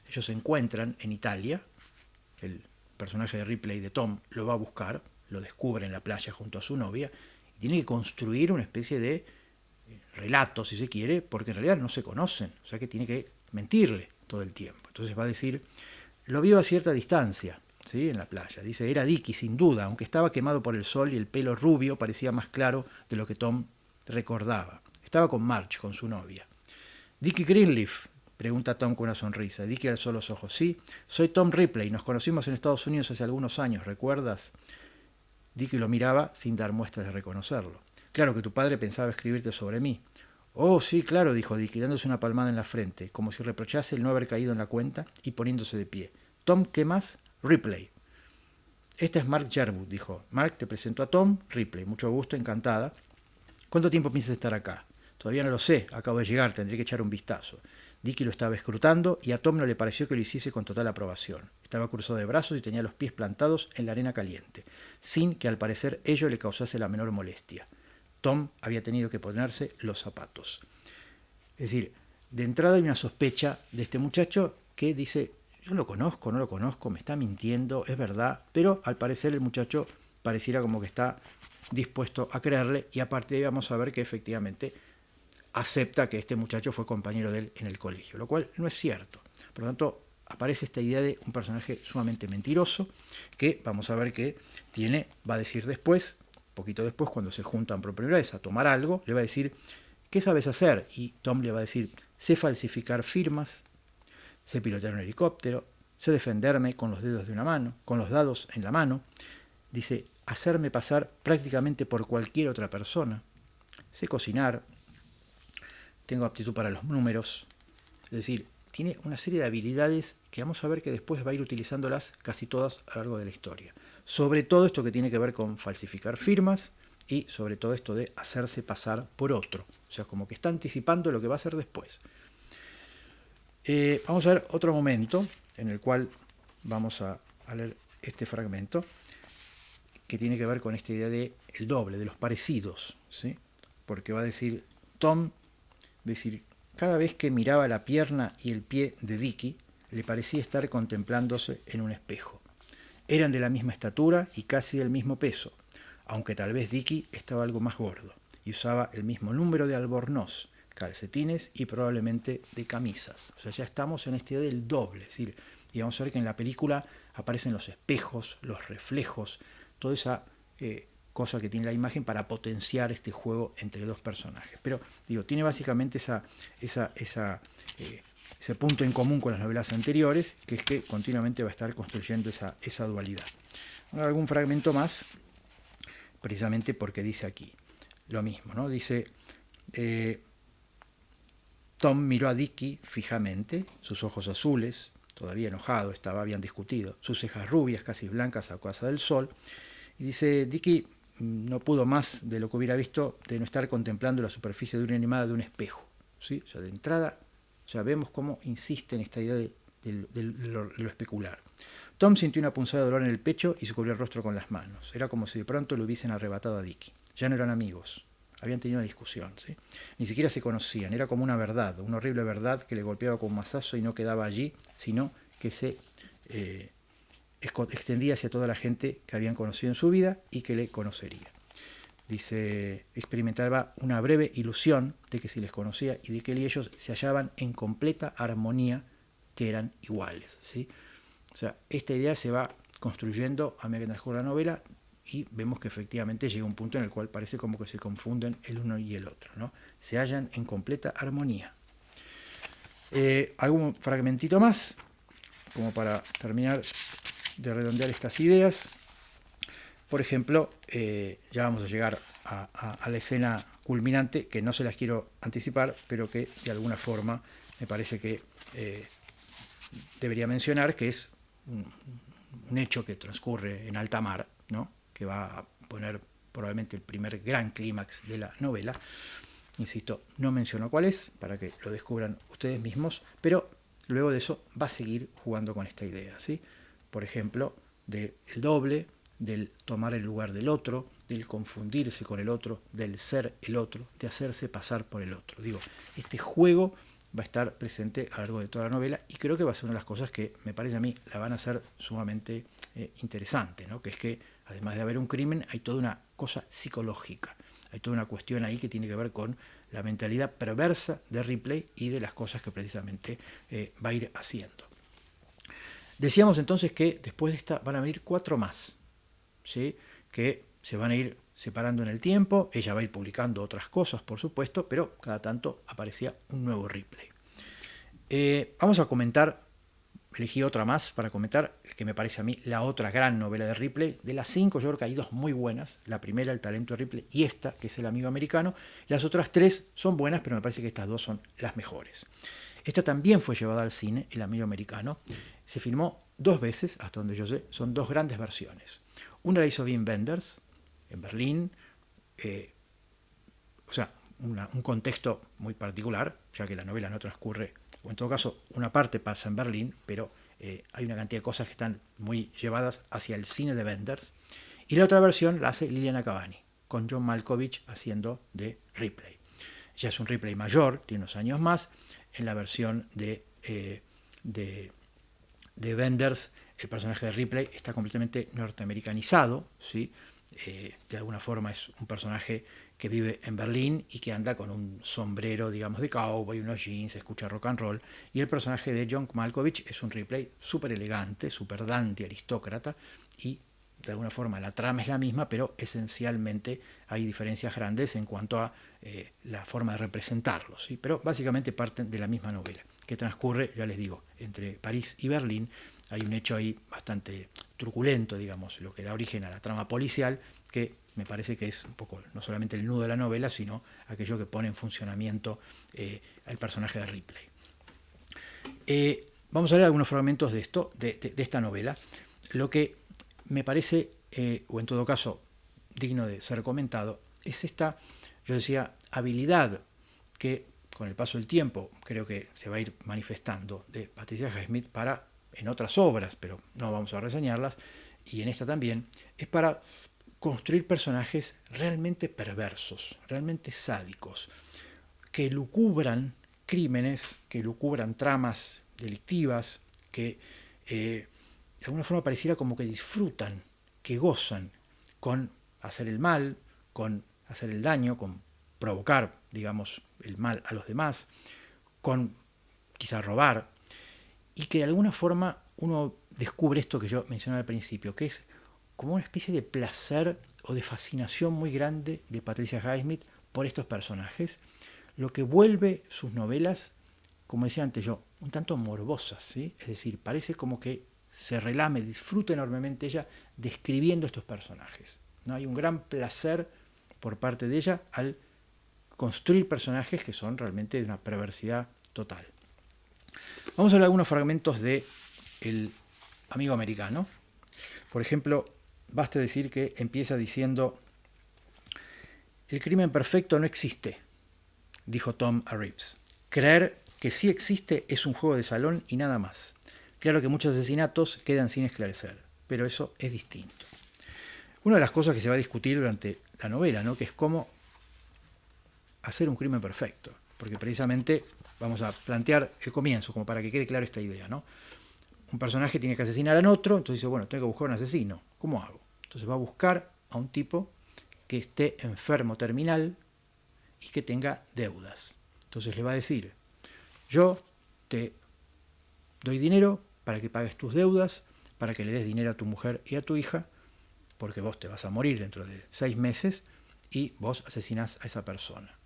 ellos se encuentran en Italia, el personaje de Ripley, de Tom, lo va a buscar, lo descubre en la playa junto a su novia, y tiene que construir una especie de relato, si se quiere, porque en realidad no se conocen, o sea que tiene que mentirle todo el tiempo. Entonces va a decir, lo vio a cierta distancia, ¿sí? En la playa. Dice, era Dickie, sin duda, aunque estaba quemado por el sol y el pelo rubio parecía más claro de lo que Tom recordaba. Estaba con Marge, con su novia. Dickie Greenleaf, pregunta Tom con una sonrisa. Dickie alzó los ojos. Sí, soy Tom Ripley, nos conocimos en Estados Unidos hace algunos años, ¿recuerdas? Dickie lo miraba sin dar muestras de reconocerlo. Claro que tu padre pensaba escribirte sobre mí. Oh, sí, claro, dijo Dickie, dándose una palmada en la frente, como si reprochase el no haber caído en la cuenta, y poniéndose de pie. Tom, ¿qué más? Ripley. Este es Mark Sherwood, dijo. Mark te presentó a Tom Ripley. Mucho gusto, encantada. ¿Cuánto tiempo piensas estar acá? Todavía no lo sé, acabo de llegar, tendré que echar un vistazo. Dickie lo estaba escrutando y a Tom no le pareció que lo hiciese con total aprobación. Estaba cruzado de brazos y tenía los pies plantados en la arena caliente, sin que al parecer ello le causase la menor molestia. Tom había tenido que ponerse los zapatos. Es decir, de entrada hay una sospecha de este muchacho que dice, yo lo conozco, no lo conozco, me está mintiendo, es verdad, pero al parecer el muchacho pareciera como que está dispuesto a creerle, y aparte de ahí vamos a ver que efectivamente acepta que este muchacho fue compañero de él en el colegio, lo cual no es cierto. Por lo tanto, aparece esta idea de un personaje sumamente mentiroso, que vamos a ver que va a decir después, poquito después, cuando se juntan por primera vez a tomar algo, le va a decir, ¿qué sabes hacer? Y Tom le va a decir, sé falsificar firmas, sé pilotear un helicóptero, sé defenderme con los dedos de una mano, con los dados en la mano. Dice, hacerme pasar prácticamente por cualquier otra persona. Sé cocinar, tengo aptitud para los números. Es decir, tiene una serie de habilidades que vamos a ver que después va a ir utilizándolas casi todas a lo largo de la historia. Sobre todo esto que tiene que ver con falsificar firmas y sobre todo esto de hacerse pasar por otro. O sea, como que está anticipando lo que va a hacer después. Vamos a ver otro momento en el cual vamos a leer este fragmento que tiene que ver con esta idea de el doble, de los parecidos, ¿sí? Porque va a decir, Tom, cada vez que miraba la pierna y el pie de Dickie, le parecía estar contemplándose en un espejo. Eran de la misma estatura y casi del mismo peso, aunque tal vez Dickie estaba algo más gordo y usaba el mismo número de albornoz, calcetines y probablemente de camisas. O sea, ya estamos en esta idea del doble, es decir, y vamos a ver que en la película aparecen los espejos, los reflejos, toda esa cosa que tiene la imagen para potenciar este juego entre dos personajes. Pero, tiene básicamente ese punto en común con las novelas anteriores, que es que continuamente va a estar construyendo esa dualidad. Algún fragmento más, precisamente porque dice aquí lo mismo, ¿no? Dice, Tom miró a Dickie fijamente, sus ojos azules, todavía enojado estaba, habían discutido, sus cejas rubias, casi blancas a causa del sol, y dice, Dickie no pudo más de lo que hubiera visto de no estar contemplando la superficie de una animada de un espejo. ¿Sí? O sea, de entrada ya vemos cómo insiste en esta idea de lo especular. Tom sintió una punzada de dolor en el pecho y se cubrió el rostro con las manos. Era como si de pronto lo hubiesen arrebatado a Dickie. Ya no eran amigos, habían tenido una discusión. ¿Sí? Ni siquiera se conocían, era como una verdad, una horrible verdad que le golpeaba con un mazazo y no quedaba allí, sino que se extendía hacia toda la gente que habían conocido en su vida y que le conocería. Dice, experimentaba una breve ilusión de que si les conocía y de que él y ellos se hallaban en completa armonía, que eran iguales. ¿Sí? O sea, esta idea se va construyendo a medida que transcurre la novela y vemos que efectivamente llega un punto en el cual parece como que se confunden el uno y el otro, ¿no? Se hallan en completa armonía. Algún fragmentito más, como para terminar de redondear estas ideas. Por ejemplo, ya vamos a llegar a la escena culminante, que no se las quiero anticipar, pero que de alguna forma me parece que debería mencionar, que es un hecho que transcurre en alta mar, ¿no? Que va a poner probablemente el primer gran clímax de la novela. Insisto, no menciono cuál es, para que lo descubran ustedes mismos, pero luego de eso va a seguir jugando con esta idea, ¿sí? Por ejemplo, del doble, del tomar el lugar del otro, del confundirse con el otro, del ser el otro, de hacerse pasar por el otro. Digo, este juego va a estar presente a lo largo de toda la novela y creo que va a ser una de las cosas que me parece a mí la van a hacer sumamente interesante, ¿no? Que es que además de haber un crimen hay toda una cosa psicológica, hay toda una cuestión ahí que tiene que ver con la mentalidad perversa de Ripley y de las cosas que precisamente va a ir haciendo. Decíamos entonces que después de esta van a venir 4 más, ¿sí? Que se van a ir separando en el tiempo, ella va a ir publicando otras cosas, por supuesto, pero cada tanto aparecía un nuevo Ripley. Vamos a comentar, elegí otra más para comentar, que me parece a mí la otra gran novela de Ripley. De las 5 yo creo que hay 2 muy buenas, la primera, El talento de Ripley, y esta, que es El amigo americano. Las otras 3 son buenas, pero me parece que estas 2 son las mejores. Esta también fue llevada al cine, El amigo americano. Se filmó 2 veces, hasta donde yo sé, son 2 grandes versiones. Una la hizo Wim Wenders, en Berlín, o sea, un contexto muy particular, ya que la novela no transcurre, o en todo caso, una parte pasa en Berlín, pero hay una cantidad de cosas que están muy llevadas hacia el cine de Wenders. Y la otra versión la hace Liliana Cavani, con John Malkovich haciendo de Ripley. Ya es un Ripley mayor, tiene unos años más. En la versión de Wenders, el personaje de Ripley está completamente norteamericanizado, ¿sí? De alguna forma es un personaje que vive en Berlín y que anda con un sombrero, digamos, de cowboy, unos jeans, escucha rock and roll. Y el personaje de John Malkovich es un Ripley súper elegante, súper dandy, aristócrata, y de alguna forma la trama es la misma, pero esencialmente hay diferencias grandes en cuanto a la forma de representarlos, ¿sí? Pero básicamente parten de la misma novela, que transcurre, ya les digo, entre París y Berlín. Hay un hecho ahí bastante truculento, digamos, lo que da origen a la trama policial, que me parece que es un poco no solamente el nudo de la novela, sino aquello que pone en funcionamiento al personaje de Ripley. Vamos a ver algunos fragmentos de esto, de esta novela. Lo que me parece, o en todo caso digno de ser comentado, es esta, yo decía, habilidad que con el paso del tiempo creo que se va a ir manifestando de Patricia Highsmith para, en otras obras, pero no vamos a reseñarlas, y en esta también, es para construir personajes realmente perversos, realmente sádicos, que lucubran crímenes, que lucubran tramas delictivas, que de alguna forma pareciera como que disfrutan, que gozan con hacer el mal, con hacer el daño, con provocar, digamos, el mal a los demás, con quizá robar, y que de alguna forma uno descubre esto que yo mencionaba al principio, que es como una especie de placer o de fascinación muy grande de Patricia Highsmith por estos personajes, lo que vuelve sus novelas, como decía antes yo, un tanto morbosas, ¿sí? Es decir, parece como que se relame, disfruta enormemente ella describiendo estos personajes, ¿no? Hay un gran placer por parte de ella al construir personajes que son realmente de una perversidad total. Vamos a ver algunos fragmentos de El amigo americano. Por ejemplo, basta decir que empieza diciendo: el crimen perfecto no existe, dijo Tom a Reeves. Creer que sí existe es un juego de salón y nada más. Claro que muchos asesinatos quedan sin esclarecer, pero eso es distinto. Una de las cosas que se va a discutir durante la novela, ¿no?, que es cómo hacer un crimen perfecto, porque precisamente vamos a plantear el comienzo, como para que quede claro esta idea, ¿no? Un personaje tiene que asesinar a otro, entonces dice, bueno, tengo que buscar un asesino, ¿cómo hago? Entonces va a buscar a un tipo que esté enfermo terminal y que tenga deudas. Entonces le va a decir, yo te doy dinero para que pagues tus deudas, para que le des dinero a tu mujer y a tu hija, porque vos te vas a morir dentro de 6 meses y vos asesinás a esa persona.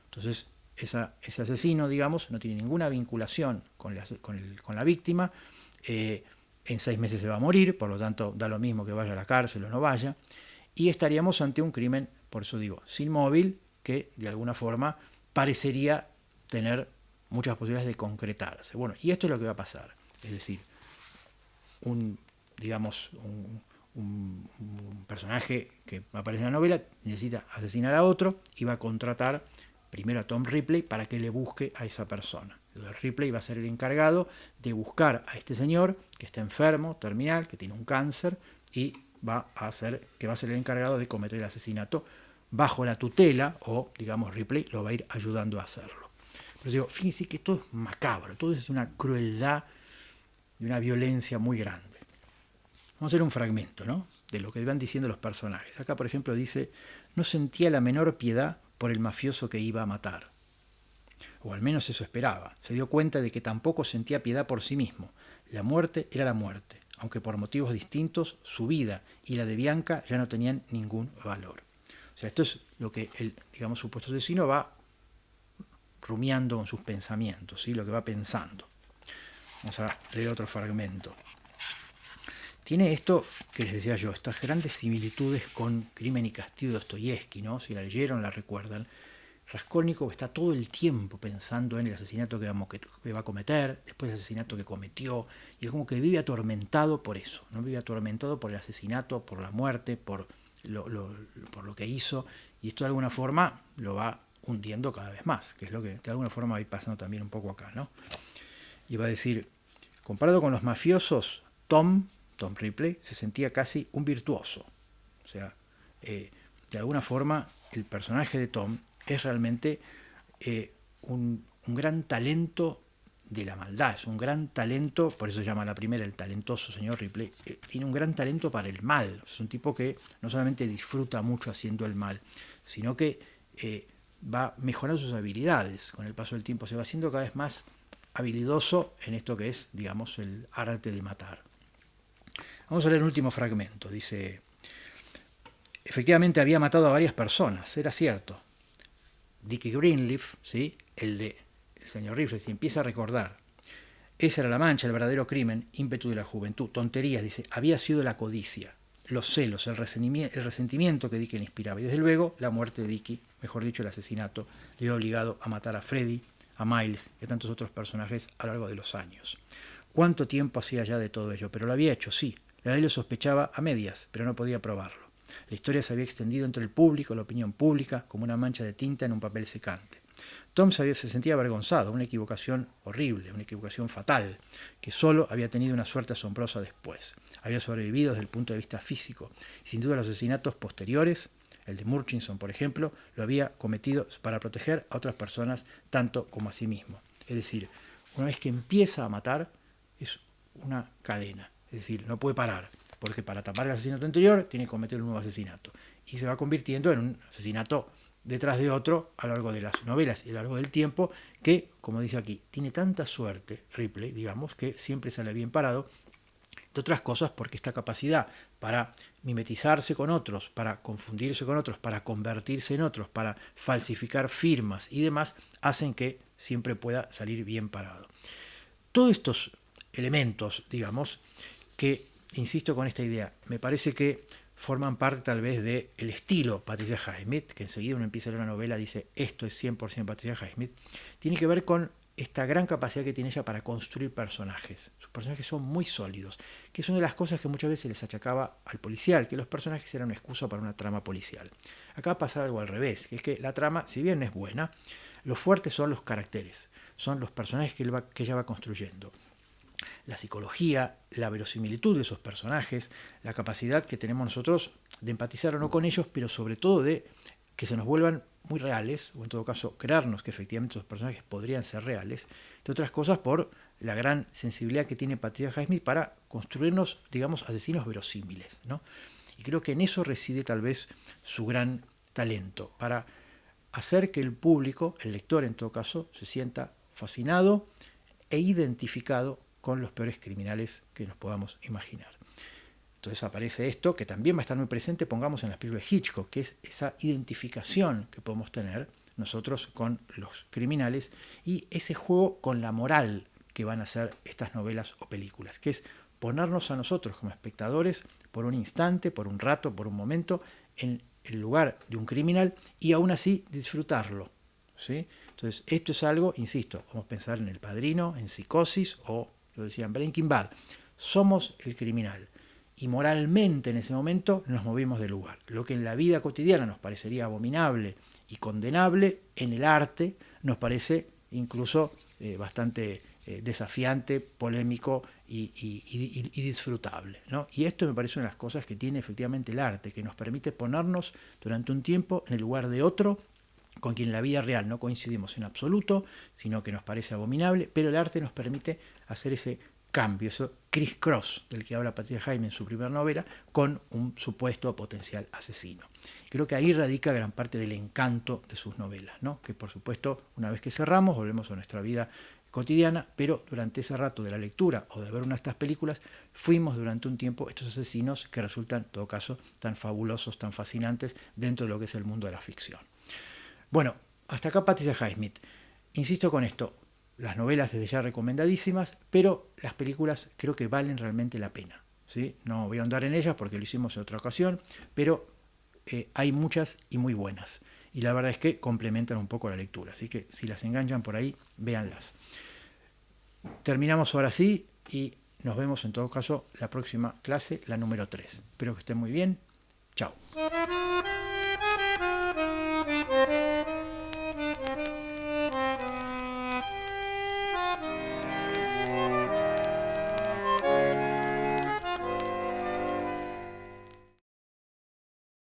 Entonces, ese asesino, digamos, no tiene ninguna vinculación con la víctima, en 6 meses se va a morir, por lo tanto da lo mismo que vaya a la cárcel o no vaya, y estaríamos ante un crimen, por eso digo, sin móvil, que de alguna forma parecería tener muchas posibilidades de concretarse. Bueno, y esto es lo que va a pasar, es decir, un personaje que aparece en la novela necesita asesinar a otro y va a contratar primero a Tom Ripley para que le busque a esa persona. Entonces Ripley va a ser el encargado de buscar a este señor que está enfermo, terminal, que tiene un cáncer, y va a ser el encargado de cometer el asesinato bajo la tutela, o digamos Ripley lo va a ir ayudando a hacerlo. Pero digo, fíjense que todo es macabro, todo es una crueldad y una violencia muy grande. Vamos a hacer un fragmento, ¿no?, de lo que van diciendo los personajes. Acá, por ejemplo, dice: no sentía la menor piedad por el mafioso que iba a matar. O al menos eso esperaba. Se dio cuenta de que tampoco sentía piedad por sí mismo. La muerte era la muerte, aunque por motivos distintos, su vida y la de Bianca ya no tenían ningún valor. O sea, esto es lo que el, digamos, supuesto asesino va rumiando con sus pensamientos, ¿sí?, lo que va pensando. Vamos a leer otro fragmento. Tiene esto que les decía yo, estas grandes similitudes con Crimen y Castigo de Dostoyevsky, ¿no? Si la leyeron, la recuerdan. Raskolnikov está todo el tiempo pensando en el asesinato que va a cometer, después del asesinato que cometió, y es como que vive atormentado por eso, ¿no? Vive atormentado por el asesinato, por la muerte, por lo que hizo, y esto de alguna forma lo va hundiendo cada vez más, que es lo que de alguna forma va a ir pasando también un poco acá, ¿no? Y va a decir, comparado con los mafiosos, Tom Ripley se sentía casi un virtuoso. O sea, de alguna forma el personaje de Tom es realmente un gran talento de la maldad, es un gran talento, por eso se llama la primera el talentoso señor Ripley, tiene un gran talento para el mal. Es un tipo que no solamente disfruta mucho haciendo el mal, sino que va mejorando sus habilidades. Con el paso del tiempo se va haciendo cada vez más habilidoso en esto que es, digamos, el arte de matar. Vamos a leer un último fragmento. Dice, efectivamente había matado a varias personas, era cierto. Dickie Greenleaf, ¿sí?, el señor Ripley, se empieza a recordar. Esa era la mancha, el verdadero crimen, ímpetu de la juventud. Tonterías, dice, había sido la codicia, los celos, el resentimiento que Dickie le inspiraba. Y desde luego, la muerte de Dickie, mejor dicho, el asesinato, le había obligado a matar a Freddy, a Miles y a tantos otros personajes a lo largo de los años. ¿Cuánto tiempo hacía ya de todo ello? Pero lo había hecho, sí. La ley lo sospechaba a medias, pero no podía probarlo. La historia se había extendido entre el público, la opinión pública, como una mancha de tinta en un papel secante. Tom se sentía avergonzado, una equivocación horrible, una equivocación fatal, que solo había tenido una suerte asombrosa después. Había sobrevivido desde el punto de vista físico, y sin duda los asesinatos posteriores, el de Murchison, por ejemplo, lo había cometido para proteger a otras personas tanto como a sí mismo. Es decir, una vez que empieza a matar, es una cadena. Es decir, no puede parar, porque para tapar el asesinato anterior tiene que cometer un nuevo asesinato. Y se va convirtiendo en un asesinato detrás de otro a lo largo de las novelas y a lo largo del tiempo, que, como dice aquí, tiene tanta suerte Ripley, digamos, que siempre sale bien parado, de otras cosas porque esta capacidad para mimetizarse con otros, para confundirse con otros, para convertirse en otros, para falsificar firmas y demás, hacen que siempre pueda salir bien parado. Todos estos elementos, digamos, que, insisto con esta idea, me parece que forman parte tal vez del estilo Patricia Highsmith, que enseguida uno empieza a leer una novela y dice, esto es 100% Patricia Highsmith, tiene que ver con esta gran capacidad que tiene ella para construir personajes. Sus personajes son muy sólidos, que es una de las cosas que muchas veces les achacaba al policial, que los personajes eran una excusa para una trama policial. Acá pasa algo al revés, que es que la trama, si bien es buena, lo fuerte son los caracteres, son los personajes que ella va construyendo. La psicología, la verosimilitud de esos personajes, la capacidad que tenemos nosotros de empatizar o no con ellos, pero sobre todo de que se nos vuelvan muy reales, o en todo caso creernos que efectivamente esos personajes podrían ser reales, de otras cosas por la gran sensibilidad que tiene Patricia Highsmith para construirnos, digamos, asesinos verosímiles, ¿no? Y creo que en eso reside tal vez su gran talento, para hacer que el público, el lector en todo caso, se sienta fascinado e identificado con los peores criminales que nos podamos imaginar. Entonces aparece esto, que también va a estar muy presente, pongamos en las películas de Hitchcock, que es esa identificación que podemos tener nosotros con los criminales y ese juego con la moral que van a hacer estas novelas o películas, que es ponernos a nosotros como espectadores por un instante, por un rato, por un momento, en el lugar de un criminal y aún así disfrutarlo, ¿sí? Entonces esto es algo, insisto, vamos a pensar en El Padrino, en Psicosis o lo decían Breaking Bad, somos el criminal y moralmente en ese momento nos movimos del lugar. Lo que en la vida cotidiana nos parecería abominable y condenable, en el arte nos parece incluso bastante desafiante, polémico y disfrutable, ¿no? Y esto me parece una de las cosas que tiene efectivamente el arte, que nos permite ponernos durante un tiempo en el lugar de otro, con quien en la vida real no coincidimos en absoluto, sino que nos parece abominable, pero el arte nos permite hacer ese cambio, ese criss-cross del que habla Patricia Highsmith en su primera novela, con un supuesto potencial asesino. Creo que ahí radica gran parte del encanto de sus novelas, ¿no? Que por supuesto, una vez que cerramos, volvemos a nuestra vida cotidiana, pero durante ese rato de la lectura o de ver una de estas películas, fuimos durante un tiempo estos asesinos que resultan, en todo caso, tan fabulosos, tan fascinantes dentro de lo que es el mundo de la ficción. Bueno, hasta acá Patricia Highsmith. Insisto con esto, las novelas desde ya recomendadísimas, pero las películas creo que valen realmente la pena, ¿sí? No voy a ahondar en ellas porque lo hicimos en otra ocasión, pero hay muchas y muy buenas. Y la verdad es que complementan un poco la lectura, así que si las enganchan por ahí, véanlas. Terminamos ahora sí y nos vemos en todo caso la próxima clase, la número 3. Espero que estén muy bien. Chao.